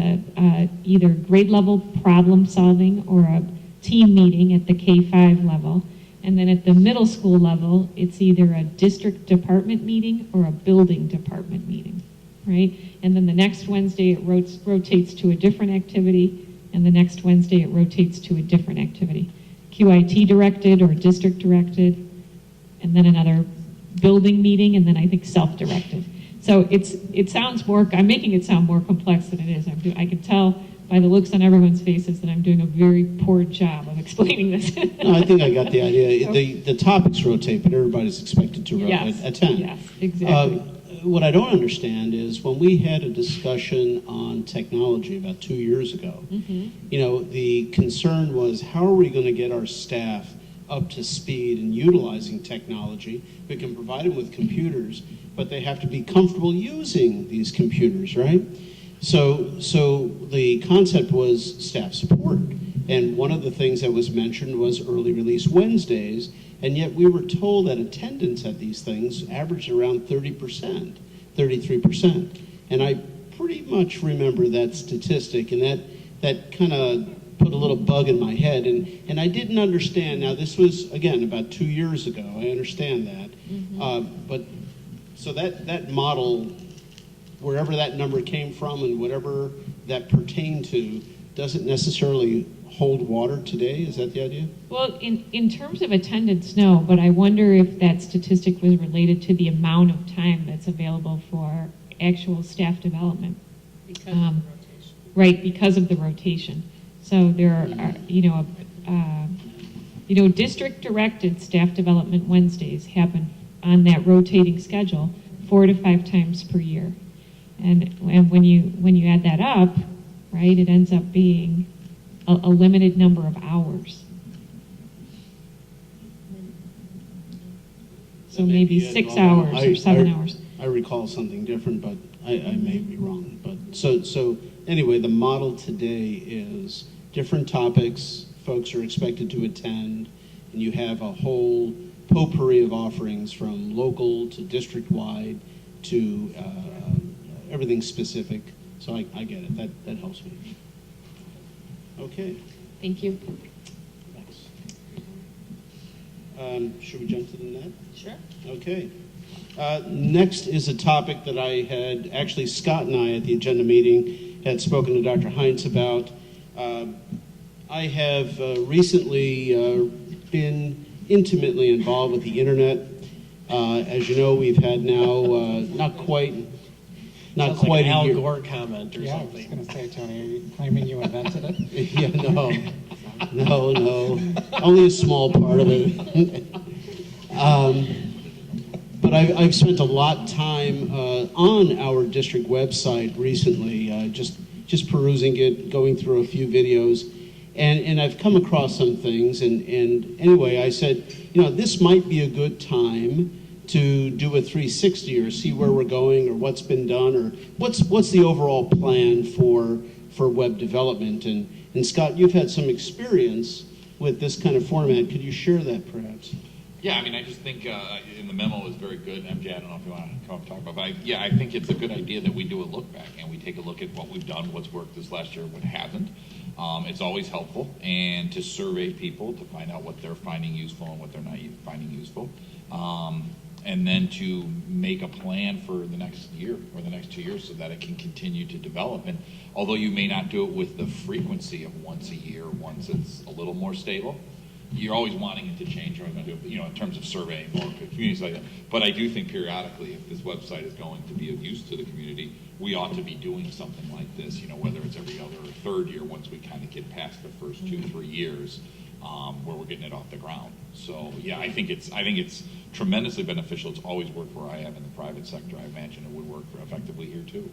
either grade level problem solving or a team meeting at the K-5 level. And then at the middle school level, it's either a district department meeting or a building department meeting, right? And then the next Wednesday, it rotates to a different activity, and the next Wednesday, it rotates to a different activity. QIT directed or district directed, and then another building meeting, and then I think self-directed. So I'm making it sound more complex than it is. I can tell by the looks on everyone's faces that I'm doing a very poor job of explaining this. No, I think I got the idea. The topics rotate, but everybody's expected to attend. Yes, exactly. What I don't understand is when we had a discussion on technology about 2 years ago, the concern was, how are we going to get our staff up to speed in utilizing technology? We can provide them with computers, but they have to be comfortable using these computers, right? So the concept was staff support. And one of the things that was mentioned was early release Wednesdays, and yet we were told that attendance at these things averaged around 30%, 33%. And I pretty much remember that statistic, and that kind of put a little bug in my head, and I didn't understand. Now, this was, again, about 2 years ago. I understand that. But so that model, wherever that number came from and whatever that pertained to, doesn't necessarily hold water today. Is that the idea? Well, in terms of attendance, no, but I wonder if that statistic was related to the amount of time that's available for actual staff development. Because of the rotation. Right, because of the rotation. So there are, district-directed staff development Wednesdays happen on that rotating schedule 4 to 5 times per year. And when you add that up, right, it ends up being a limited number of hours. So maybe 6 hours or 7 hours. I recall something different, but I may be wrong. But so anyway, the model today is different topics folks are expected to attend, and you have a whole potpourri of offerings from local to district-wide to everything specific. So I get it. That helps me. Okay. Thank you. Should we jump to the net? Sure. Okay. Next is a topic that I had, actually Scott and I at the agenda meeting had spoken to Dr. Heinz about. I have recently been intimately involved with the internet. As you know, we've had now not quite Sounds like an a Al year. Gore comment or Yeah, I something. was going to say, Tony, are you claiming you invented it? Yeah, no, only a small part of it. But I've spent a lot of time on our district website recently, just perusing it, going through a few videos, and I've come across some things. And anyway, I said, this might be a good time to do a 360 or see where we're going or what's been done or what's the overall plan for web development. And Scott, you've had some experience with this kind of format. Could you share that perhaps? Yeah, I mean, I just think in the memo is very good. MJ, I don't know if you want to come up and talk about it, but I think it's a good idea that we do a look back and we take a look at what we've done, what's worked this last year, what hasn't. It's always helpful, and to survey people to find out what they're finding useful and what they're not finding useful. And then to make a plan for the next year or the next 2 years so that it can continue to develop. And although you may not do it with the frequency of once a year, once it's a little more stable, you're always wanting it to change. You're always going to do it, in terms of surveying or communities like that. But I do think periodically, if this website is going to be of use to the community, we ought to be doing something like this, whether it's every other or third year once we kind of get past the first 2-3 years where we're getting it off the ground. So yeah, I think it's tremendously beneficial. It's always worked where I have in the private sector. I imagine it would work effectively here too.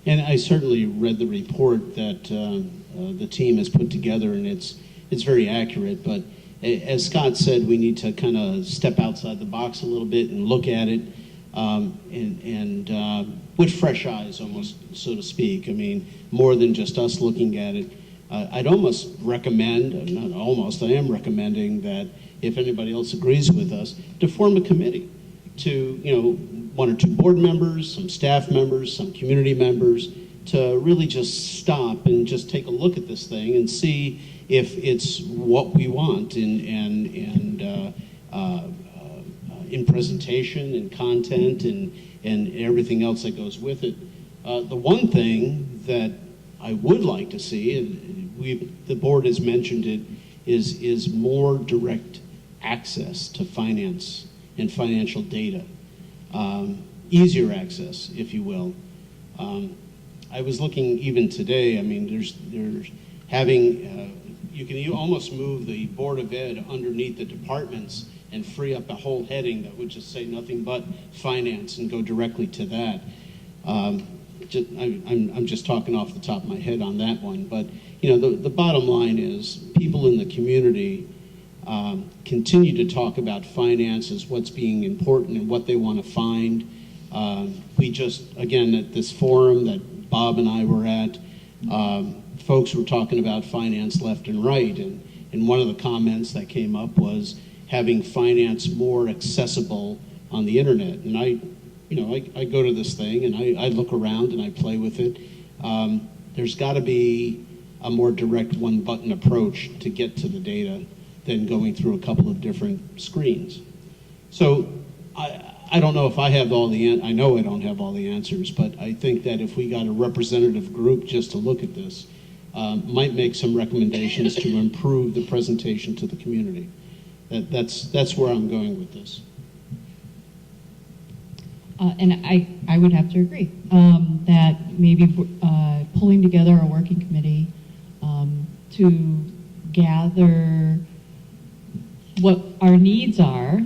And I certainly read the report that the team has put together, and it's very accurate. But as Scott said, we need to kind of step outside the box a little bit and look at it, and with fresh eyes, almost, so to speak. I mean, more than just us looking at it. I'd almost recommend, not almost, I am recommending that if anybody else agrees with us, to form a committee to, 1 or 2 board members, some staff members, some community members, to really just stop and just take a look at this thing and see if it's what we want in presentation and content and everything else that goes with it. The one thing that I would like to see, and the board has mentioned it, is more direct access to finance and financial data. Easier access, if you will. I was looking even today, I mean, there's having, you can almost move the Board of Ed underneath the departments and free up a whole heading that would just say nothing but finance and go directly to that. I'm just talking off the top of my head on that one, but the bottom line is people in the community continue to talk about finances, what's being important and what they want to find. We just, again, at this forum that Bob and I were at, folks were talking about finance left and right, and one of the comments that came up was having finance more accessible on the internet. And I go to this thing and I look around and I play with it. There's got to be a more direct one-button approach to get to the data than going through a couple of different screens. So I don't know if I have I know I don't have all the answers, but I think that if we got a representative group just to look at this, might make some recommendations to improve the presentation to the community. That's where I'm going with this. And I would have to agree that maybe pulling together a working committee to gather what our needs are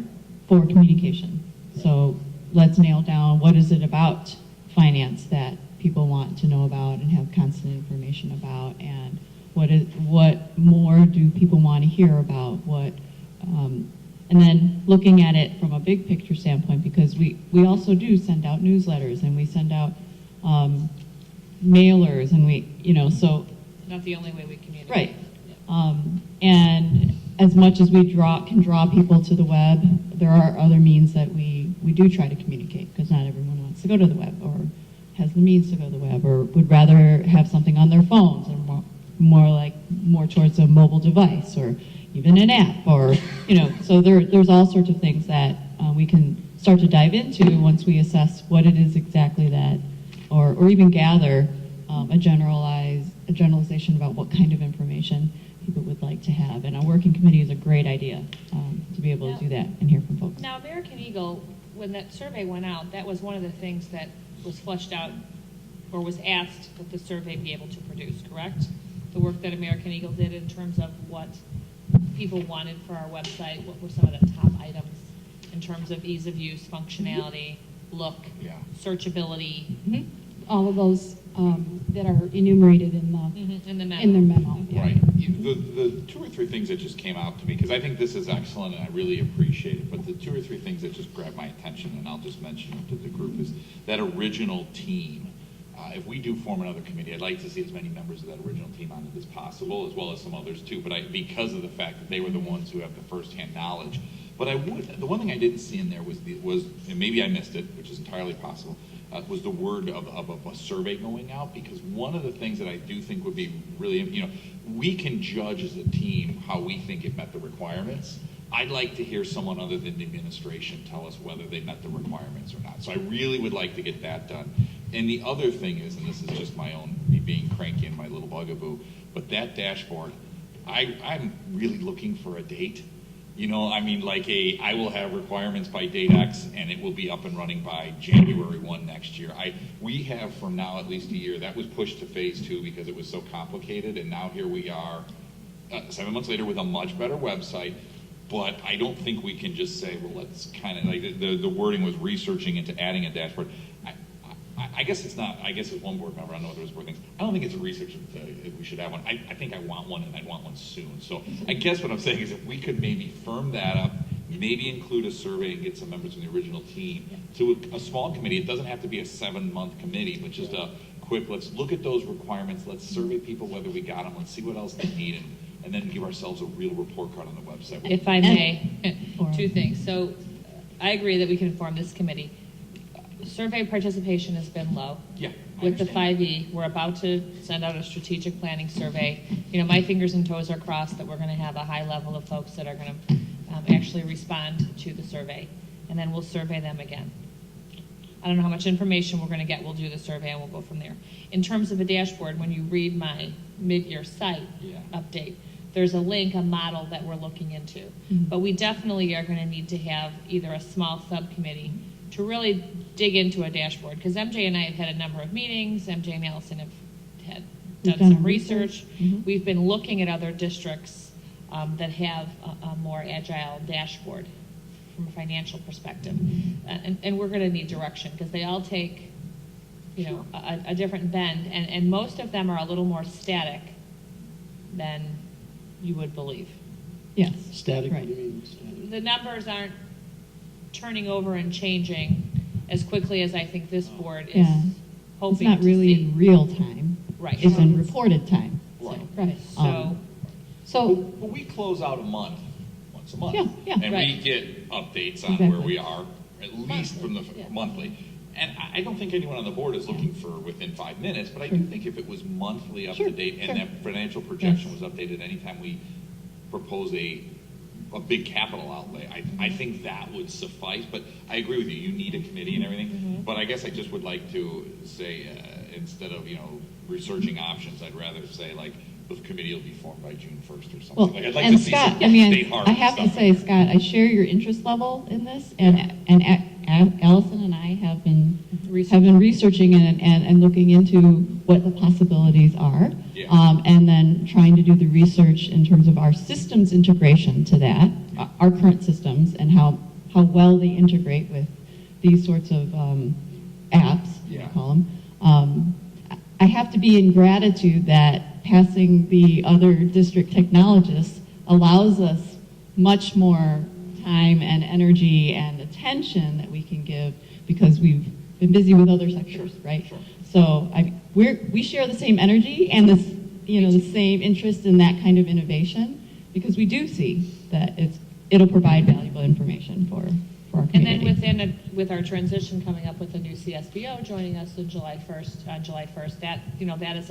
for communication. So let's nail down what is it about finance that people want to know about and have constant information about, and what more do people want to hear about, And then looking at it from a big picture standpoint, because we also do send out newsletters and we send out mailers and we, so. Not the only way we communicate. Right. And as much as we can draw people to the web, there are other means that we do try to communicate, because not everyone wants to go to the web or has the means to go to the web or would rather have something on their phones or more towards a mobile device or even an app or, so there's all sorts of things that we can start to dive into once we assess what it is exactly that, or even gather a generalization about what kind of information people would like to have. And a working committee is a great idea to be able to do that and hear from folks. Now, American Eagle, when that survey went out, that was one of the things that was fleshed out or was asked that the survey be able to produce, correct? The work that American Eagle did in terms of what people wanted for our website, what were some of the top items in terms of ease of use, functionality, look, searchability. Mm-hmm. All of those that are enumerated in the memo. In their memo. Right. The two or three things that just came out to me, because I think this is excellent and I really appreciate it, but the two or three things that just grabbed my attention, and I'll just mention them to the group, is that original team. If we do form another committee, I'd like to see as many members of that original team on it as possible, as well as some others too, but because of the fact that they were the ones who have the first-hand knowledge. But the one thing I didn't see in there was, and maybe I missed it, which is entirely possible, was the word of a survey going out, because one of the things that I do think would be really, we can judge as a team how we think it met the requirements. I'd like to hear someone other than the administration tell us whether they met the requirements or not. So I really would like to get that done. And the other thing is, and this is just me being cranky and my little bugaboo, but that dashboard, I'm really looking for a date. I will have requirements by date X and it will be up and running by January 1 next year. We have from now at least a year. That was pushed to phase 2 because it was so complicated, and now here we are 7 months later with a much better website. But I don't think we can just say, well, let's kind of, like the wording was researching into adding a dashboard. I guess it's not. I guess as one board member, I know there was board things. I don't think it's a research if we should have one. I think I want one, and I'd want one soon. So I guess what I'm saying is if we could maybe firm that up, maybe include a survey and get some members from the original team to a small committee. It doesn't have to be a 7-month committee, but just a quick, let's look at those requirements. Let's survey people whether we got them. Let's see what else they need, and then give ourselves a real report card on the website. If I may, 2 things. So I agree that we can form this committee. Survey participation has been low. Yeah. With the 5E, we're about to send out a strategic planning survey. My fingers and toes are crossed that we're going to have a high level of folks that are going to actually respond to the survey. And then we'll survey them again. I don't know how much information we're going to get. We'll do the survey and we'll go from there. In terms of a dashboard, when you read my mid-year site update, there's a link, a model that we're looking into. Mm-hmm. But we definitely are going to need to have either a small subcommittee to really dig into a dashboard, because MJ and I have had a number of meetings. MJ and Allison have done some research. Mm-hmm. We've been looking at other districts that have a more agile dashboard from a financial perspective. And we're going to need direction, because they all take a different bend, and most of them are a little more static than you would believe. Yes. Static, right. What do you mean static? The numbers aren't turning over and changing as quickly as I think this board is hoping It's not to really see. in real time. Right. It's in reported time. Right. Right. But we close out a month once a month. Yeah, and we get updates on where we are, at least from the monthly. And I don't think anyone on the board is looking for within 5 minutes, but I do think if it was monthly up to date and that financial projection was updated anytime we propose a big capital outlay, I think that would suffice. But I agree with you, you need a committee and everything. But I guess I just would like to say, instead of, researching options, I'd rather say the committee will be formed by June 1st or something. Well, I'd like and to see Scott, some state hard I have to stuff. say, Scott, I share your interest level in this, and Allison and I have been researching and looking into what the possibilities are, and then trying to do the research in terms of our systems integration to that, our current systems, and how well they integrate with these sorts of apps, I call them. I have to be in gratitude that passing the other district technologists allows us much more time and energy and attention that we can give because we've been busy with other sectors, right? So we share the same energy and this, the same interest in that kind of innovation because we do see that it'll provide valuable information for our community. And then with our transition coming up with the new CSBO joining us on July 1st, that is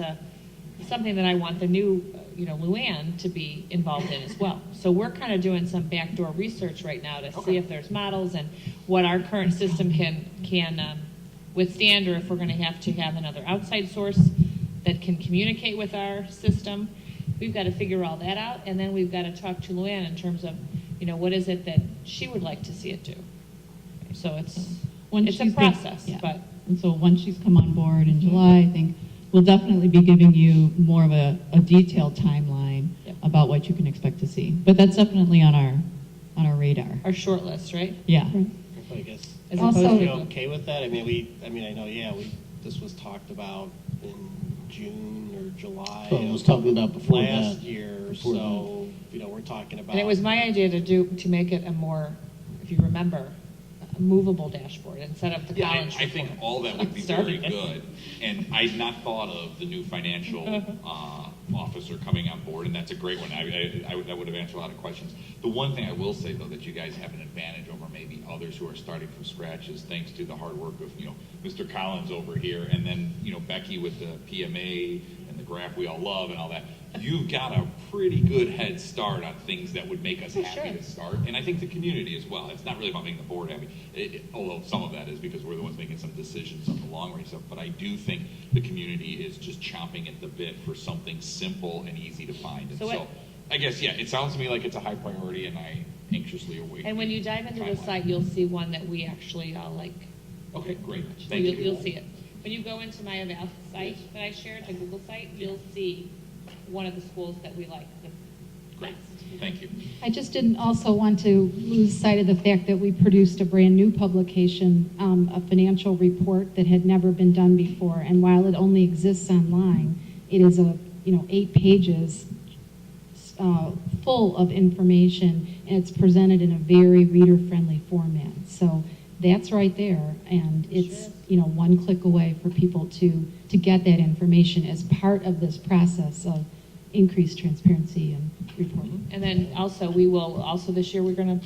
something that I want the new, Luann to be involved in as well. So we're kind of doing some backdoor research right now to see if there's models and what our current system can withstand, or if we're going to have another outside source that can communicate with our system. We've got to figure all that out, and then we've got to talk to Luann in terms of, what is it that she would like to see it do. So it's a process, but. And so once she's come on board in July, I think we'll definitely be giving you more of a detailed timeline about what you can expect to see. But that's definitely on our radar. Our short list, right? Yeah. I guess. As Also, opposed you to- okay with that? I know, this was talked about in June or July. Well, it was talking about before last that. year, Before so, we're talking about. And it was my idea to make it a more, if you remember, a movable dashboard instead of the Yeah, college I think report. all that would be very good, and I'd not thought of the new financial officer coming on board, and that's a great one. That would have answered a lot of questions. The one thing I will say, though, that you guys have an advantage over maybe others who are starting from scratch is thanks to the hard work of, Mr. Collins over here, and then, Becky with the PMA and the graph we all love and all that. You've got a pretty good head start on things that would make us happy to start, and I think the community as well. It's not really about making the board happy, although some of that is because we're the ones making some decisions on the long range stuff, but I do think the community is just chomping at the bit for something simple and easy to find. And so I guess, it sounds to me like it's a high priority, and I anxiously await. And when you dive into the site, you'll see one that we actually all like. Okay, great. So Thank you. You'll see it. When you go into my Eval site that I shared, the Google site, you'll see one of the schools that we like the best. Thank you. I just didn't also want to lose sight of the fact that we produced a brand new publication, a financial report that had never been done before. And while it only exists online, it is 8 pages full of information, and it's presented in a very reader-friendly format. So that's right there, and it's one click away for people to get that information as part of this process of increased transparency and reporting. And then also, this year, we're going to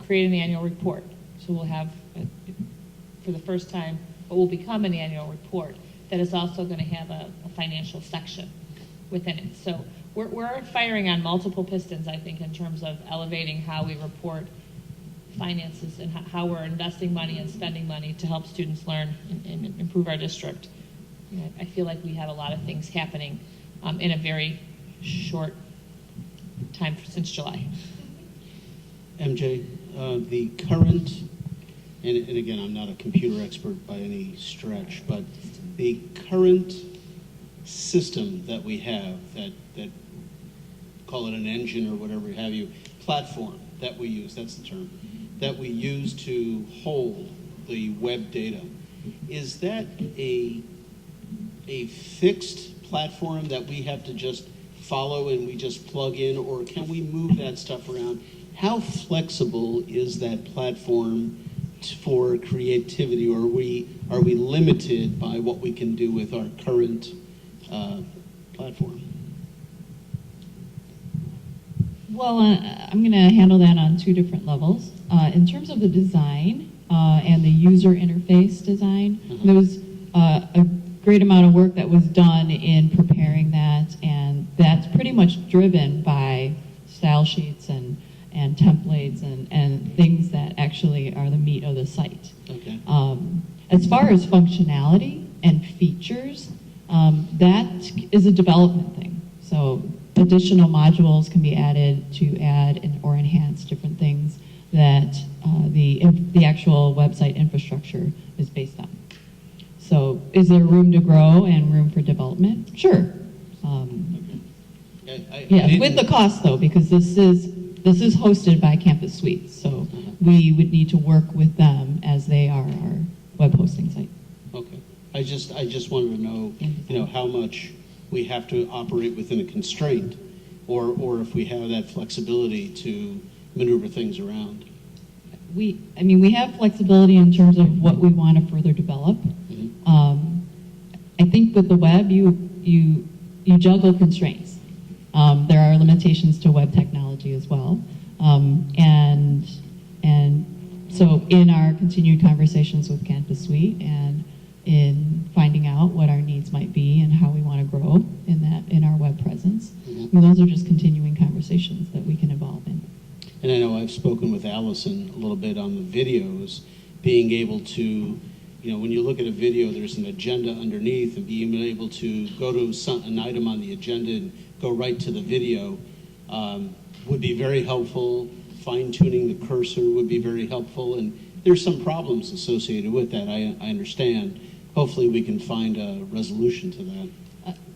create an annual report. So we'll have, for the first time, what will become an annual report that is also going to have a financial section within it. So we're firing on multiple pistons, I think, in terms of elevating how we report finances and how we're investing money and spending money to help students learn and improve our district. I feel like we have a lot of things happening in a very short time since July. MJ, the current, and again, I'm not a computer expert by any stretch, but the current system that we have, that call it an engine or whatever have you, platform that we use, that's the term, that we use to hold the web data, is that a fixed platform that we have to just follow and we just plug in, or can we move that stuff around? How flexible is that platform for creativity, or are we limited by what we can do with our current platform? Well, I'm going to handle that on 2 different levels. In terms of the design and the user interface design, there was a great amount of work that was done in preparing that, and that's pretty much driven by style sheets and templates and things that actually are the meat of the site. Okay. As far as functionality and features, that is a development thing. So additional modules can be added to add or enhance different things that the actual website infrastructure is based on. So is there room to grow and room for development? Sure. Yeah, with the cost though, because this is hosted by Campus Suites, so we would need to work with them as they are our web hosting site. Okay. I just wanted to know, how much we have to operate within a constraint, or if we have that flexibility to maneuver things around. We have flexibility in terms of what we want to further develop. I think with the web, you juggle constraints. There are limitations to web technology as well. And so in our continued conversations with Campus Suite and in finding out what our needs might be and how we want to grow in our web presence, those are just continuing conversations that we can evolve in. And I know I've spoken with Allison a little bit on the videos, being able to, when you look at a video, there's an agenda underneath, and being able to go to an item on the agenda and go right to the video would be very helpful. Fine-tuning the cursor would be very helpful, and there's some problems associated with that, I understand. Hopefully we can find a resolution to that.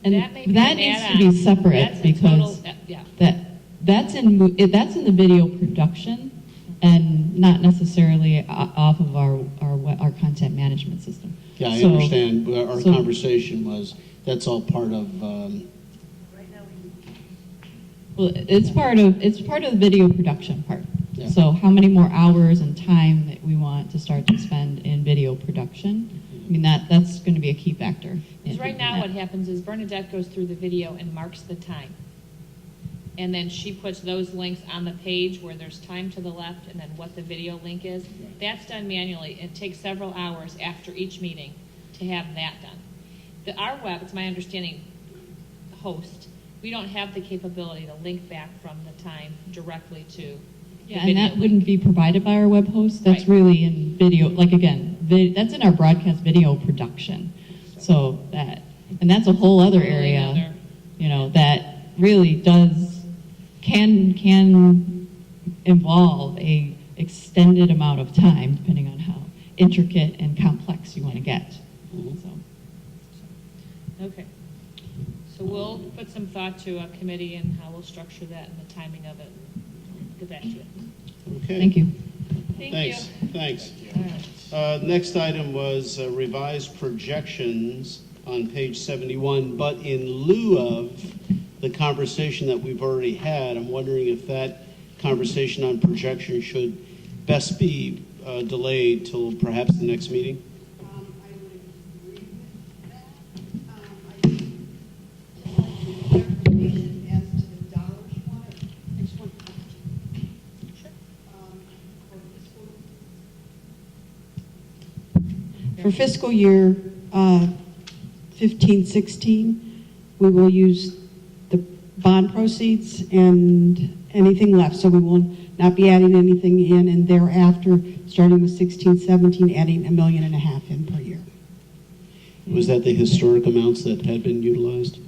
And that needs to be separate because that's in the video production and not necessarily off of our content management system. Yeah, I understand. Our conversation was that's all part of. Well, it's part of the video production part. Yeah. So how many more hours and time that we want to start to spend in video production? That's going to be a key factor. Because right now what happens is Bernadette goes through the video and marks the time. And then she puts those links on the page where there's time to the left and then what the video link is. That's done manually. It takes several hours after each meeting to have that done. Our web, it's my understanding, host, we don't have the capability to link back from the time directly to the and video that link. wouldn't be provided by our web host. That's really in video, that's in our broadcast video production. So that's a whole other area, that really can involve a extended amount of time, depending on how intricate and complex you want to get. Okay. So we'll put some thought to a committee and how we'll structure that and the timing of it. And get back to it. Okay. Thank you. Thanks. Next item was revised projections on page 71, but in lieu of the conversation that we've already had, I'm wondering if that conversation on projection should best be delayed till perhaps the next meeting? For fiscal year 15-16, we will use the bond proceeds and anything left. So we will not be adding anything in, and thereafter, starting with 16-17, adding $1.5 million in per year. Was that the historic amounts that had been utilized?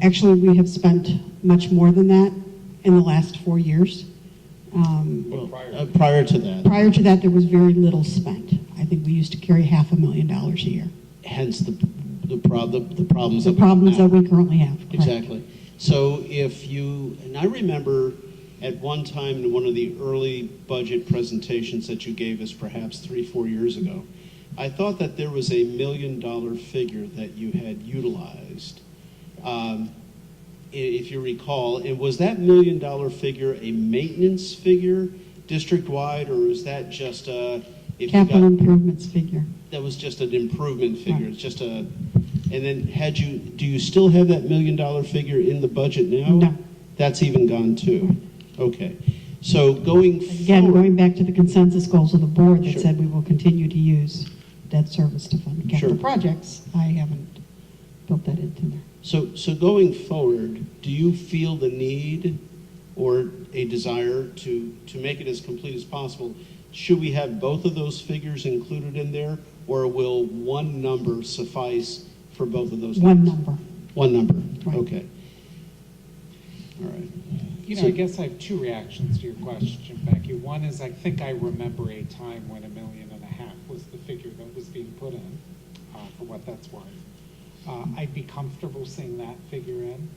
Actually, we have spent much more than that in the last 4 years. Prior to that? Prior to that, there was very little spent. I think we used to carry $500,000 a year. Hence the problems The problems that we currently have. Correct. Exactly. So and I remember at one time in one of the early budget presentations that you gave us perhaps 3-4 years ago, I thought that there was $1 million figure that you had utilized. If you recall, and was that $1 million figure a maintenance figure district-wide, or is that just capital improvements figure? That was just an improvement figure. Right. It's just and then do you still have that $1 million figure in the budget now? No. That's even gone too. Okay. So going back to the consensus goals of the board that said we will continue to use debt service to fund capital projects, I haven't built that into there. So going forward, do you feel the need or a desire to make it as complete as possible? Should we have both of those figures included in there, or will one number suffice for both of those? One number. One number. Right. Okay. All right. I guess I have two reactions to your question, Becky. One is I think I remember a time when $1.5 million was the figure that was being put in, for what that's worth. I'd be comfortable seeing that figure in.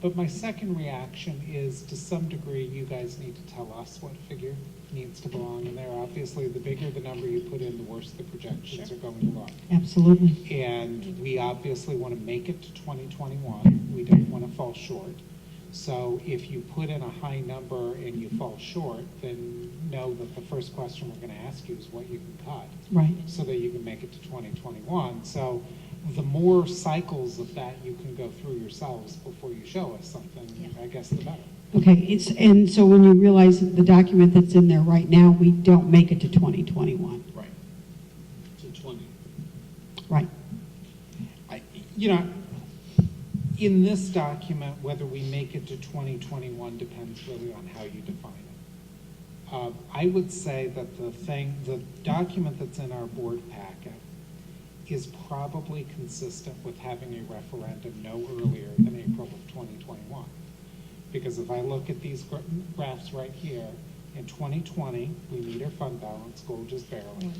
But my second reaction is, to some degree, you guys need to tell us what figure needs to belong in there. Obviously, the bigger the number you put in, the worse the projections are going to look. Absolutely. And we obviously want to make it to 2021. We don't want to fall short. So if you put in a high number and you fall short, then know that the first question we're going to ask you is what you can cut. Right. So that you can make it to 2021. So the more cycles of that you can go through yourselves before you show us something, I guess the better. Okay, and so when you realize that the document that's in there right now, we don't make it to 2021. Right. To 20. Right. You know, in this document, whether we make it to 2021 depends really on how you define it. I would say that the document that's in our board packet is probably consistent with having a referendum no earlier than April of 2021. Because if I look at these graphs right here, in 2020, we meet our fund balance goal just barely.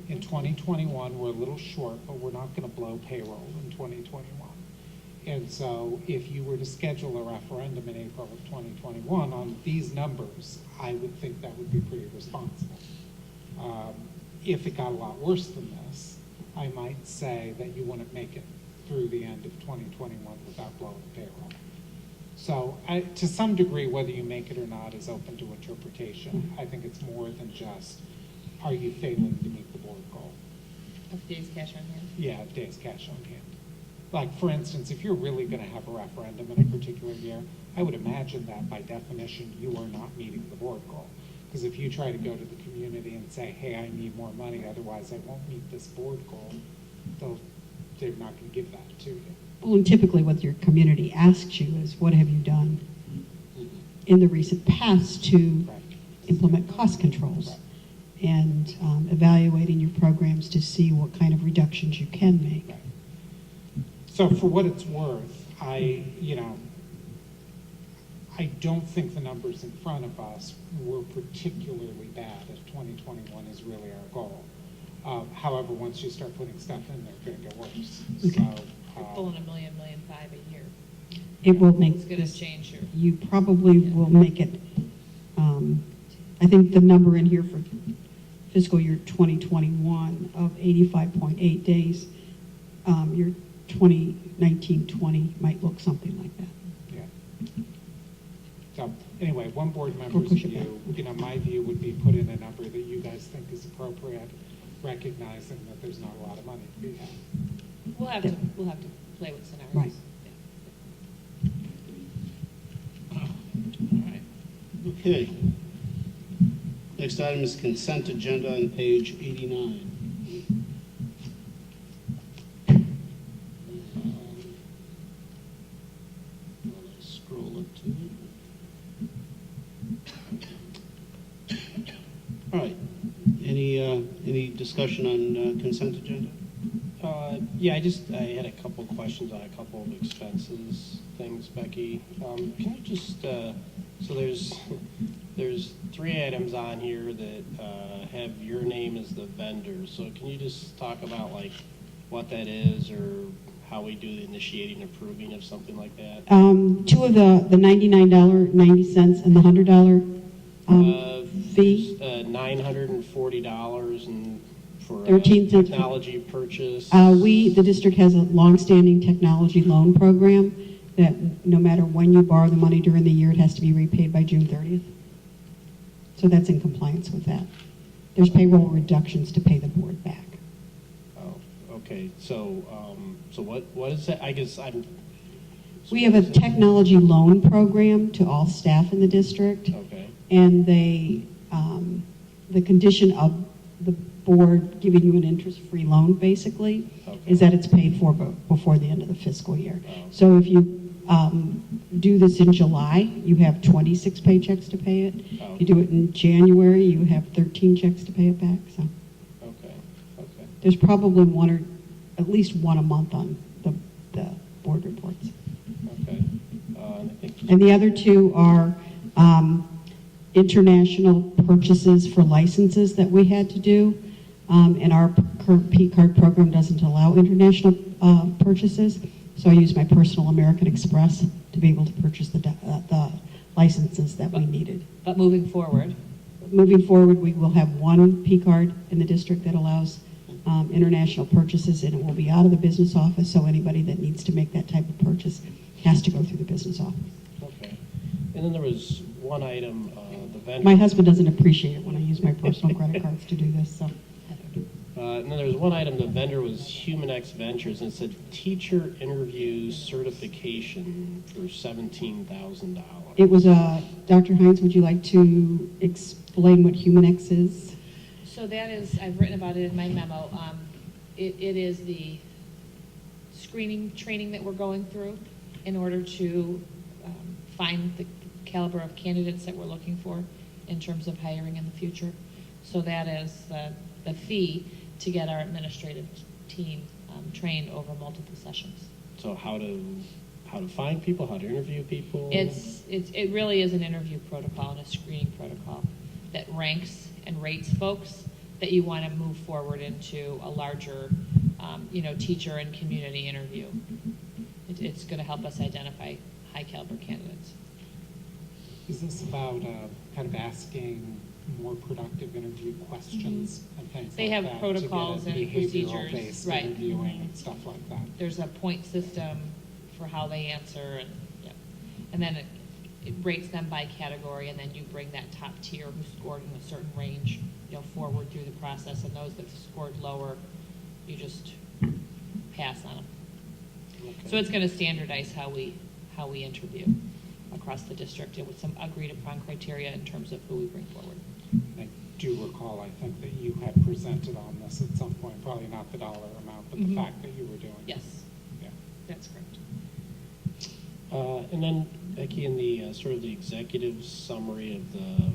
In 2021, we're a little short, but we're not going to blow payroll in 2021. And so if you were to schedule a referendum in April of 2021 on these numbers, I would think that would be pretty responsible. If it got a lot worse than this, I might say that you wouldn't make it through the end of 2021 without blowing payroll. So to some degree, whether you make it or not is open to interpretation. I think it's more than just, are you failing to meet the board goal? Of days cash on hand? Yeah, days cash on hand. Like, for instance, if you're really going to have a referendum in a particular year, I would imagine that by definition you are not meeting the board goal. Because if you try to go to the community and say, hey, I need more money, otherwise I won't meet this board goal, they're not going to give that to you. Well, and typically what your community asks you is, what have you done in the recent past to implement cost controls? And evaluating your programs to see what kind of reductions you can make. Right. So for what it's worth, I don't think the numbers in front of us were particularly bad if 2021 is really our goal. However, once you start putting stuff in, they're going to get worse. Okay. So, We're pulling $1.5 million a year. It will make It's going to change your. You probably will make it, I think the number in here for fiscal year 2021 of 85.8 days, your 2019-20 might look something like that. yeah. So anyway, one board member's view, my view would be put in a number that you guys think is appropriate, recognizing that there's not a lot of money to be had. We'll have to play with scenarios. Right. All right. Okay. Next item is consent agenda on page 89. Scroll up to it. All right. Any discussion on consent agenda? Yeah, I had a couple questions on a couple of expenses things, Becky. Can you just, so there's 3 items on here that have your name as the vendor. So can you just talk about like what that is or how we do the initiating and approving of something like that? 2 of the $99.90 and the $100 fee. $940 and for 13 cents. technology purchase. The district has a longstanding technology loan program that no matter when you borrow the money during the year, it has to be repaid by June 30th. So that's in compliance with that. There's payroll reductions to pay the board back. Oh, okay. So, so what is that? I guess We have a technology loan program to all staff in the district. Okay. And the condition of the board giving you an interest-free loan, basically, is that it's paid for before the end of the fiscal year. So if you do this in July, you have 26 paychecks to pay it. If you do it in January, you have 13 checks to pay it back. So Okay. there's probably at least one a month on the board reports. Okay. And the other 2 are international purchases for licenses that we had to do. And our current P-card program doesn't allow international purchases. So I used my personal American Express to be able to purchase the licenses that we needed. But moving forward, Moving forward, we will have one P card in the district that allows international purchases, and it will be out of the business office, so anybody that needs to make that type of purchase has to go through the business office. Okay. And then there was one item, the vendor. My husband doesn't appreciate it when I use my personal credit cards to do this, so. And then there was one item, the vendor was HumanX Ventures, and it said teacher interview certification for $17,000. It was, Dr. Hines, would you like to explain what HumanX is? so that is, I've written about it in my memo. It is the screening training that we're going through in order to find the caliber of candidates that we're looking for in terms of hiring in the future. So that is the fee to get our administrative team trained over multiple sessions. So how to find people, how to interview people? It really is an interview protocol and a screening protocol that ranks and rates folks that you want to move forward into a larger, teacher and community interview. It's going to help us identify high caliber candidates. Is this about kind of asking more productive interview questions and things They like have that protocols to get and a procedures, behavioral-based right. interviewing and stuff like that? There's a point system for how they answer, and then it rates them by category, and then you bring that top tier who scored in a certain range, forward through the process, and those that scored lower, you just pass on them. Okay. So it's going to standardize how we interview across the district, and with some agreed upon criteria in terms of who we bring forward. I do recall, I think, that you had presented on this at some point, probably not the dollar amount, but the fact that you were doing it. Yes. Yeah. That's correct. And then, Becky, in the sort of the executive summary of the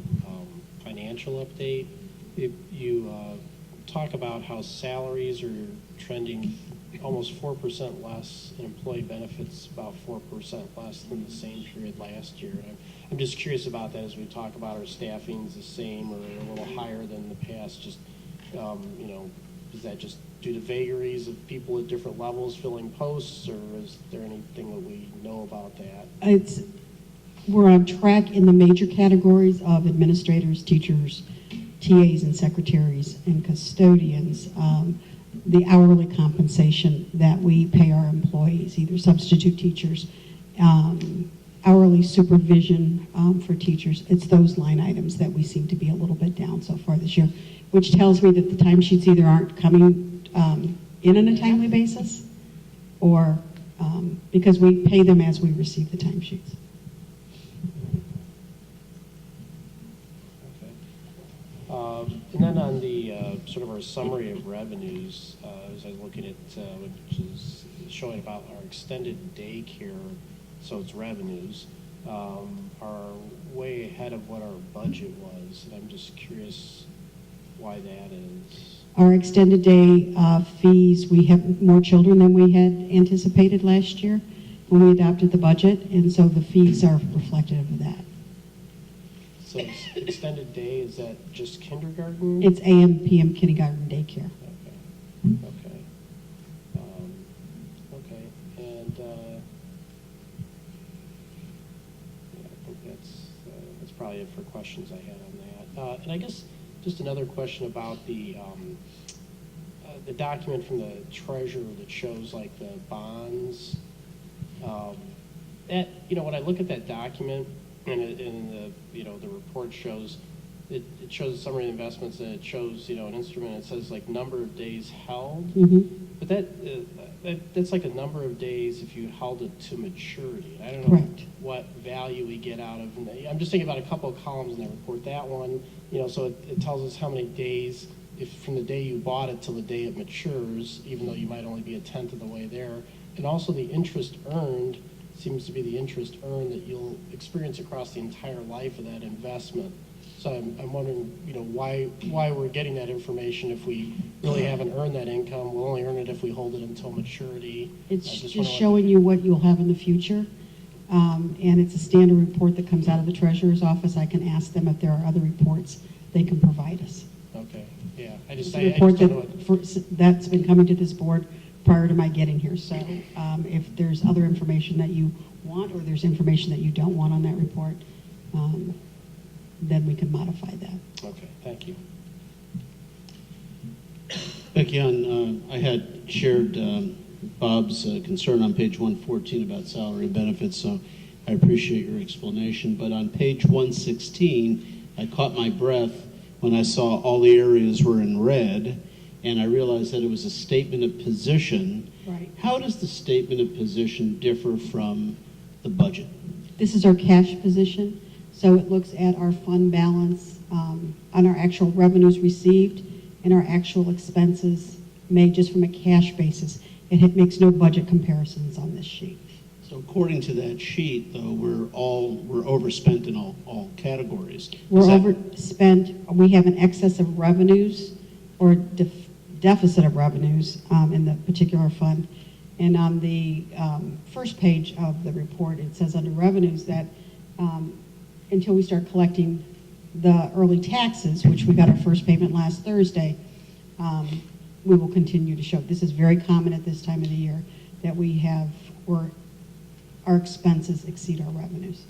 financial update, you talk about how salaries are trending almost 4% less, and employee benefits about 4% less than the same period last year. And I'm just curious about that as we talk about our staffing's the same or a little higher than the past. Just, is that just due to vagaries of people at different levels filling posts, or is there anything that we know about that? We're on track in the major categories of administrators, teachers, TAs and secretaries and custodians. The hourly compensation that we pay our employees, either substitute teachers, hourly supervision for teachers. It's those line items that we seem to be a little bit down so far this year, which tells me that the timesheets either aren't coming in on a timely basis, or because we pay them as we receive the timesheets. And then on the sort of our summary of revenues, as I was looking at, which is showing about our extended daycare, so it's revenues, are way ahead of what our budget was. And I'm just curious why that is. Our extended day fees, we have more children than we had anticipated last year when we adopted the budget, and so the fees are reflective of that. So extended day, is that just kindergarten? It's AM, PM kindergarten daycare. Okay. Okay. And I think that's probably it for questions I had on that. And I guess just another question about the document from the treasurer that shows like the bonds. That when I look at that document, and the report shows it shows a summary of investments, and it shows an instrument. It says like number of days held, but that's like a number of days if you held it to maturity. And I don't know what value we get out of. I'm just thinking about a couple of columns in that report. That one, so it tells us how many days if from the day you bought it till the day it matures, even though you might only be a tenth of the way there, and also the interest earned seems to be the interest earned that you'll experience across the entire life of that investment. So I'm wondering, why we're getting that information if we really haven't earned that income. We'll only earn it if we hold it until maturity. It's just showing you what you'll have in the future, and it's a standard report that comes out of the treasurer's office. I can ask them if there are other reports they can provide us. Okay, yeah. It's a report that's been coming to this board prior to my getting here. So if there's other information that you want, or there's information that you don't want on that report, then we can modify that. Okay, thank you. Becky, I had shared Bob's concern on page 114 about salary and benefits, so I appreciate your explanation. But on page 116, I caught my breath when I saw all the areas were in red, and I realized that it was a statement of position. Right. How does the statement of position differ from the budget? This is our cash position, so it looks at our fund balance on our actual revenues received and our actual expenses made just from a cash basis. It makes no budget comparisons on this sheet. So according to that sheet, though, we're overspent in all categories. We're Is that- overspent. We have an excess of revenues or deficit of revenues in the particular fund. And on the first page of the report, it says under revenues that until we start collecting the early taxes, which we got our first payment last Thursday, we will continue to show. This is very common at this time of the year that we have, or our expenses exceed our revenues.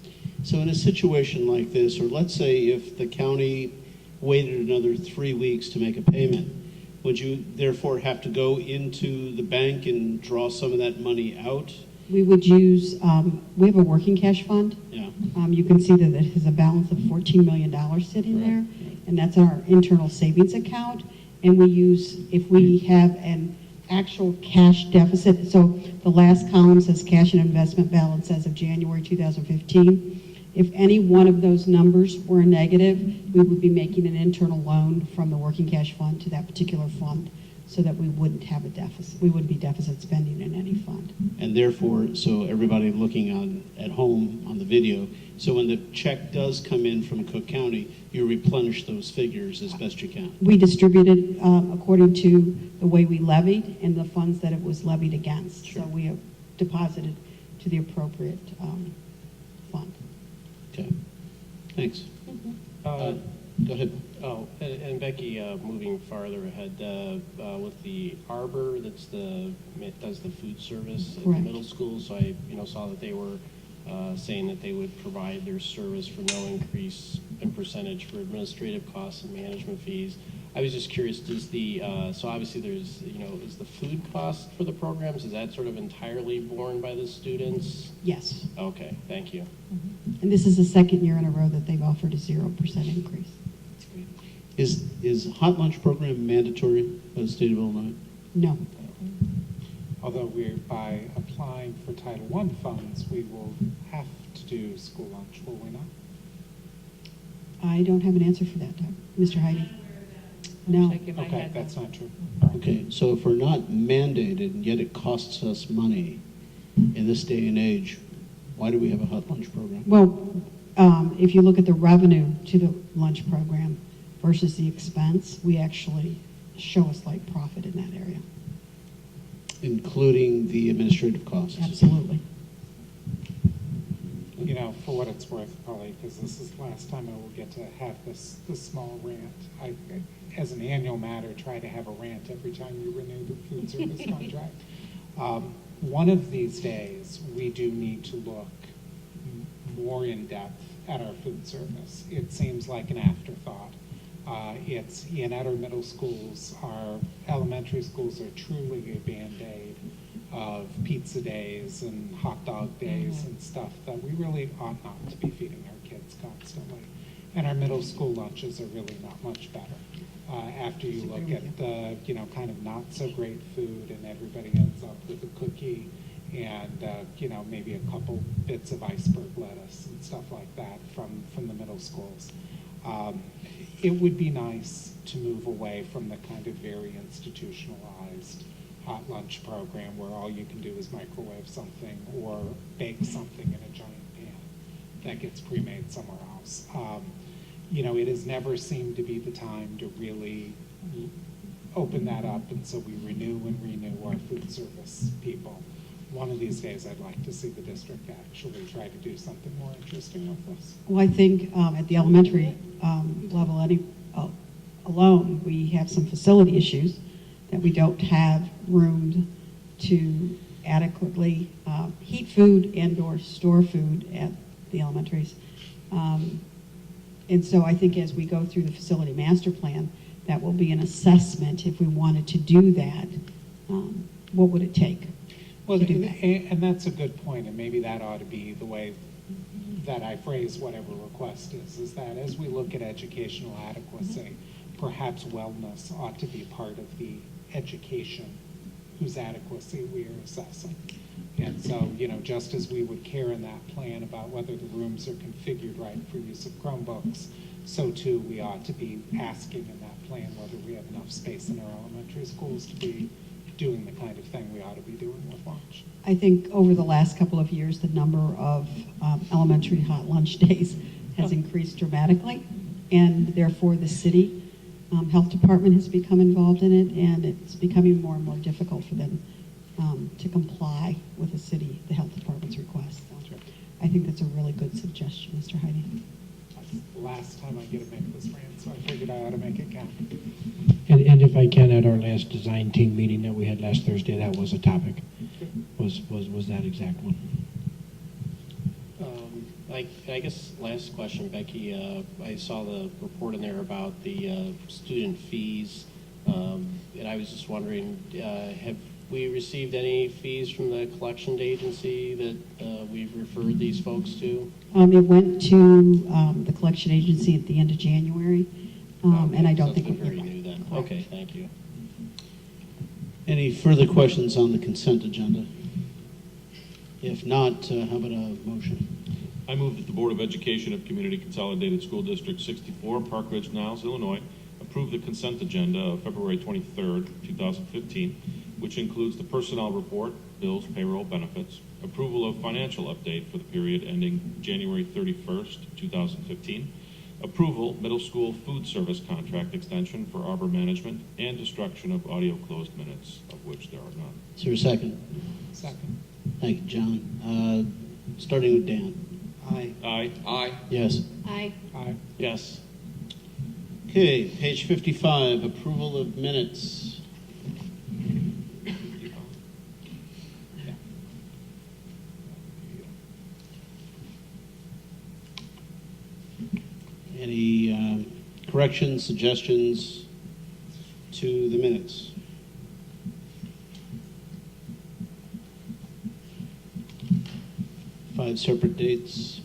So in a situation like this, or let's say if the county waited another 3 weeks to make a payment, would you therefore have to go into the bank and draw some of that money out? We would use, we have a working cash fund. Yeah. You can see that it has a balance of $14 million sitting there, and that's our internal savings account. And we use, if we have an actual cash deficit, so the last column says cash and investment balance as of January 2015. If any one of those numbers were negative, we would be making an internal loan from the working cash fund to that particular fund so that we wouldn't have a deficit. We wouldn't be deficit spending in any fund. And therefore, so everybody looking at home on the video, so when the check does come in from Cook County, you replenish those figures as best you can. We distributed according to the way we levied and the funds that it was levied against. Sure. So we have deposited to the appropriate fund. Okay, thanks. Go ahead. Oh, and Becky, moving farther ahead, with the Arbor does the food service at the Correct. middle school, so I saw that they were saying that they would provide their service for no increase in percentage for administrative costs and management fees. I was just curious, does so obviously there's, is the food cost for the programs, is that sort of entirely borne by the students? Yes. Okay, thank you. And this is the second year in a row that they've offered a 0% increase. Is hot lunch program mandatory by the state of Illinois? No. Although by applying for Title I funds, we will have to do school lunch, will we not? I don't have an answer for that, Mr. Heidi. No. Okay, that's not true. Okay, so if we're not mandated, and yet it costs us money in this day and age, why do we have a hot lunch program? Well, if you look at the revenue to the lunch program versus the expense, we actually show a slight profit in that area. Including the administrative costs? Absolutely. For what it's worth, probably, because this is the last time I will get to have this small rant. I, as an annual matter, try to have a rant every time you renew the food service contract. One of these days, we do need to look more in depth at our food service. It seems like an afterthought. It's at our middle schools, our elementary schools are truly a Band-Aid of pizza days and hot dog days and stuff that we really ought not to be feeding our kids constantly. And our middle school lunches are really not much better. After you look at the, kind of not so great food and everybody ends up with a cookie and, maybe a couple bits of iceberg lettuce and stuff like that from the middle schools. It would be nice to move away from the kind of very institutionalized hot lunch program where all you can do is microwave something or bake something in a giant pan that gets pre-made somewhere else. It has never seemed to be the time to really open that up, and so we renew our food service people. One of these days, I'd like to see the district actually try to do something more interesting with this. Well, I think at the elementary level alone, we have some facility issues that we don't have room to adequately heat food and/or store food at the elementaries. And so I think as we go through the facility master plan, that will be an assessment if we wanted to do that. What would it take? Well, to do that? and that's a good point, and maybe that ought to be the way that I phrase whatever request is that as we look at educational adequacy, perhaps wellness ought to be part of the education whose adequacy we are assessing. And so, just as we would care in that plan about whether the rooms are configured right for use of Chromebooks, so too we ought to be asking in that plan whether we have enough space in our elementary schools to be doing the kind of thing we ought to be doing with lunch. I think over the last couple of years, the number of elementary hot lunch days has increased dramatically, and therefore the city health department has become involved in it, and it's becoming more and more difficult for them to comply with the health department's request. So I think that's a really good suggestion, Mr. Heidi. That's the last time I get to make this rant, so I figured I ought to make it count. And if I can, at our last design team meeting that we had last Thursday, that was a topic, was that exact one. I guess last question, Becky, I saw the report in there about the student fees, and I was just wondering, have we received any fees from the collection agency that we've referred these folks to? It went to the collection agency at the end of January, and I don't think Something very new then. Okay, thank you. Any further questions on the consent agenda? If not, how about a motion? I move that the Board of Education of Community Consolidated School District 64, Park Ridge, Niles, Illinois, approve the consent agenda of February 23rd, 2015, which includes the personnel report, bills, payroll, benefits, approval of financial update for the period ending January 31st, 2015, approval middle school food service contract extension for arbor management, and destruction of audio closed minutes, of which there are none. Is there a second? Second. Thank you, John. Starting with Dan. Aye. Aye. Aye. Yes. Aye. Aye. Yes. Okay, page 55, approval of minutes. Any corrections, suggestions to the minutes? Five separate dates.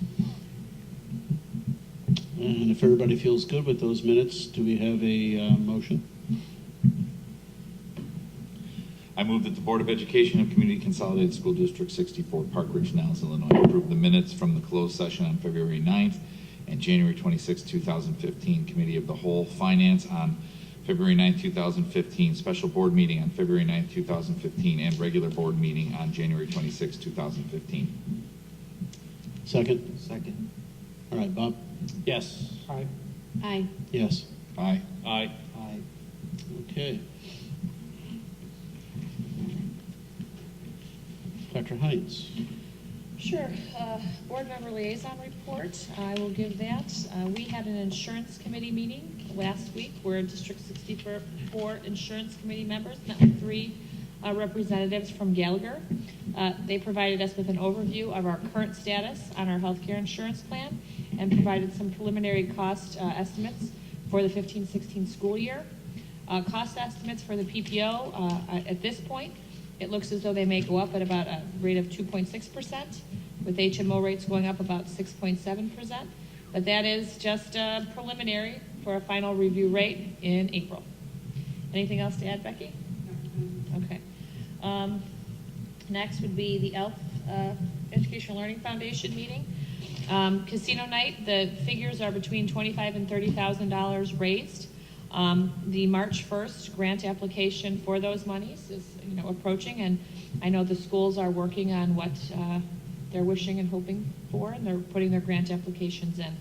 And if everybody feels good with those minutes, do we have a motion? I move that the Board of Education of Community Consolidated School District 64, Park Ridge, Niles, Illinois, approve the minutes from the closed session on February 9th and January 26, 2015, Committee of the Whole, Finance on February 9th, 2015, special board meeting on February 9th, 2015, and regular board meeting on January 26, 2015. Second? Second. All right, Bob? Yes. Aye. Aye. Yes. Aye. Aye. Aye. Okay. Dr. Hines? Sure. Board member liaison report, I will give that. We had an insurance committee meeting last week where District 64 insurance committee members met with three representatives from Gallagher. They provided us with an overview of our current status on our healthcare insurance plan and provided some preliminary cost estimates for the 15-16 school year. Cost estimates for the PPO at this point, it looks as though they may go up at about a rate of 2.6%, with HMO rates going up about 6.7%. But that is just preliminary for a final review rate in April. Anything else to add, Becky? Okay. Next would be the ELF, Educational Learning Foundation meeting. Casino night, the figures are between $25,000 and $30,000 raised. The March 1st grant application for those monies is approaching, and I know the schools are working on what they're wishing and hoping for, and they're putting their grant applications in.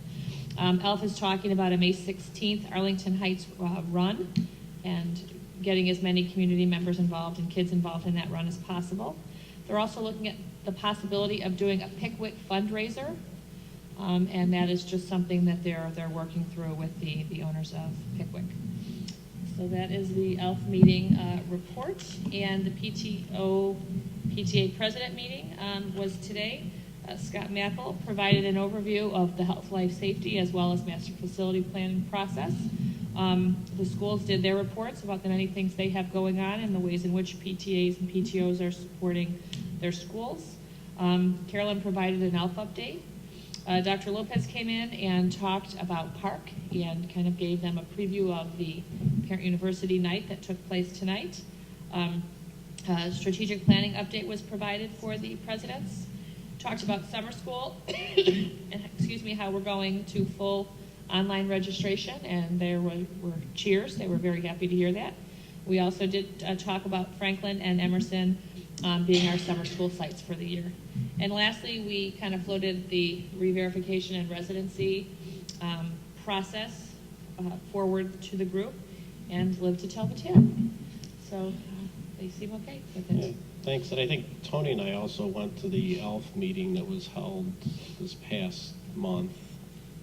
ELF is talking about a May 16th Arlington Heights run, and getting as many community members involved and kids involved in that run as possible. They're also looking at the possibility of doing a Pickwick fundraiser, and that is just something that they're working through with the owners of Pickwick. So that is the ELF meeting report, and the PTA president meeting was today. Scott Mackel provided an overview of the health, life, safety, as well as master facility planning process. The schools did their reports about the many things they have going on and the ways in which PTAs and PTOs are supporting their schools. Carolyn provided an ELF update. Dr. Lopez came in and talked about Park and kind of gave them a preview of the Parent University night that took place tonight. Strategic planning update was provided for the presidents. Talked about summer school and how we're going to full online registration, and there were cheers. They were very happy to hear that. We also did talk about Franklin and Emerson being our summer school sites for the year. And lastly, we kind of floated the re-verification and residency process forward to the group and live to tell the tale. So they seem okay with it. Yeah, thanks. And I think Tony and I also went to the ELF meeting that was held this past month,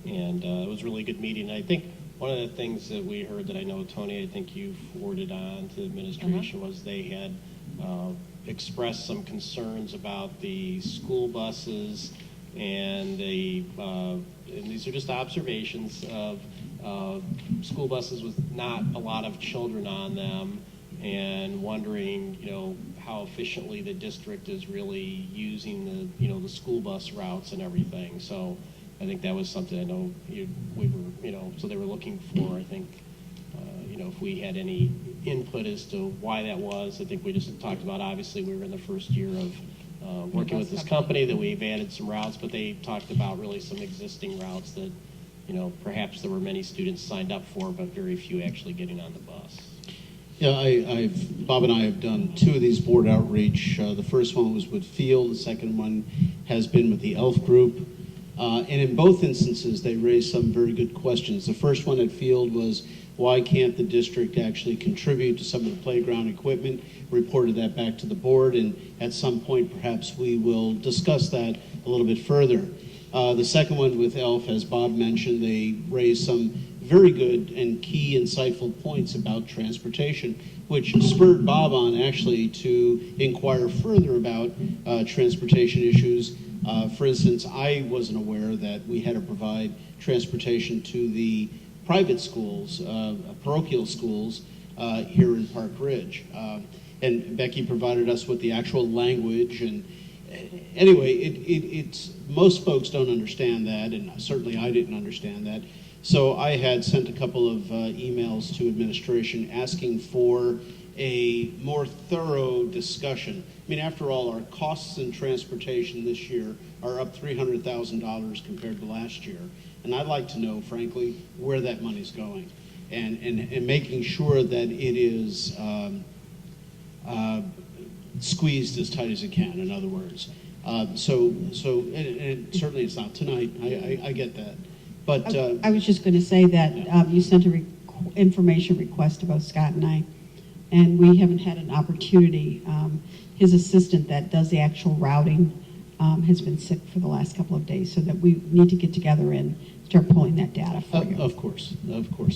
and it was a really good meeting. I think one of the things that we heard that I know, Tony, I think you forwarded on to administration was they had expressed some concerns about the school buses and and these are just observations of school buses with not a lot of children on them, and wondering, how efficiently the district is really using the school bus routes and everything. So I think that was something I know we were, so they were looking for, I think, if we had any input as to why that was. I think we just talked about, obviously, we were in the first year of working with this company, that we've added some routes, but they talked about really some existing routes that, perhaps there were many students signed up for, but very few actually getting on the bus. Yeah, Bob and I have done 2 of these board outreach. The first one was with Field. The second one has been with the ELF group. And in both instances, they raised some very good questions. The first one at Field was, why can't the district actually contribute to some of the playground equipment? Reported that back to the board, and at some point, perhaps we will discuss that a little bit further. The second one with ELF, as Bob mentioned, they raised some very good and key insightful points about transportation, which spurred Bob on actually to inquire further about transportation issues. For instance, I wasn't aware that we had to provide transportation to the private schools, parochial schools here in Park Ridge. And Becky provided us with the actual language. And anyway, it's most folks don't understand that, and certainly I didn't understand that. So I had sent a couple of emails to administration asking for a more thorough discussion. I mean, after all, our costs in transportation this year are up $300,000 compared to last year. And I'd like to know, frankly, where that money's going, and making sure that it is squeezed as tight as it can, in other words. And certainly it's not tonight. I get that. But I was just going to say that you sent a information request about Scott and I, and we haven't had an opportunity. His assistant that does the actual routing has been sick for the last couple of days, so that we need to get together and start pulling that data for you. Of course.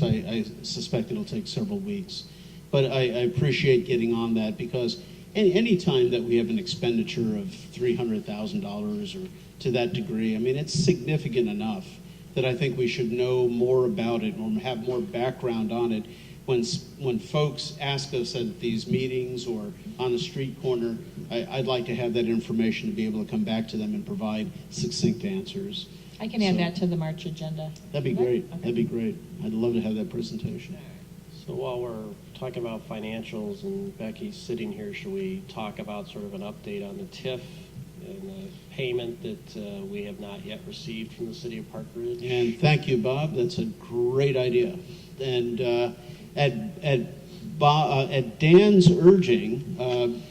I suspect it'll take several weeks. But I appreciate getting on that, because any time that we have an expenditure of $300,000 or to that degree, I mean, it's significant enough that I think we should know more about it or have more background on it. When folks ask us at these meetings or on the street corner, I'd like to have that information to be able to come back to them and provide succinct answers. I can add that to the March agenda. That'd be great. Okay. That'd be great. I'd love to have that presentation. So while we're talking about financials and Becky's sitting here, should we talk about sort of an update on the TIF and the payment that we have not yet received from the city of Park Ridge? And thank you, Bob. That's a great idea. And at Dan's urging,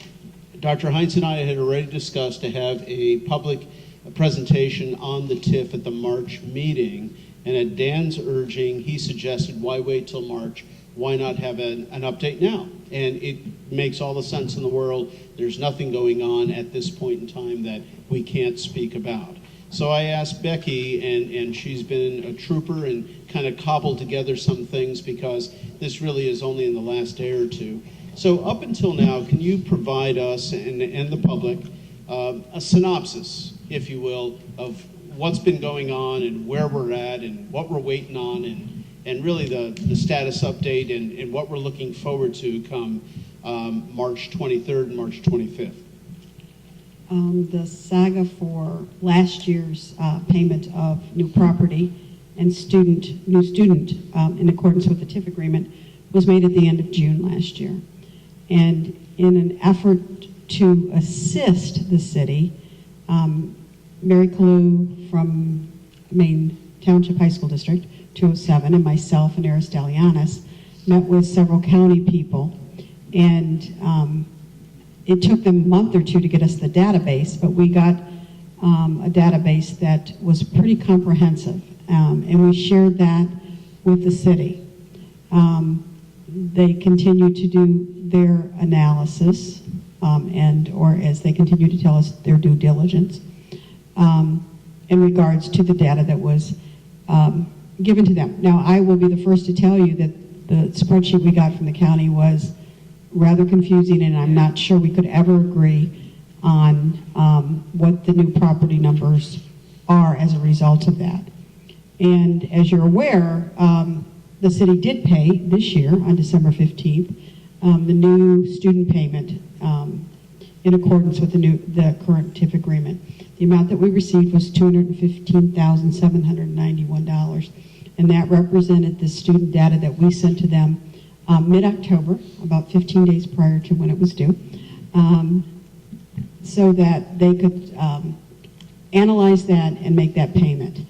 Dr. Heinz and I had already discussed to have a public presentation on the TIF at the March meeting. And at Dan's urging, he suggested, why wait till March? Why not have an update now? And it makes all the sense in the world. There's nothing going on at this point in time that we can't speak about. So I asked Becky, and she's been a trooper and kind of cobbled together some things because this really is only in the last day or two. So up until now, can you provide us and the public a synopsis, if you will, of what's been going on and where we're at and what we're waiting on and really the status update and what we're looking forward to come March 23rd and March 25th? The saga for last year's payment of new property and new student in accordance with the TIF agreement was made at the end of June last year. And in an effort to assist the city, Mary Kalu from Maine Township High School District 207 and myself and Eris Dalianis met with several county people, and it took them a month or two to get us the database, but we got a database that was pretty comprehensive, and we shared that with the city. They continue to do their analysis, or as they continue to tell us, their due diligence in regards to the data that was given to them. Now, I will be the first to tell you that the spreadsheet we got from the county was rather confusing, and I'm not sure we could ever agree on what the new property numbers are as a result of that. And as you're aware, the city did pay this year on December 15th the new student payment in accordance with the current TIF agreement. The amount that we received was $215,791, and that represented the student data that we sent to them mid-October, about 15 days prior to when it was due, so that they could analyze that and make that payment.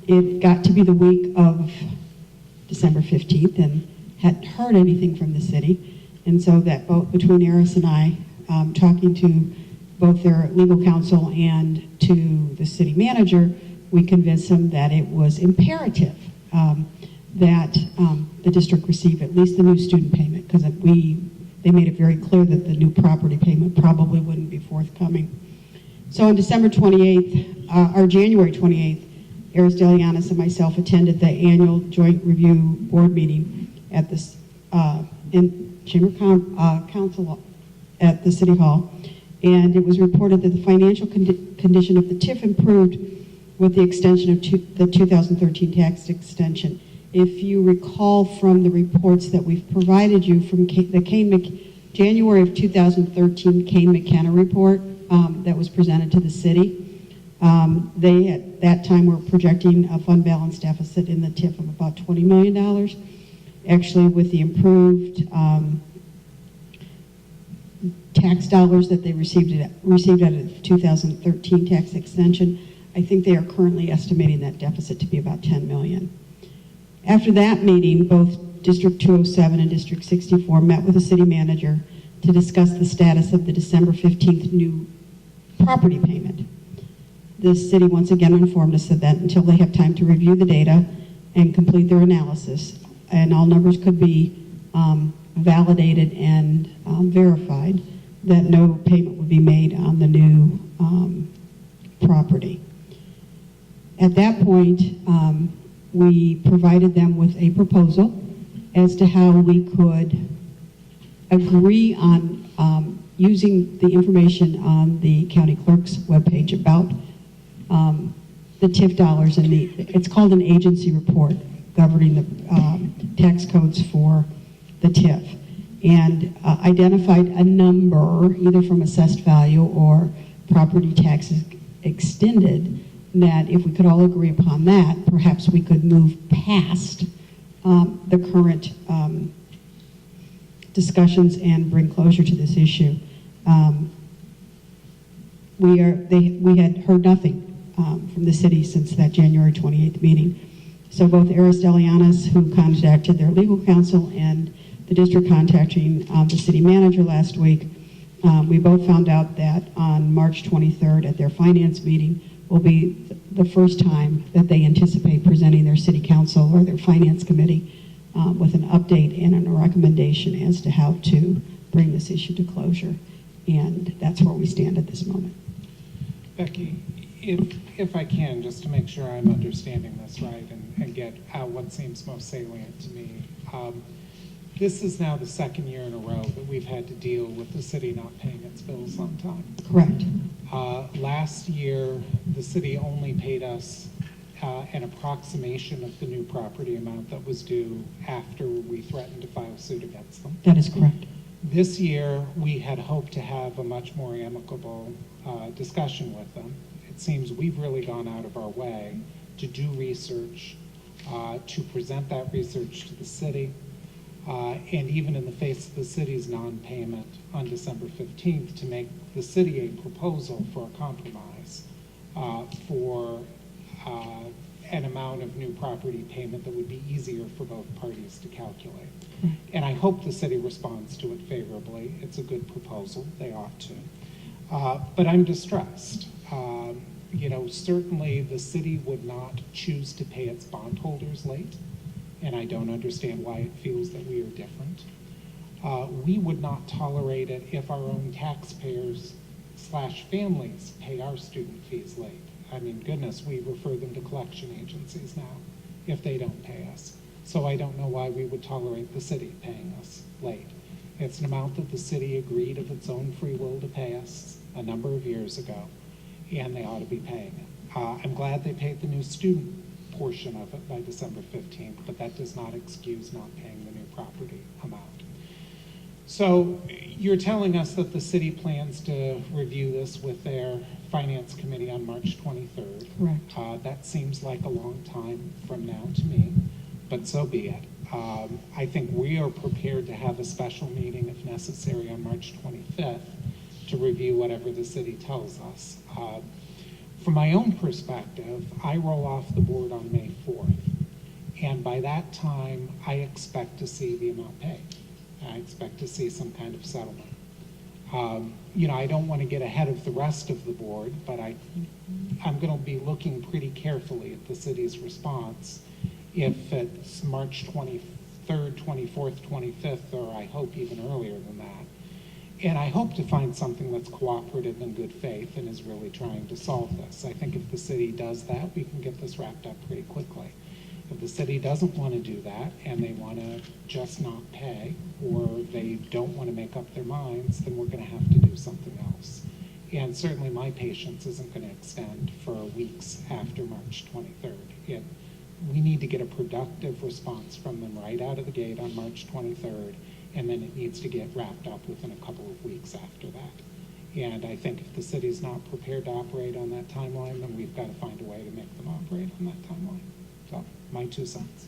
It got to be the week of December 15th and hadn't heard anything from the city, and so that both between Eris and I, talking to both their legal counsel and to the city manager, we convinced them that it was imperative that the district receive at least the new student payment, because they made it very clear that the new property payment probably wouldn't be forthcoming. So on December 28th, or January 28th, Eris Delianis and myself attended the annual joint review board meeting at this in Chamber Council at the City Hall, and it was reported that the financial condition of the TIF improved with the extension of the 2013 tax extension. If you recall from the reports that we've provided you from the January of 2013 Kane McKenna report that was presented to the city, they at that time were projecting a fund balance deficit in the TIF of about $20 million. Actually, with the improved tax dollars that they received out of the 2013 tax extension, I think they are currently estimating that deficit to be about $10 million. After that meeting, both District 207 and District 64 met with the city manager to discuss the status of the December 15th new property payment. The city once again informed us that until they have time to review the data and complete their analysis, and all numbers could be validated and verified, that no payment would be made on the new property. At that point, we provided them with a proposal as to how we could agree on using the information on the county clerk's webpage about the TIF dollars, and it's called an agency report governing the tax codes for the TIF, and identified a number, either from assessed value or property taxes extended, that if we could all agree upon that, perhaps we could move past the current discussions and bring closure to this issue. We had heard nothing from the city since that January 28th meeting. So both Eris Delianis, who contacted their legal counsel, and the district contacting the city manager last week, we both found out that on March 23rd at their finance meeting will be the first time that they anticipate presenting their city council or their finance committee with an update and a recommendation as to how to bring this issue to closure. And that's where we stand at this moment. Becky, if I can, just to make sure I'm understanding this right and get what seems most salient to me. This is now the second year in a row that we've had to deal with the city not paying its bills on time. Correct. Last year, the city only paid us an approximation of the new property amount that was due after we threatened to file suit against them. That is correct. This year, we had hoped to have a much more amicable discussion with them. It seems we've really gone out of our way to do research, to present that research to the city, and even in the face of the city's non-payment on December 15th, to make the city a proposal for a compromise for an amount of new property payment that would be easier for both parties to calculate. And I hope the city responds to it favorably. It's a good proposal. They ought to. But I'm distressed. Certainly the city would not choose to pay its bondholders late, and I don't understand why it feels that we are different. We would not tolerate it if our own taxpayers / families pay our student fees late. I mean, goodness, we refer them to collection agencies now if they don't pay us. So I don't know why we would tolerate the city paying us late. It's an amount that the city agreed of its own free will to pay us a number of years ago, and they ought to be paying it. I'm glad they paid the new student portion of it by December 15th, but that does not excuse not paying the new property amount. So you're telling us that the city plans to review this with their finance committee on March 23rd. Correct. That seems like a long time from now to me, but so be it. I think we are prepared to have a special meeting if necessary on March 25th to review whatever the city tells us. From my own perspective, I roll off the board on May 4th, and by that time, I expect to see the amount paid. I expect to see some kind of settlement. I don't want to get ahead of the rest of the board, but I'm going to be looking pretty carefully at the city's response if it's March 23rd, 24th, 25th, or I hope even earlier than that. And I hope to find something that's cooperative and good faith and is really trying to solve this. I think if the city does that, we can get this wrapped up pretty quickly. If the city doesn't want to do that and they want to just not pay, or they don't want to make up their minds, then we're going to have to do something else. And certainly my patience isn't going to extend for weeks after March 23rd. We need to get a productive response from them right out of the gate on March 23rd, and then it needs to get wrapped up within a couple of weeks after that. And I think if the city's not prepared to operate on that timeline, then we've got to find a way to make them operate on that timeline. So, my 2 cents.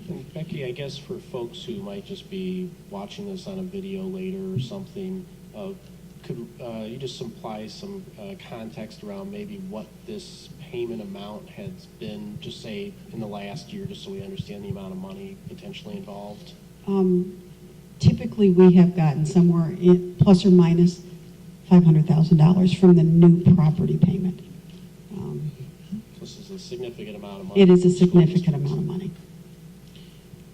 And Becky, I guess for folks who might just be watching this on a video later or something, could you just supply some context around maybe what this payment amount has been, just say in the last year, just so we understand the amount of money potentially involved? Typically, we have gotten somewhere plus or minus $500,000 from the new property payment. This is a significant amount of money. It is a significant amount of money.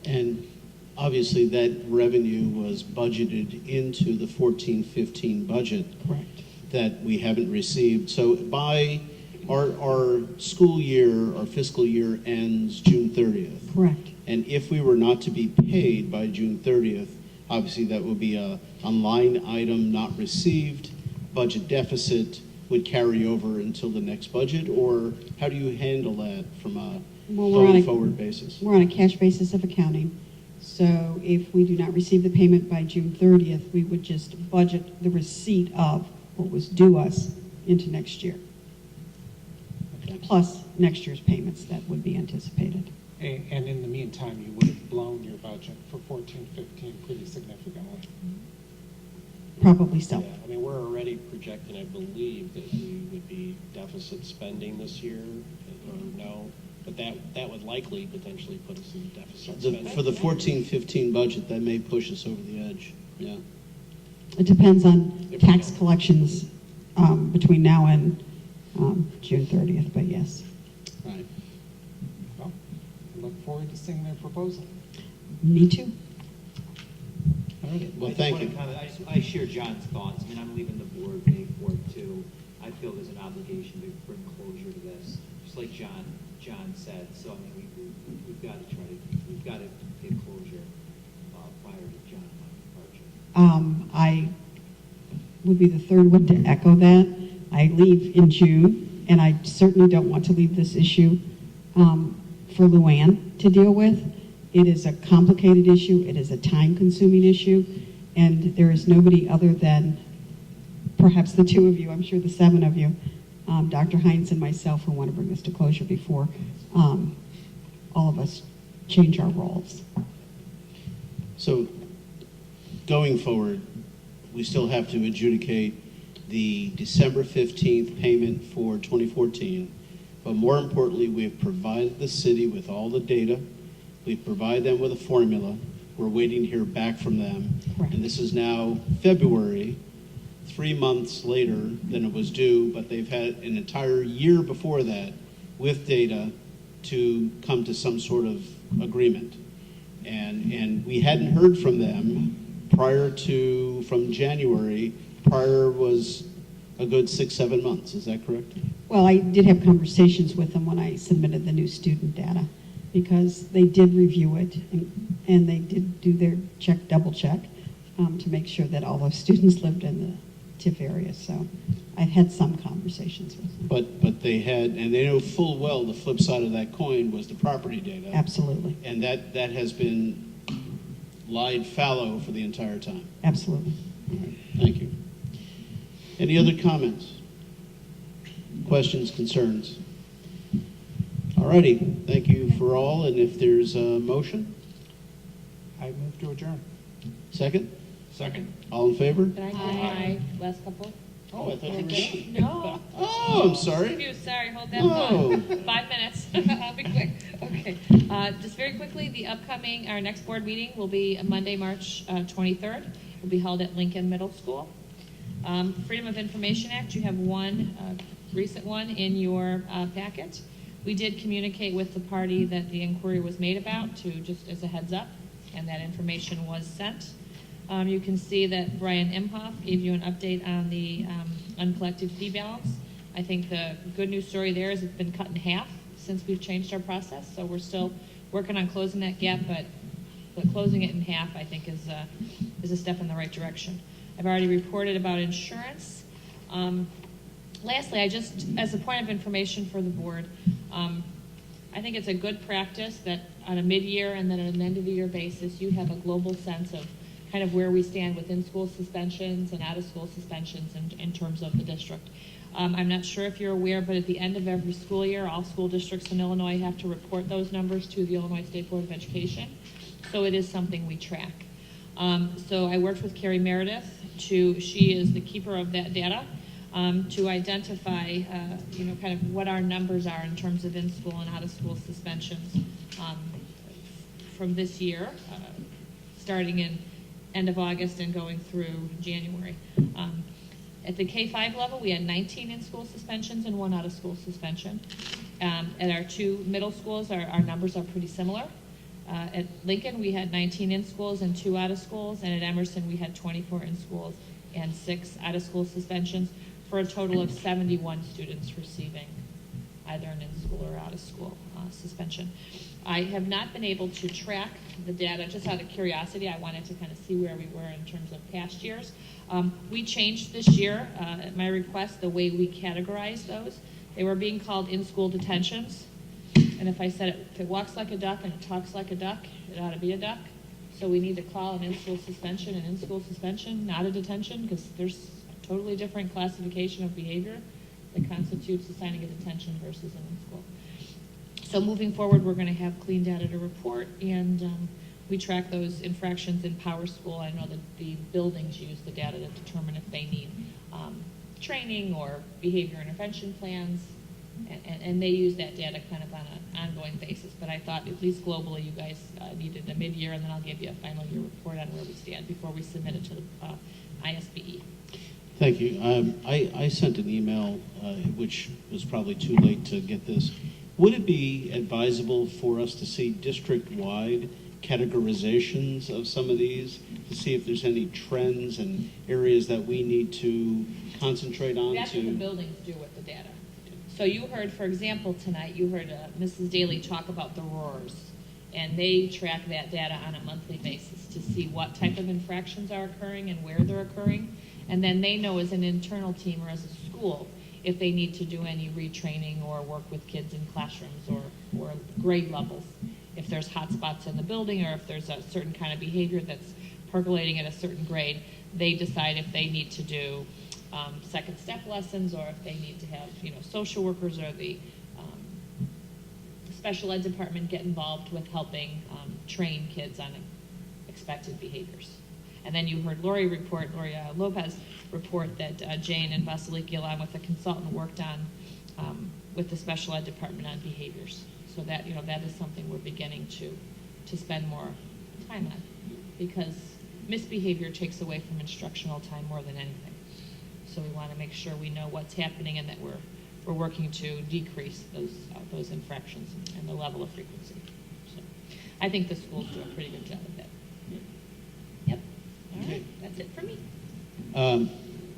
And obviously, that revenue was budgeted into the 14-15 budget. Correct. That we haven't received. So by our school year, our fiscal year ends June 30th. Correct. And if we were not to be paid by June 30th, obviously that would be a line item not received, budget deficit would carry over until the next budget, or how do you handle that from a going forward basis? We're on a cash basis of accounting. So if we do not receive the payment by June 30th, we would just budget the receipt of what was due us into next year. Okay. Plus next year's payments that would be anticipated. And in the meantime, you would have blown your budget for 14-15 pretty significantly. Probably so. Yeah, I mean, we're already projecting, I believe, that we would be deficit spending this year, or no, but that would likely potentially put us in deficit spending. For the 14-15 budget, that may push us over the edge, yeah. It depends on tax collections between now and June 30th, but yes. Right. Well, I look forward to seeing their proposal. Me too. Well, thank you. I share John's thoughts. I mean, I'm leaving the board May 4th too. I feel there's an obligation to bring closure to this, just like John said. So I mean, we've got to get closure prior to John and my departure. I would be the third one to echo that. I leave in June, and I certainly don't want to leave this issue for Luann to deal with. It is a complicated issue. It is a time-consuming issue, and there is nobody other than perhaps the two of you, I'm sure the seven of you, Dr. Hines and myself, who want to bring this to closure before all of us change our roles. So going forward, we still have to adjudicate the December 15th payment for 2014, but more importantly, we have provided the city with all the data. We've provided them with a formula. We're waiting to hear back from them. And this is now February, 3 months later than it was due, but they've had an entire year before that with data to come to some sort of agreement. And we hadn't heard from them from January. Prior was a good 6-7 months. Is that correct? Well, I did have conversations with them when I submitted the new student data, because they did review it and they did do their double check to make sure that all those students lived in the TIF area. So I've had some conversations with them. But they had, and they know full well the flip side of that coin was the property data. Absolutely. And that has been lied fallow for the entire time. Absolutely. All right, thank you. Any other comments? Questions, concerns? All righty, thank you for all, and if there's a motion? I move to adjourn. Second? Second. All in favor? Did I get my last couple? Oh, I thought you were done. No. Oh, I'm sorry. Excuse you, sorry, hold that Oh. thought. 5 minutes. I'll be quick. Okay. Just very quickly, our next board meeting will be Monday, March 23rd. It will be held at Lincoln Middle School. Freedom of Information Act, you have one recent one in your packet. We did communicate with the party that the inquiry was made about, to just as a heads up, and that information was sent. You can see that Brian Imhoff gave you an update on the uncollected fee balance. I think the good news story there is it's been cut in half since we've changed our process, so we're still working on closing that gap, but closing it in half, I think, is a step in the right direction. I've already reported about insurance. Lastly, as a point of information for the board, I think it's a good practice that on a mid-year and then on an end-of-the-year basis, you have a global sense of kind of where we stand with in-school suspensions and out-of-school suspensions in terms of the district. I'm not sure if you're aware, but at the end of every school year, all school districts in Illinois have to report those numbers to the Illinois State Board of Education. So it is something we track. So I worked with Carrie Meredith she is the keeper of that data, to identify, kind of what our numbers are in terms of in-school and out-of-school suspensions from this year, starting in end of August and going through January. At the K-5 level, we had 19 in-school suspensions and 1 out-of-school suspension. At our 2 middle schools, our numbers are pretty similar. At Lincoln, we had 19 in-schools and 2 out-of-schools, and at Emerson, we had 24 in-schools and 6 out-of-school suspensions, for a total of 71 students receiving either an in-school or out-of-school suspension. I have not been able to track the data, just out of curiosity. I wanted to kind of see where we were in terms of past years. We changed this year, at my request, the way we categorize those. They were being called in-school detentions. And if I said if it walks like a duck and it talks like a duck, it ought to be a duck. So we need to call an in-school suspension an in-school suspension, not a detention, because there's a totally different classification of behavior that constitutes assigning a detention versus an in-school. So moving forward, we're going to have clean data to report, and we track those infractions in Power School. I know that the buildings use the data to determine if they need training or behavior intervention plans, and they use that data kind of on an ongoing basis. But I thought, at least globally, you guys needed a mid-year, and then I'll give you a final year report on where we stand before we submit it to the ISBE. Thank you. I sent an email, which was probably too late to get this. Would it be advisable for us to see district-wide categorizations of some of these to see if there's any trends and areas that we need to concentrate on That's what the to? buildings do with the data. So you heard, for example, tonight, you heard Mrs. Daly talk about the roars, and they track that data on a monthly basis to see what type of infractions are occurring and where they're occurring. And then they know as an internal team or as a school if they need to do any retraining or work with kids in classrooms or grade levels. If there's hot spots in the building or if there's a certain kind of behavior that's percolating at a certain grade, they decide if they need to do second step lessons or if they need to have, social workers or the special ed department get involved with helping train kids on expected behaviors. And then you heard Lori Lopez report that Jane and Vasiliki, along with a consultant, worked on with the special ed department on behaviors. So that, that is something we're beginning to spend more time on, because misbehavior takes away from instructional time more than anything. So we want to make sure we know what's happening and that we're working to decrease those infractions and the level of frequency. So I think the schools do a pretty good job of that. Yep. All right. That's it for me.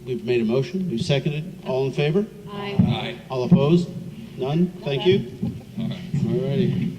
We've made a motion. We've seconded. All in favor? Aye. Aye. All opposed? None? Thank you. All right. All righty.